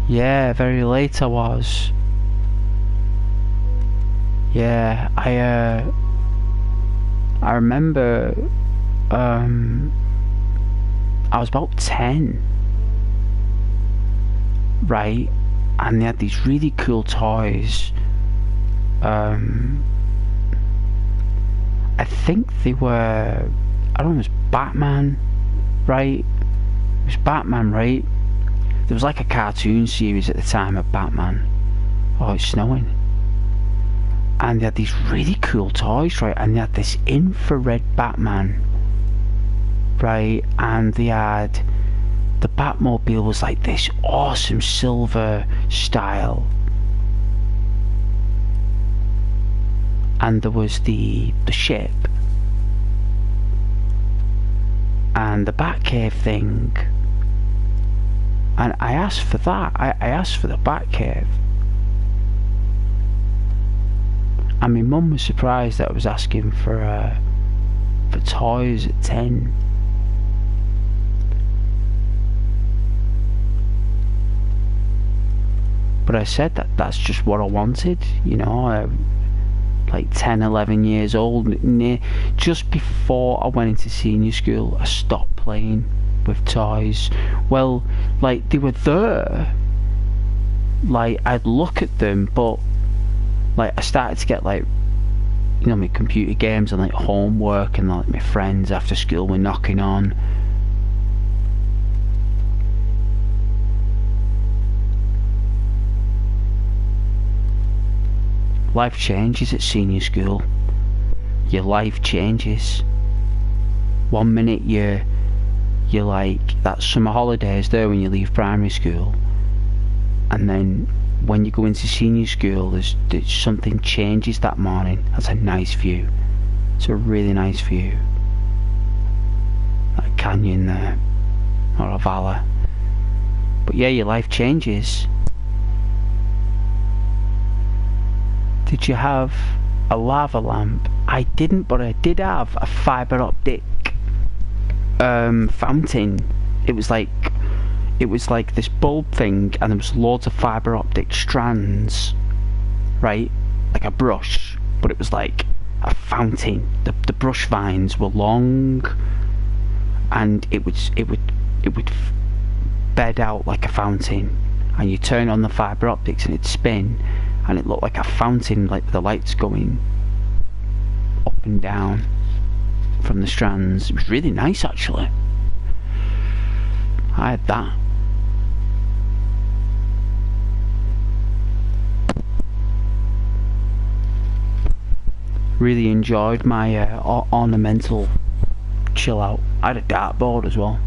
Yeah, very late I was. Yeah, I remember I was about 10, right, and they had these really cool toys. I think they were, I don't know, it was Batman, right? It was Batman, right? There was like a cartoon series at the time of Batman. Oh, it's snowing. And they had these really cool toys, right? And they had this infrared Batman, right? And they had, the Batmobile was like this awesome silver style, and there was the ship and the Batcave thing, and I asked for that. I asked for the Batcave, and my mum was surprised that I was asking for toys at 10. But I said that's just what I wanted, you know. Like 10, 11 years old, just before I went into senior school, I stopped playing with toys. Well, like, they were there, like, I'd look at them, but like, I started to get, like, you know, my computer games and like homework, and like my friends after school were knocking on. Life changes at senior school. Your life changes. 1 minute you're like, that summer holidays there when you leave primary school, and then when you go into senior school, there's something changes that morning. That's a nice view. It's a really nice view. Like a canyon there, or a valley. But yeah, your life changes. Did you have a lava lamp? I didn't, but I did have a fibre optic fountain. It was like this bulb thing, and there was loads of fibre optic strands, right? Like a brush, but it was like a fountain. The brush vines were long, and it would bed out like a fountain, and you turn on the fibre optics and it'd spin, and it looked like a fountain, like the lights going up and down from the strands. It was really nice, actually. I had that. Really enjoyed my ornamental chill out. I had a dartboard as well.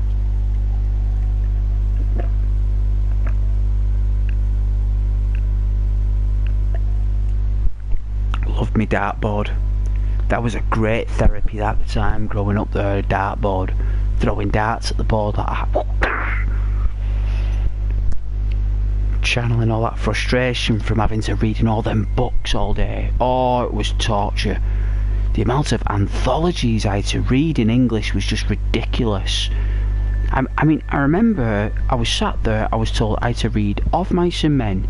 Loved me dartboard. That was a great therapy at the time, growing up there, a dartboard, throwing darts at the board like that. Channeling all that frustration from having to reading all them books all day. Oh, it was torture. The amount of anthologies I had to read in English was just ridiculous. I mean, I remember I was sat there, I was told I had to read Of Mice and Men,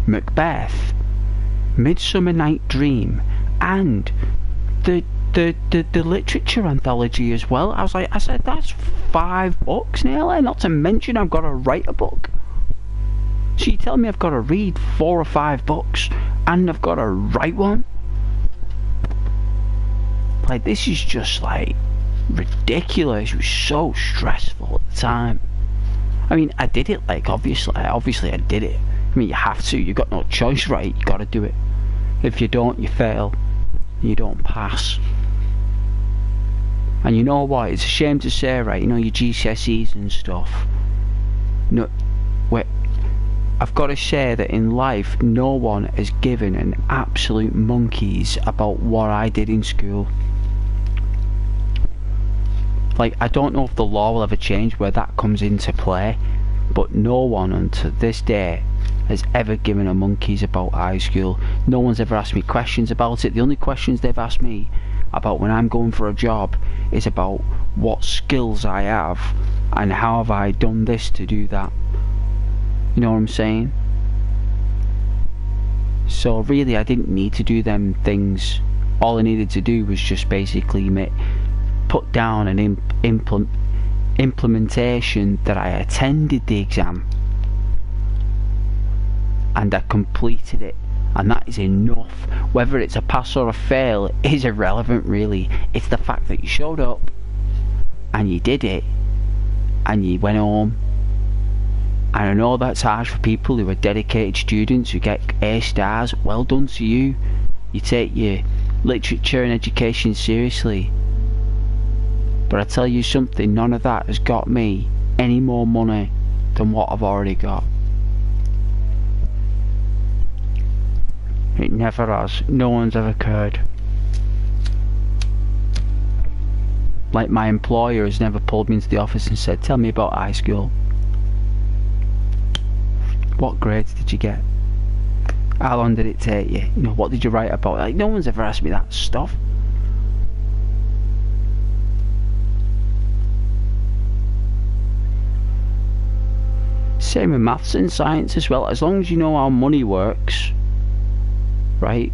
Macbeth, Midsummer Night Dream, and the literature anthology as well. I said, that's 5 books nearly, not to mention I've got to write a book. So you tell me I've got to read 4 or 5 books, and I've got to write one? Like, this is just, like, ridiculous. It was so stressful at the time. I mean, I did it, like, obviously I did it. I mean, you have to, you've got no choice, right? You gotta do it. If you don't, you fail. You don't pass. And you know what, it's a shame to say, right, you know, your GCSEs and stuff. No, wait, I've got to say that in life, no one has given an absolute monkeys about what I did in school. Like, I don't know if the law will ever change where that comes into play, but no one until this day has ever given a monkeys about high school. No one's ever asked me questions about it. The only questions they've asked me about when I'm going for a job is about what skills I have and how have I done this to do that. You know what I'm saying? So really, I didn't need to do them things. All I needed to do was just basically put down an implementation that I attended the exam and I completed it, and that is enough. Whether it's a pass or a fail is irrelevant, really. It's the fact that you showed up and you did it and you went home. And I know that's harsh for people who are dedicated students who get A stars. Well done to you. You take your literature and education seriously. But I tell you something, none of that has got me any more money than what I've already got. It never has. No one's ever cared. Like, my employer has never pulled me into the office and said, tell me about high school. What grades did you get? How long did it take you? You know, what did you write about? Like, no one's ever asked me that stuff. Same with maths and science as well. As long as you know how money works, right?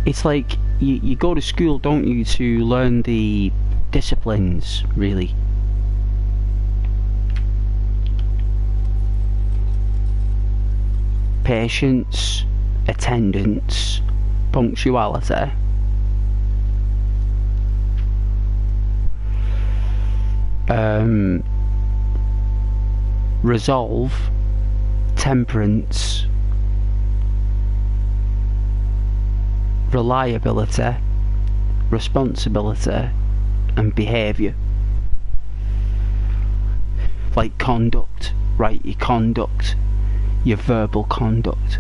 It's like you go to school, don't you, to learn the disciplines, really. Patience, attendance, punctuality. Resolve, temperance, reliability, responsibility, and behaviour. Like conduct, right? Your conduct, your verbal conduct.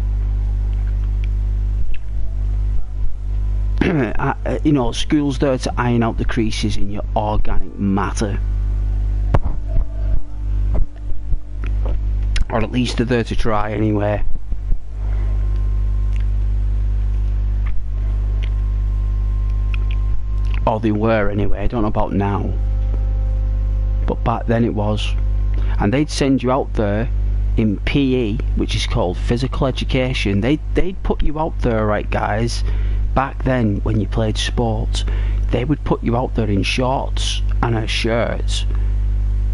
You know, school's there to iron out the creases in your organic matter. Or at least they're there to try anyway. Or they were anyway, I don't know about now. But back then it was. And they'd send you out there in PE, which is called physical education. They'd put you out there, right guys, back then when you played sports, they would put you out there in shorts and a shirt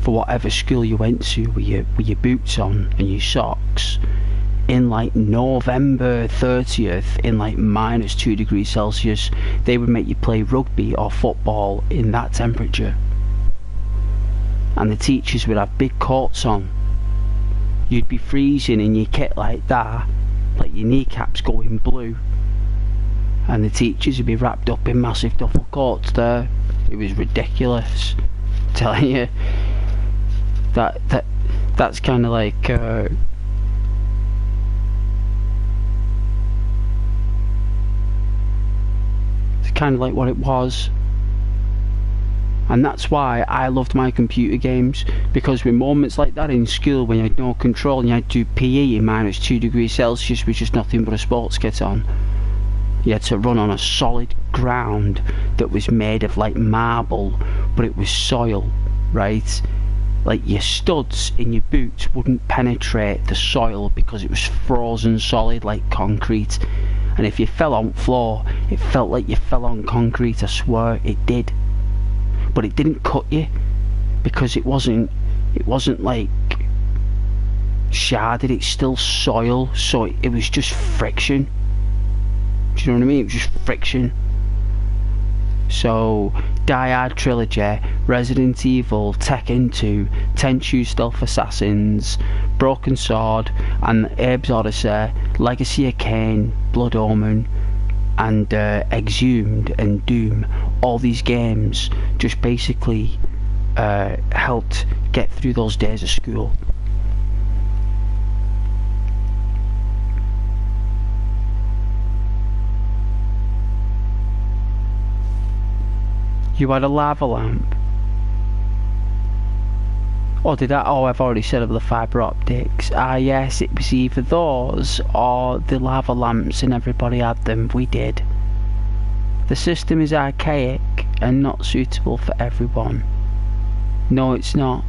for whatever school you went to, with your boots on and your socks, in like November 30th, in like -2 degrees Celsius. They would make you play rugby or football in that temperature, and the teachers would have big coats on. You'd be freezing in your kit like that, like your kneecaps going blue, and the teachers would be wrapped up in massive duffel coats there. It was ridiculous, I'm telling you. That's kind of like it's kind of like what it was. And that's why I loved my computer games, because with moments like that in school when you had no control and you had to do PE in -2 degrees Celsius with just nothing but a sports kit on, you had to run on a solid ground that was made of like marble, but it was soil, right? Like your studs in your boots wouldn't penetrate the soil because it was frozen solid like concrete. And if you fell on floor, it felt like you fell on concrete, I swear it did. But it didn't cut you because it wasn't like sharded, it's still soil, so it was just friction. Do you know what I mean? It was just friction. So Die Hard trilogy, Resident Evil, Tekken 2, Tenchu Stealth Assassins, Broken Sword, and Abe's Odyssey, Legacy of Kain, Blood Omen, and Exhumed and Doom. All these games just basically helped get through those days of school. You had a lava lamp. Or did I? Oh, I've already said of the fibre optics. Ah yes, it was either those or the lava lamps, and everybody had them. We did. The system is archaic and not suitable for everyone. No, it's not.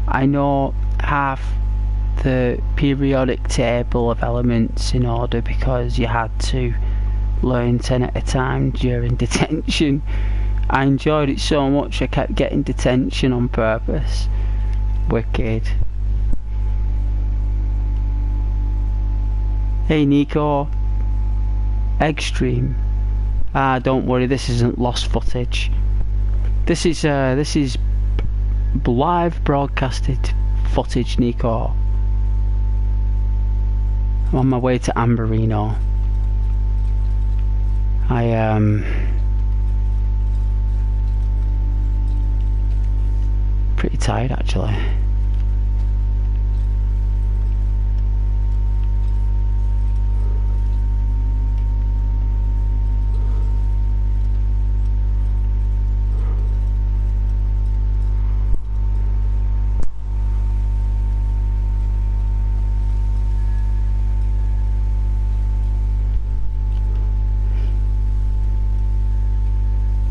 I know half the periodic table of elements in order because you had to learn 10 at a time during detention. I enjoyed it so much I kept getting detention on purpose. Wicked. Hey Nico. Eggstream. Ah, don't worry, this isn't lost footage. This is live broadcasted footage, Nico. I'm on my way to Amberino. Pretty tired actually.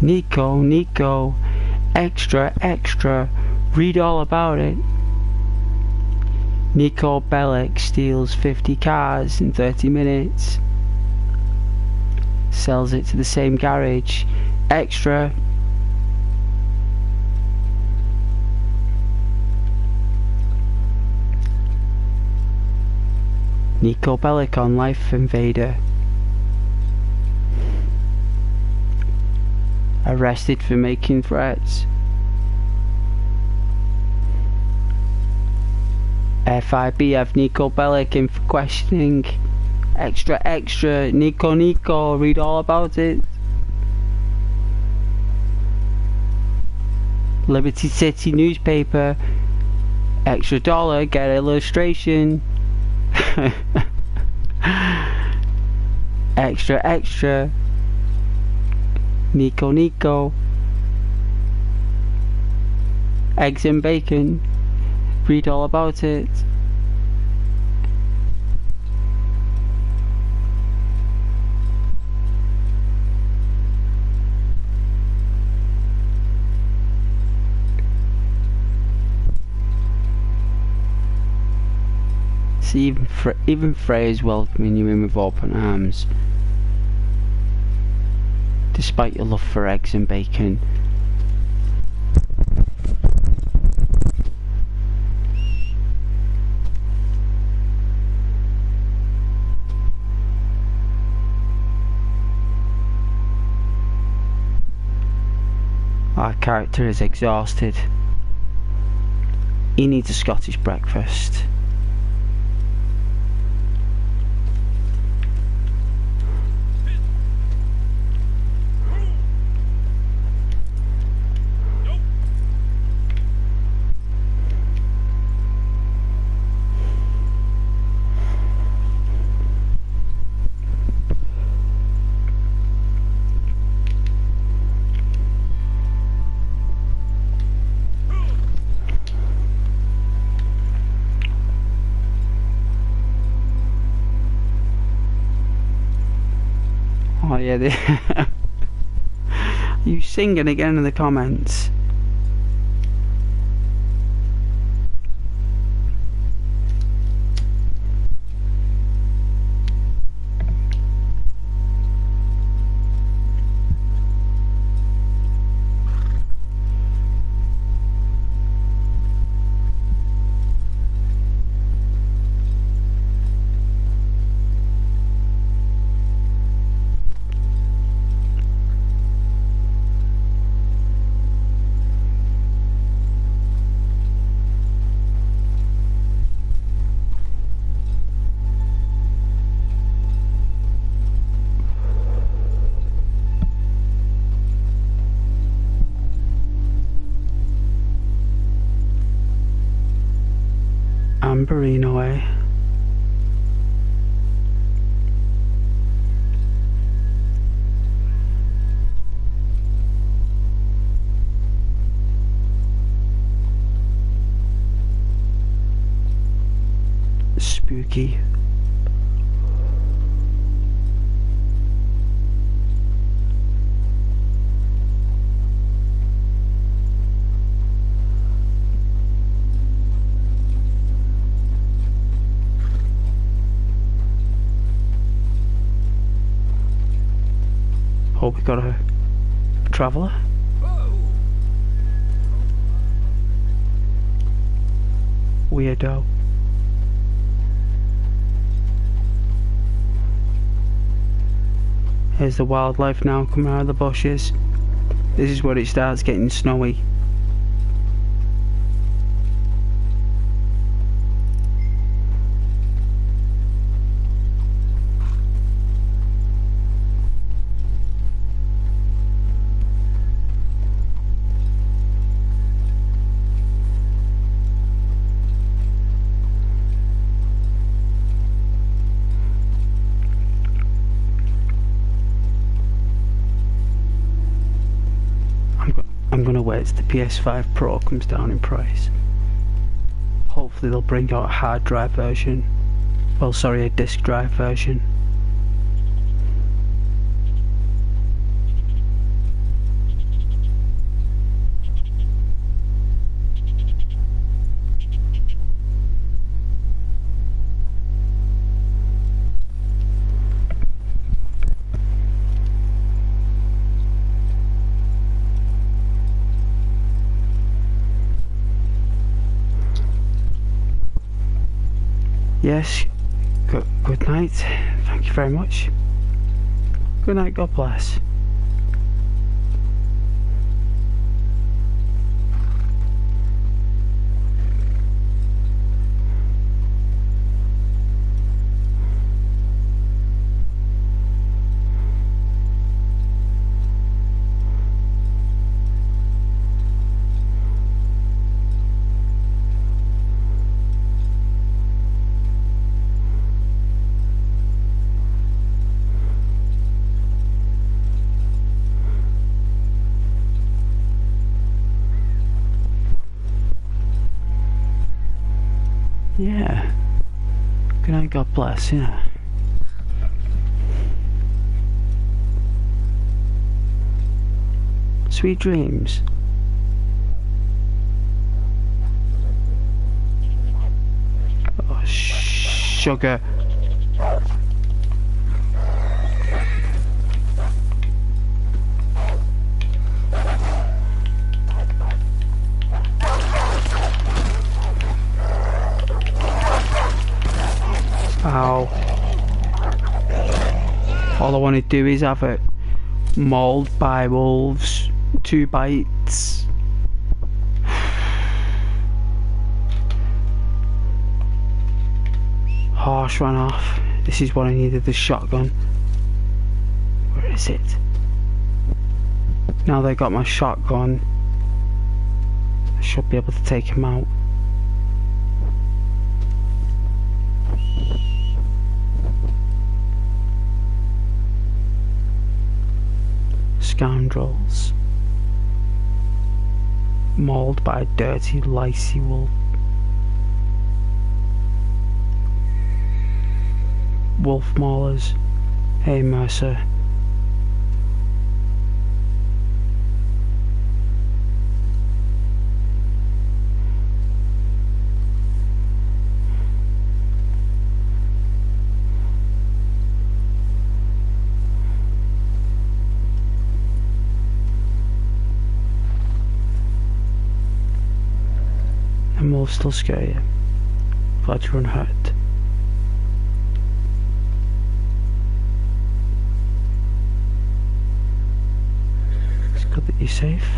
Nico, Nico, extra, extra, read all about it. Nico Bellic steals 50 cars in 30 minutes. Sells it to the same garage. Extra. Nico Bellic on Life Invader. Arrested for making threats. FIB have Nico Bellic in for questioning. Extra, extra, Nico, Nico, read all about it. Liberty City newspaper. Extra dollar, get illustration. Extra, extra. Nico, Nico. Eggs and bacon. Read all about it. See, even Frey is welcoming you in with open arms. Despite your love for eggs and bacon. Our character is exhausted. He needs a Scottish breakfast. Oh yeah, you singing again in the comments. Amberine away. Spooky. Oh, we got a traveller. Weirdo. Here's the wildlife now coming out of the bushes. This is where it starts getting snowy. I'm gonna wait till the PS5 Pro comes down in price. Hopefully they'll bring out a hard drive version. Well, sorry, a disk drive version. Yes. Good night. Thank you very much. Good night. God bless. Yeah. Good night, God bless, yeah. Sweet dreams. Oh, sugar. Ow. All I want to do is have it mauled by wolves. 2 bites. Horse ran off. This is what I needed, the shotgun. Where is it? Now they got my shotgun, I should be able to take him out. Scoundrels. Mauled by a dirty, licy wolf. Wolf maulers. Hey, Mercer. And wolves still scare you. Glad you're unhurt. It's good that you're safe.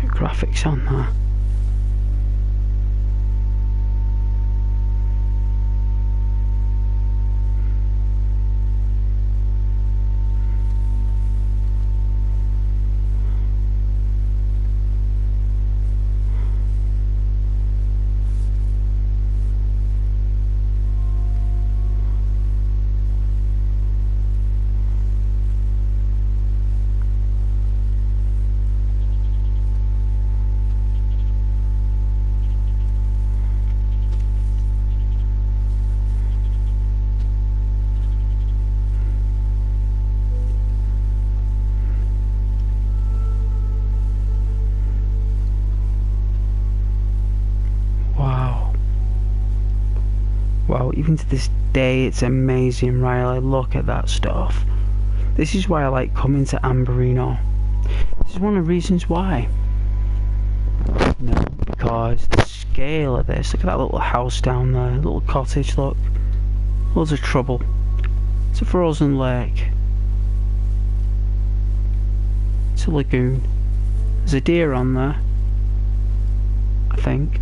Graphics on there. Wow, even to this day it's amazing, Riley. Look at that stuff. This is why I like coming to Amberino. This is one of the reasons why. No, because the scale of this. Look at that little house down there, little cottage, look. Loads of trouble. It's a frozen lake. It's a lagoon. There's a deer on there, I think.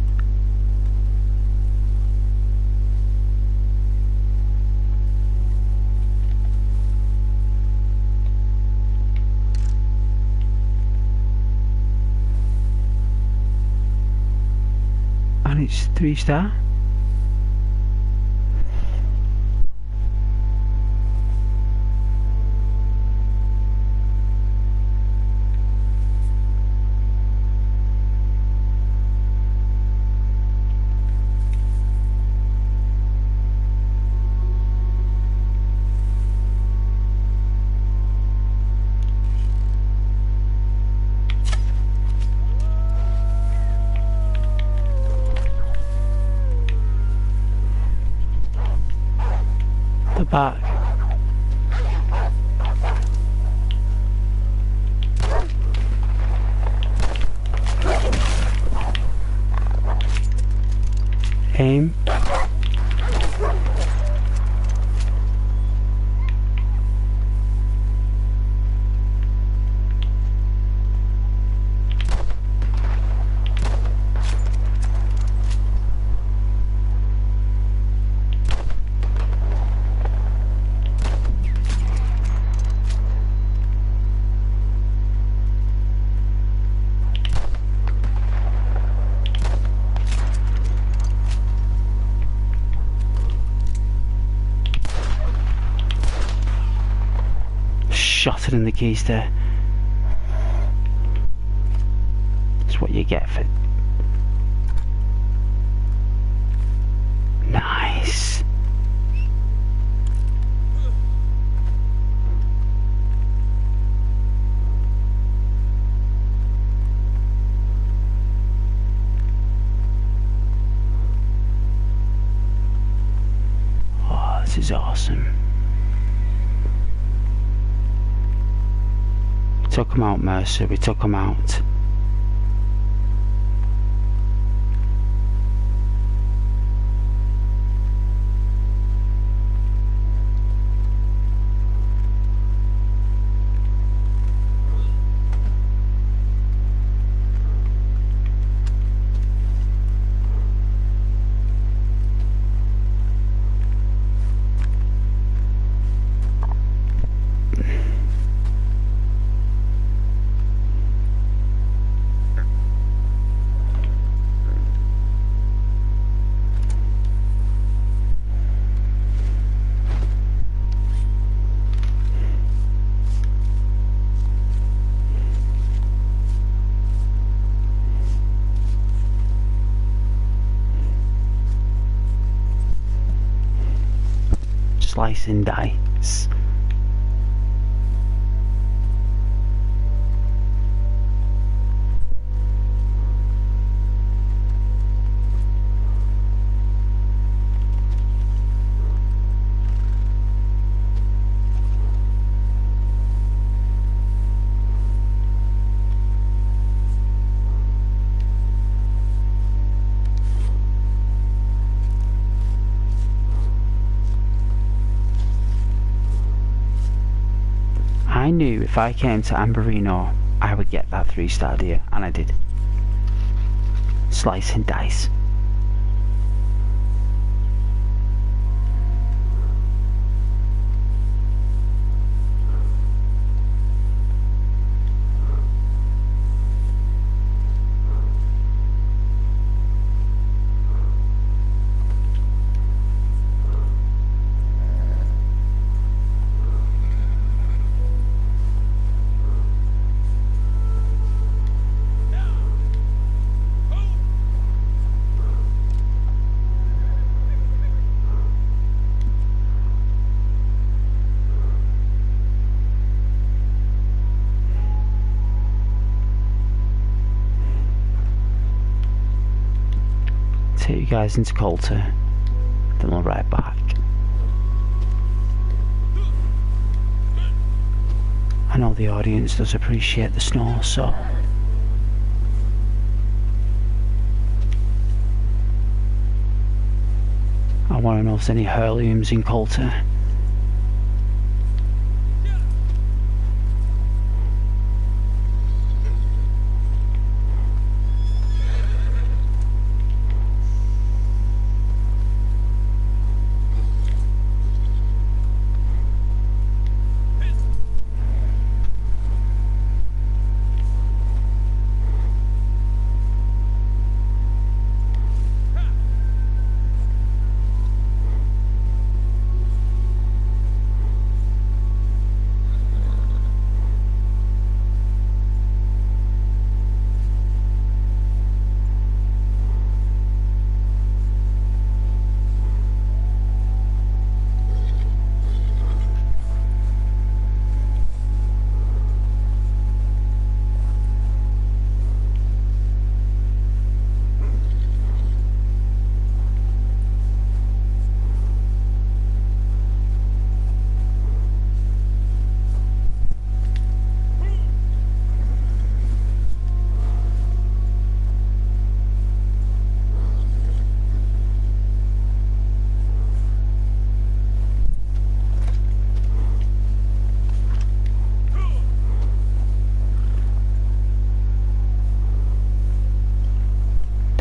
And it's 3-star. the back. Aim. Shot it in the keys there. That's what you get for... Nice. Oh, this is awesome. Took him out, Mercer, we took him out. Slice and dice. I knew if I came to Amberino, I would get that 3-star deer, and I did. Slice and dice. Take you guys into Coulter, then we'll ride back. I know the audience does appreciate the snow, so I want to know if there's any heirlooms in Coulter.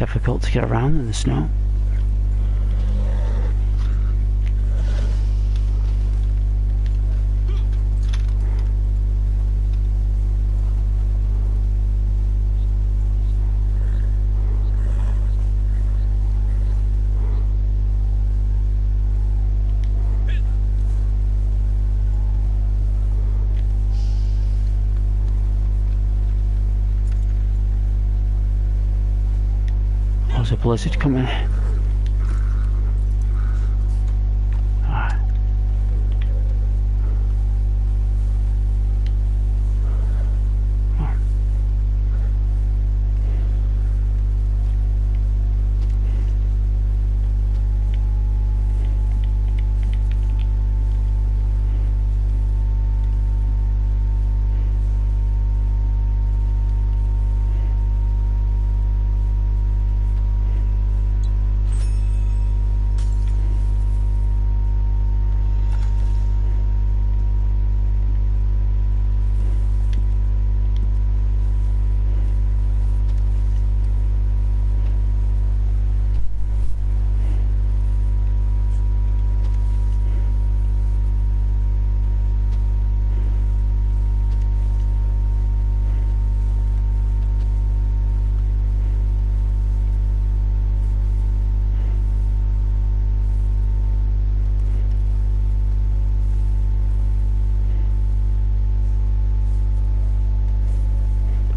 difficult to get around in the snow. There's a blizzard coming. Ah.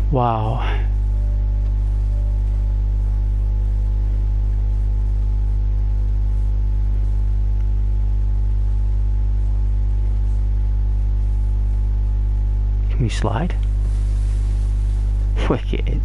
Wow. Can we slide? Wicked.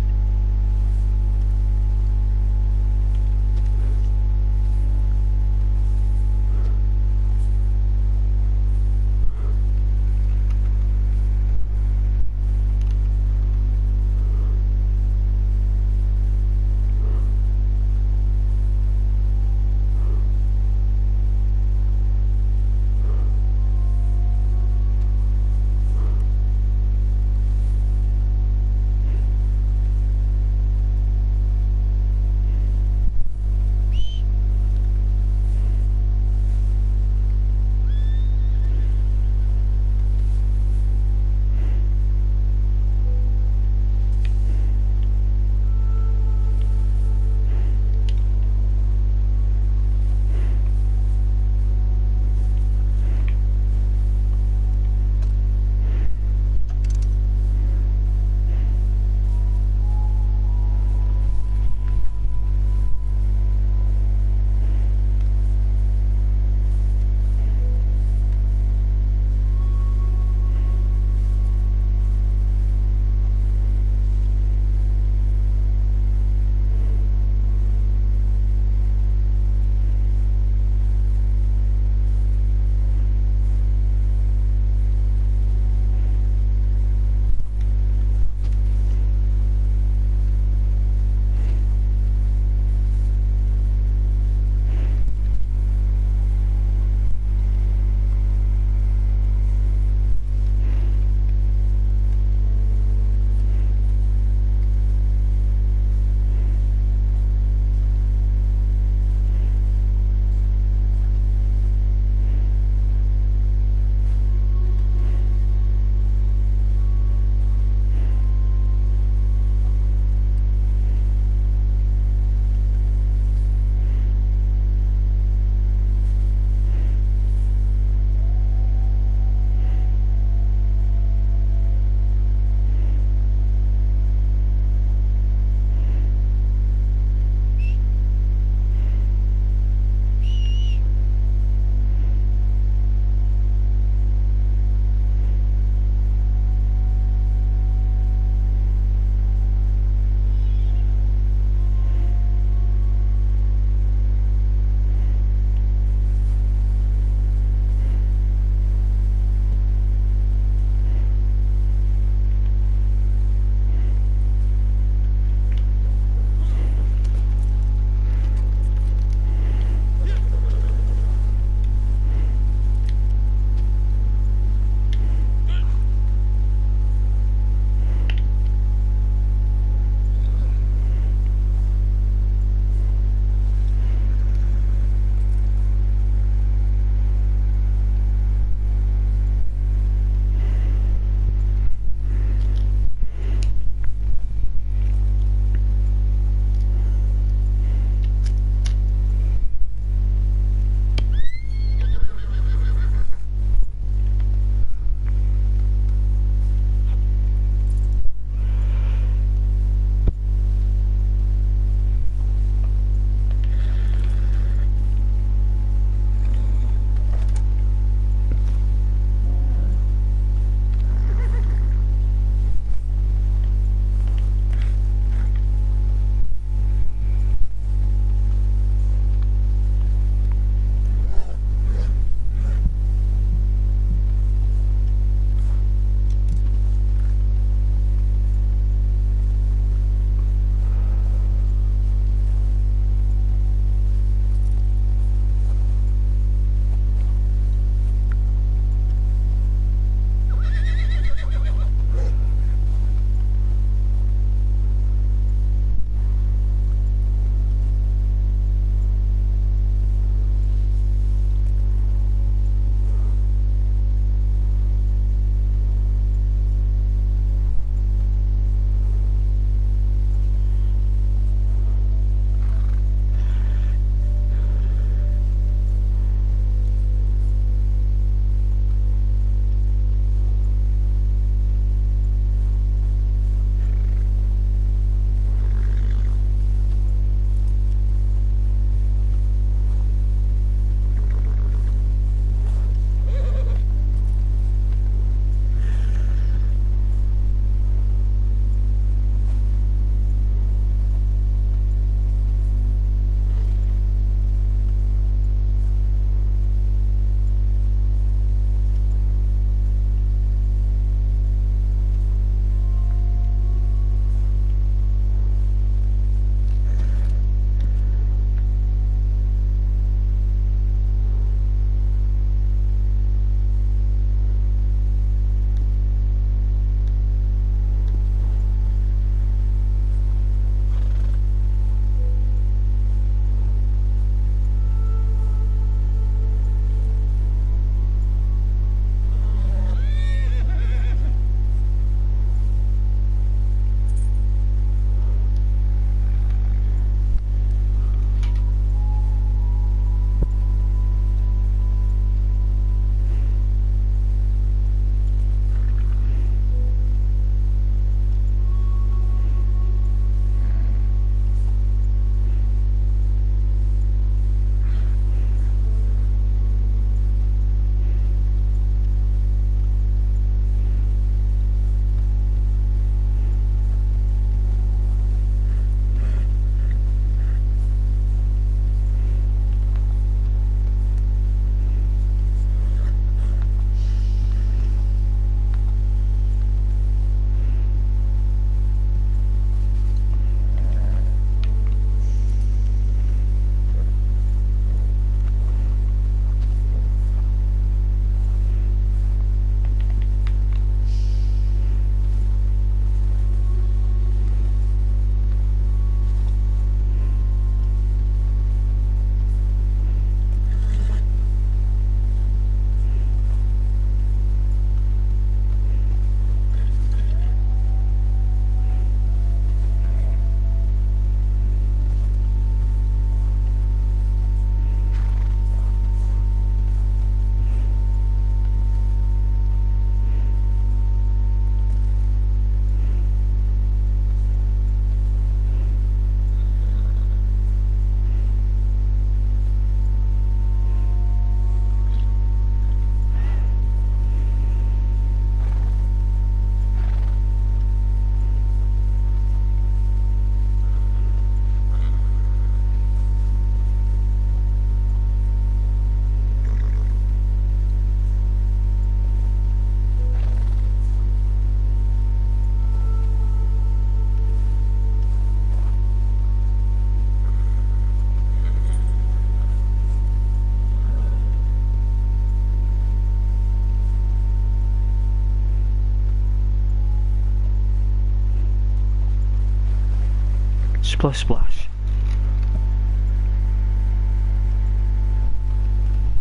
Splish splash.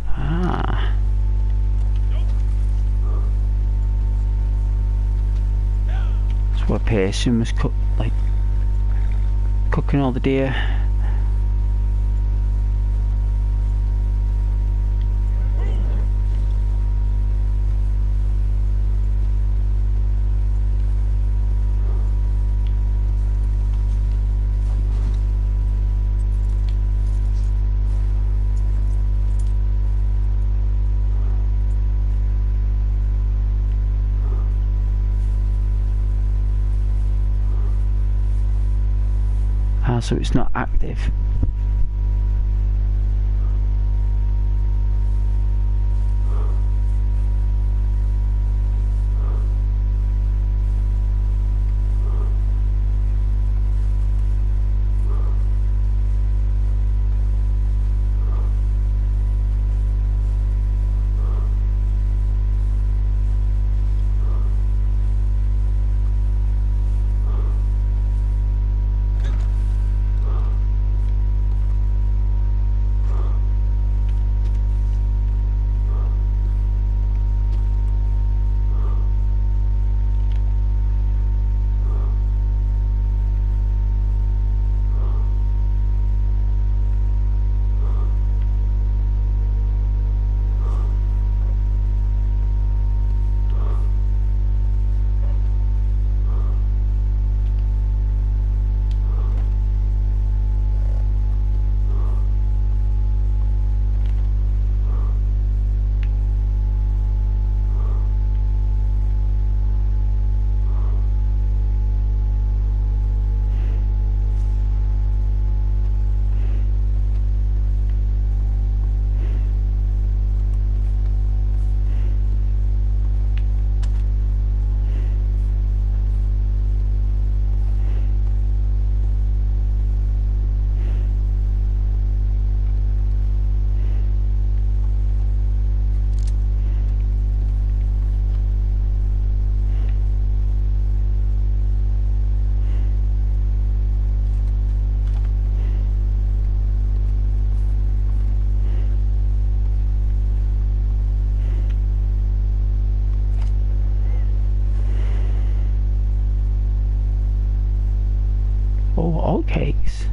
Ah. That's where Pearson was cooking all the deer. So it's not active. Oh, oatcakes.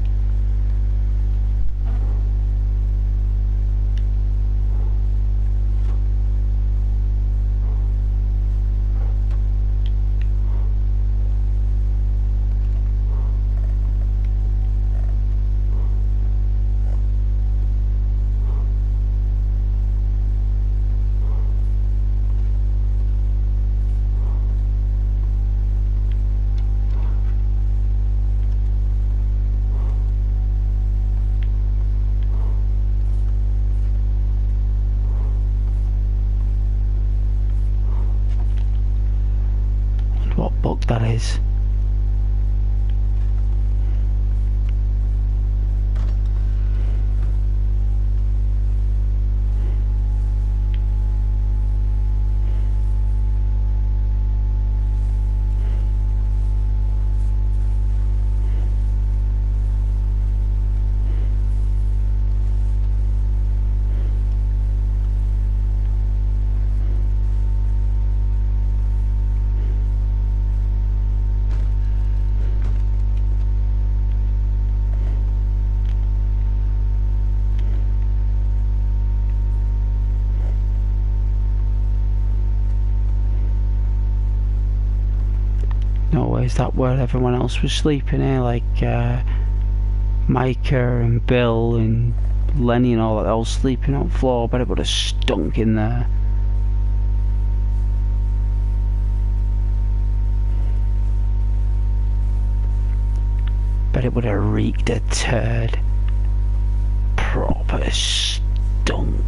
What book that is. No, is that where everyone else was sleeping here? Like Micah and Bill and Lenny and all that, all sleeping on the floor. But it would have stunk in there. Bet it would have reeked a turd. Proper stunk.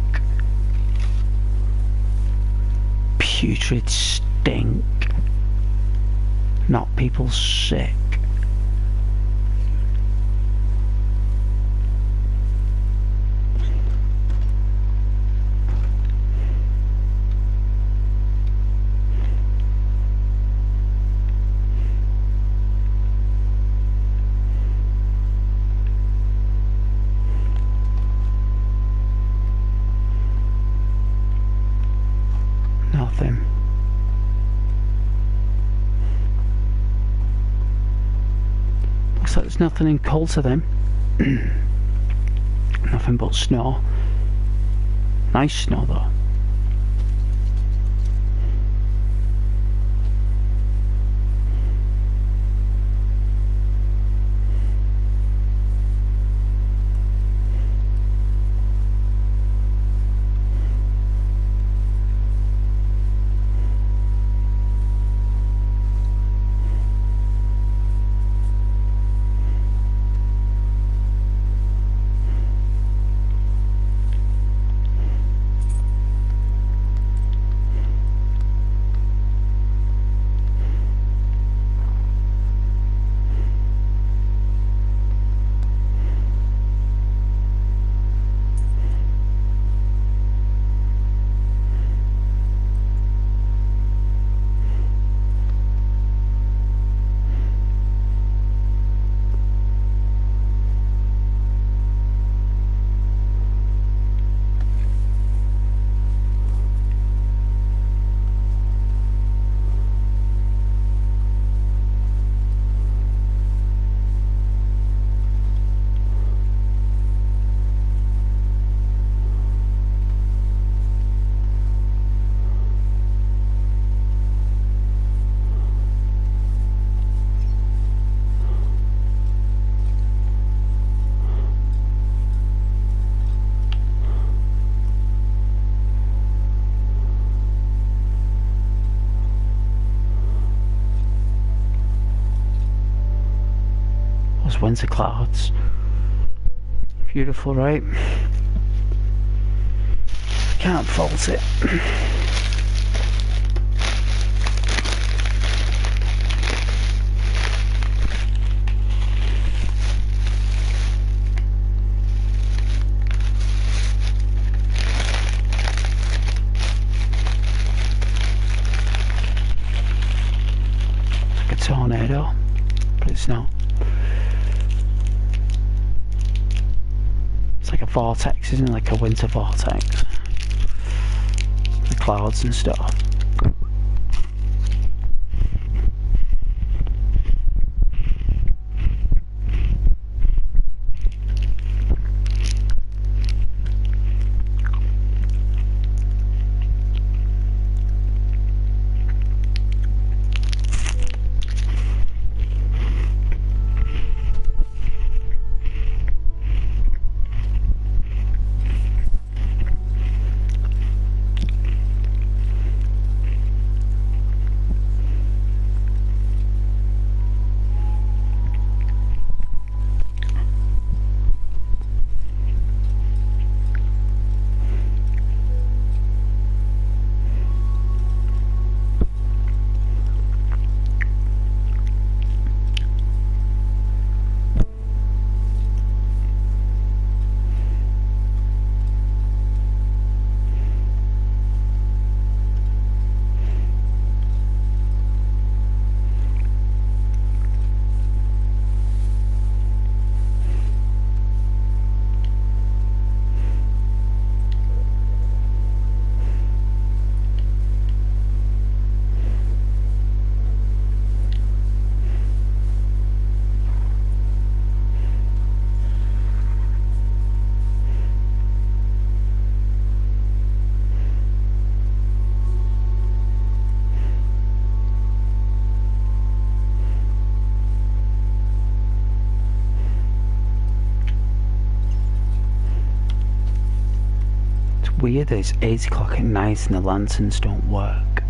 Putrid stink. Not people sick. looks like there's nothing in Colter then. Nothing but snow. Nice snow though. Winter clouds. Beautiful, right? Can't fault it. It's like a tornado, but it's not. Like a vortex, isn't it? Like a winter vortex. The clouds and stuff. Weird that it's 8 o'clock at night and the lanterns don't work.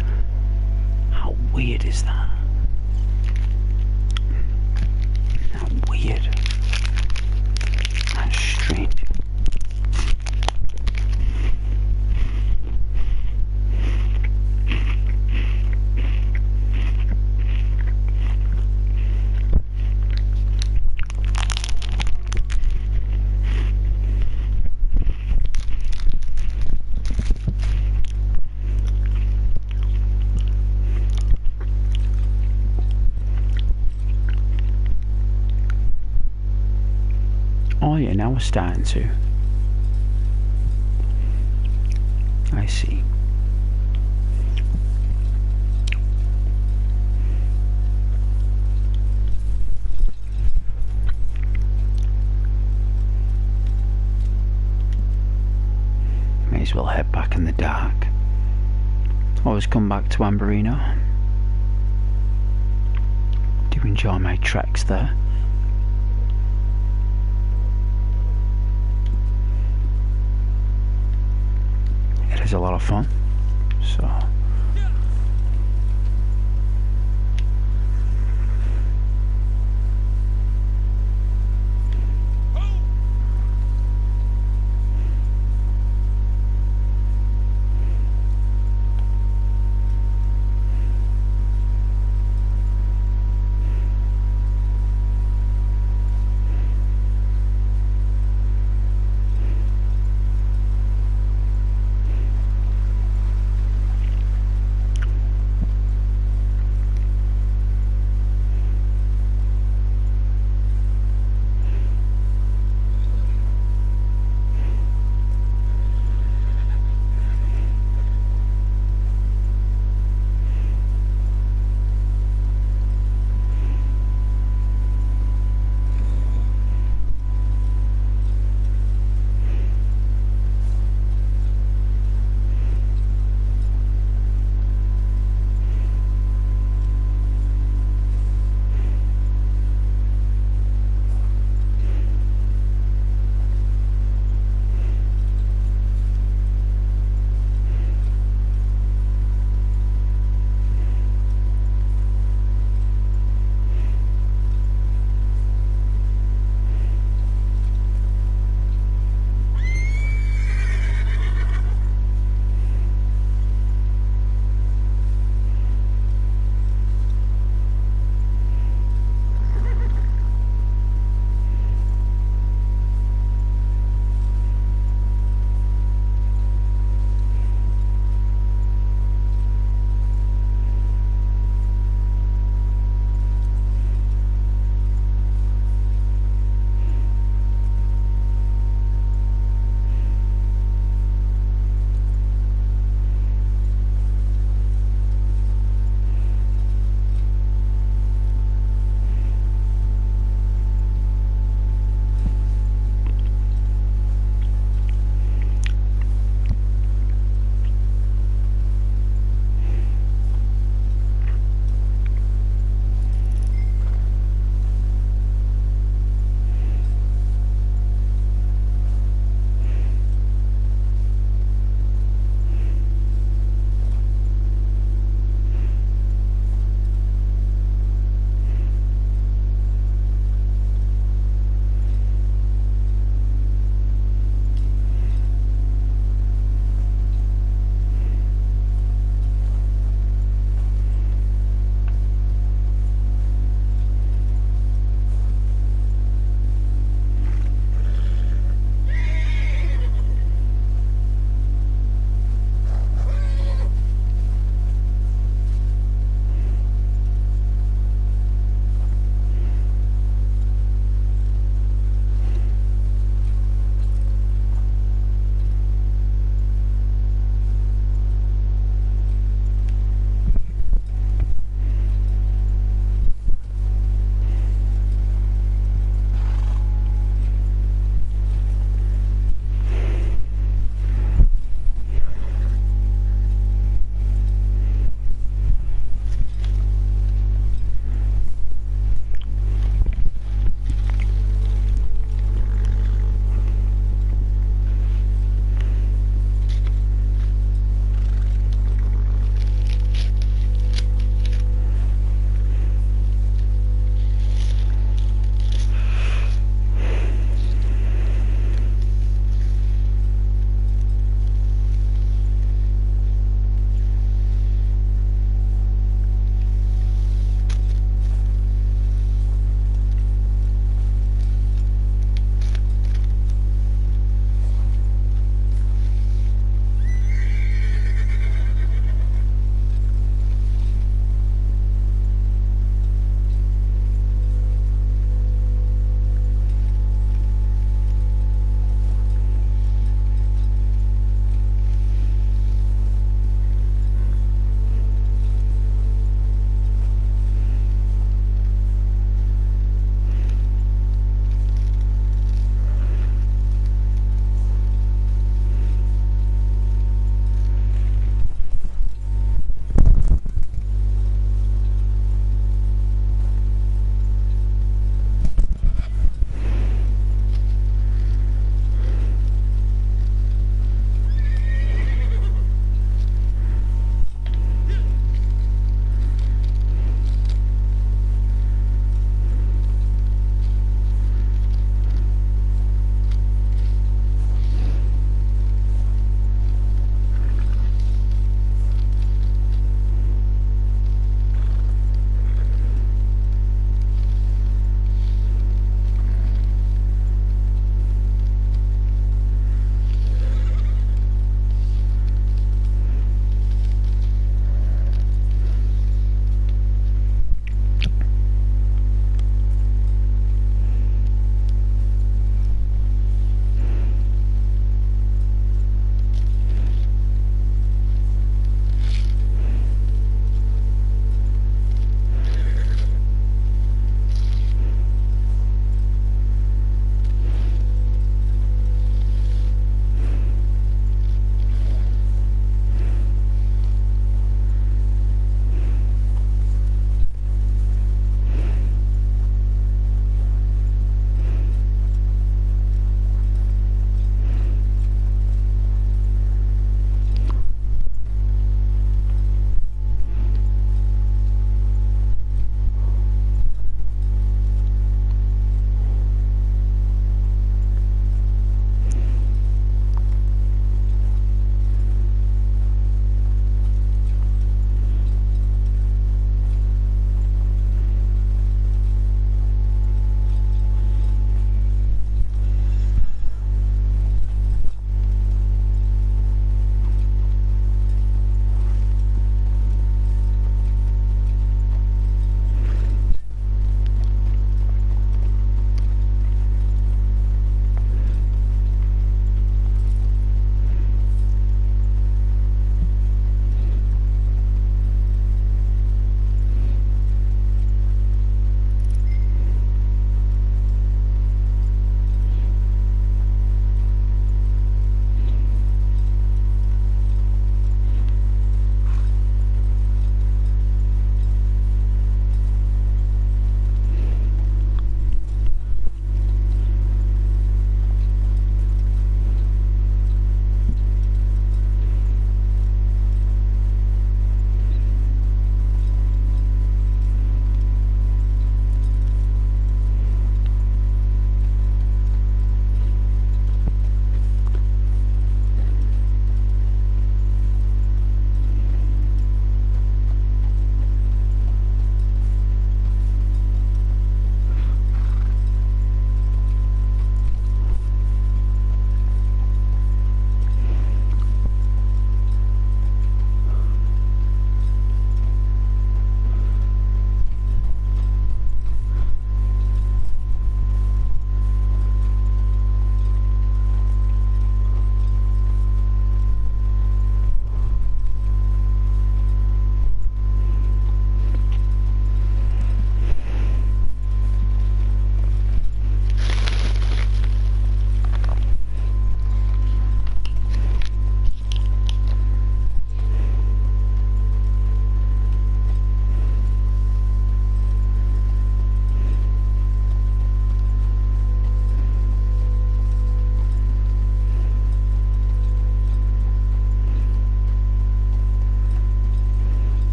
How weird is that? How weird. That's strange. Oh yeah, now we're starting to. I see. as well head back in the dark. Always come back to Amberino. Do enjoy my treks there. It is a lot of fun, so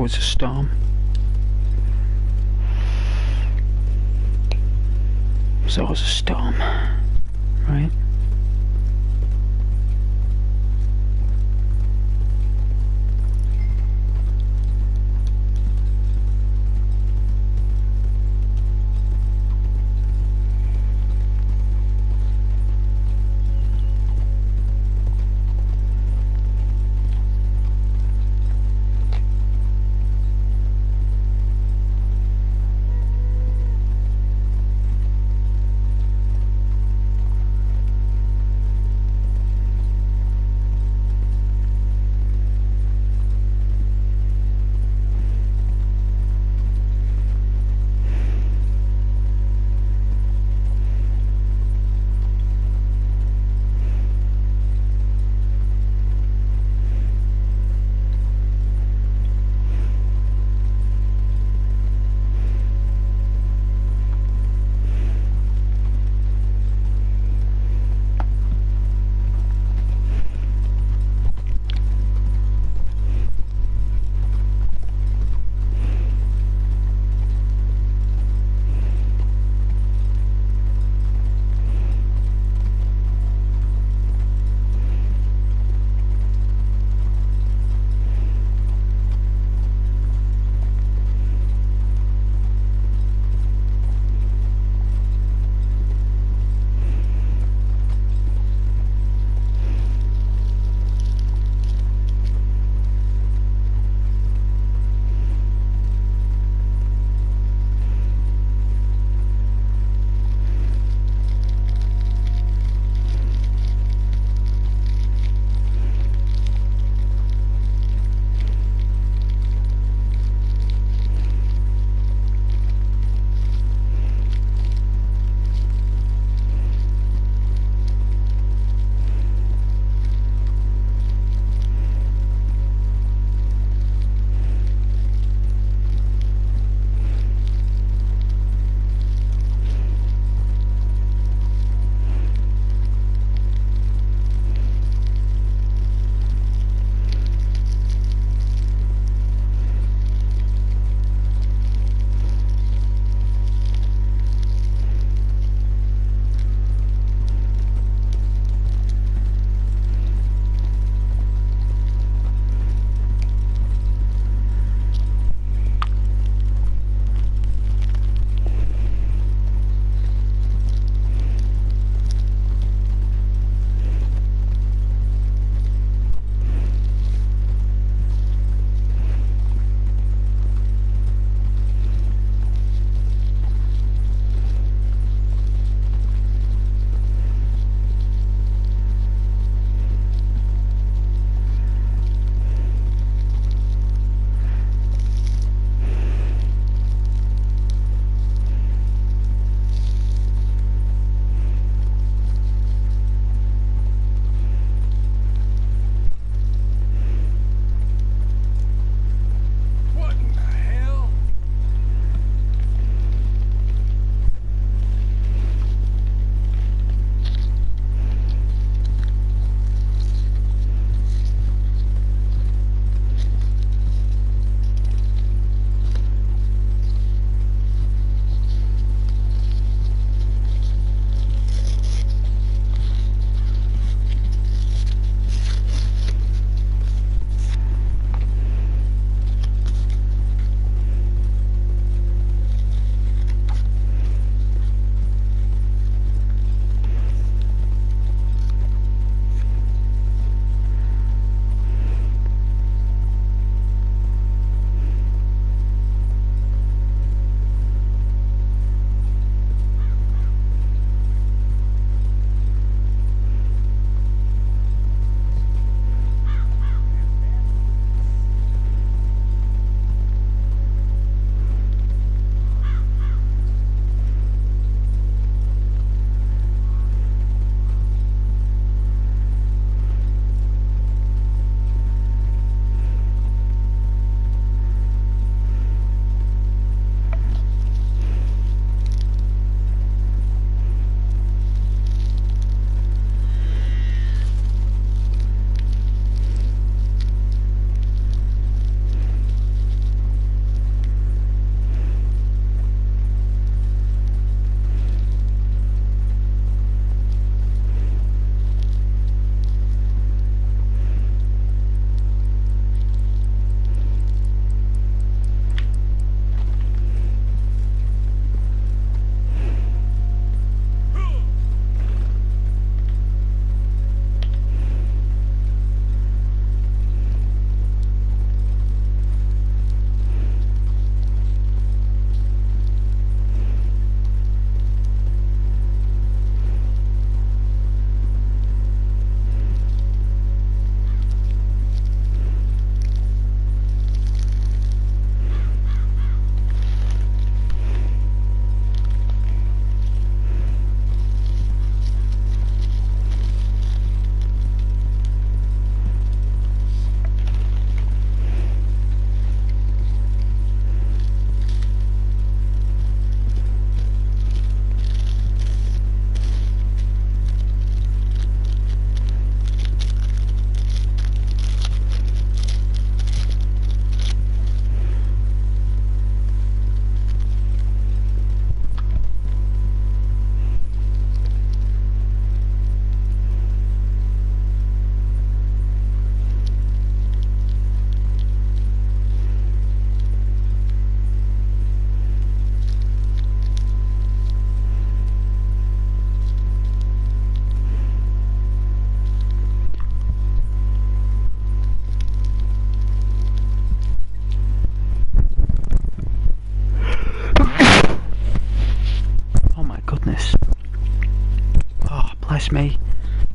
always a storm. There's always a storm, right?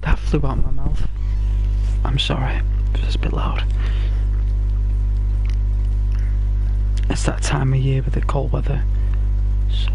That flew out of my mouth. I'm sorry, it was a bit loud. It's that time of year with the cold weather, so...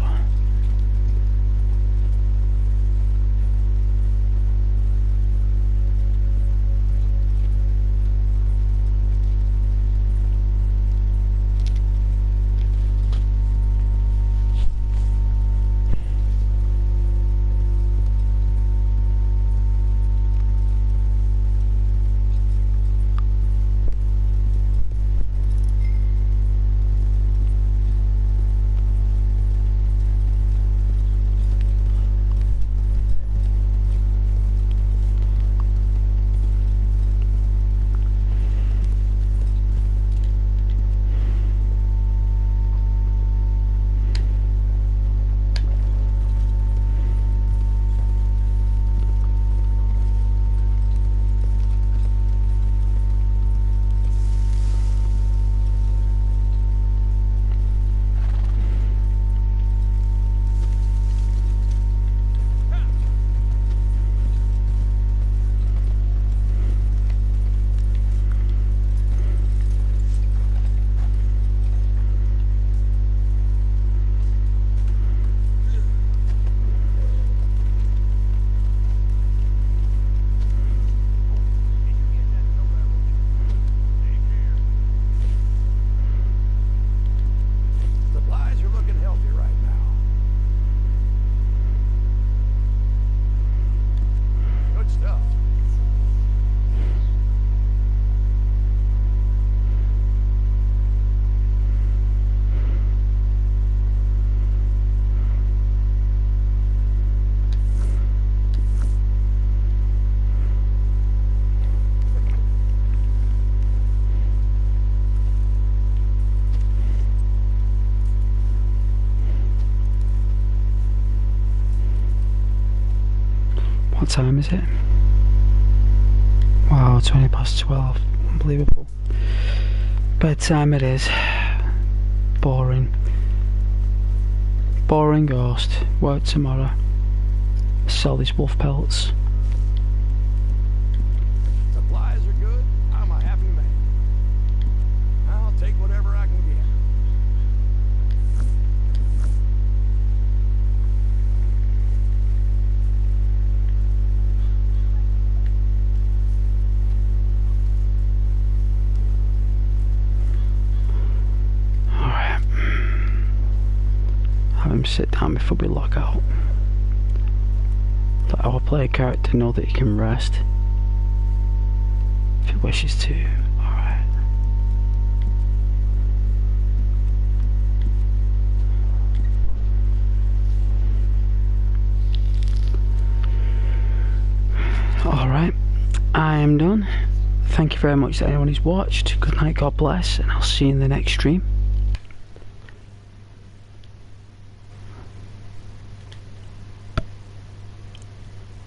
What time is it? Wow, 20 past 12. Unbelievable. Bedtime it is. Boring. Boring ghost. Work tomorrow. Sell these wolf pelts. Supplies are good. I'm a happy man. I'll take whatever I can get. Have him sit down before we log out. Let our player character know that he can rest if he wishes to. Alright. Alright, I am done. Thank you very much to anyone who's watched. Good night, God bless, and I'll see you in the next stream.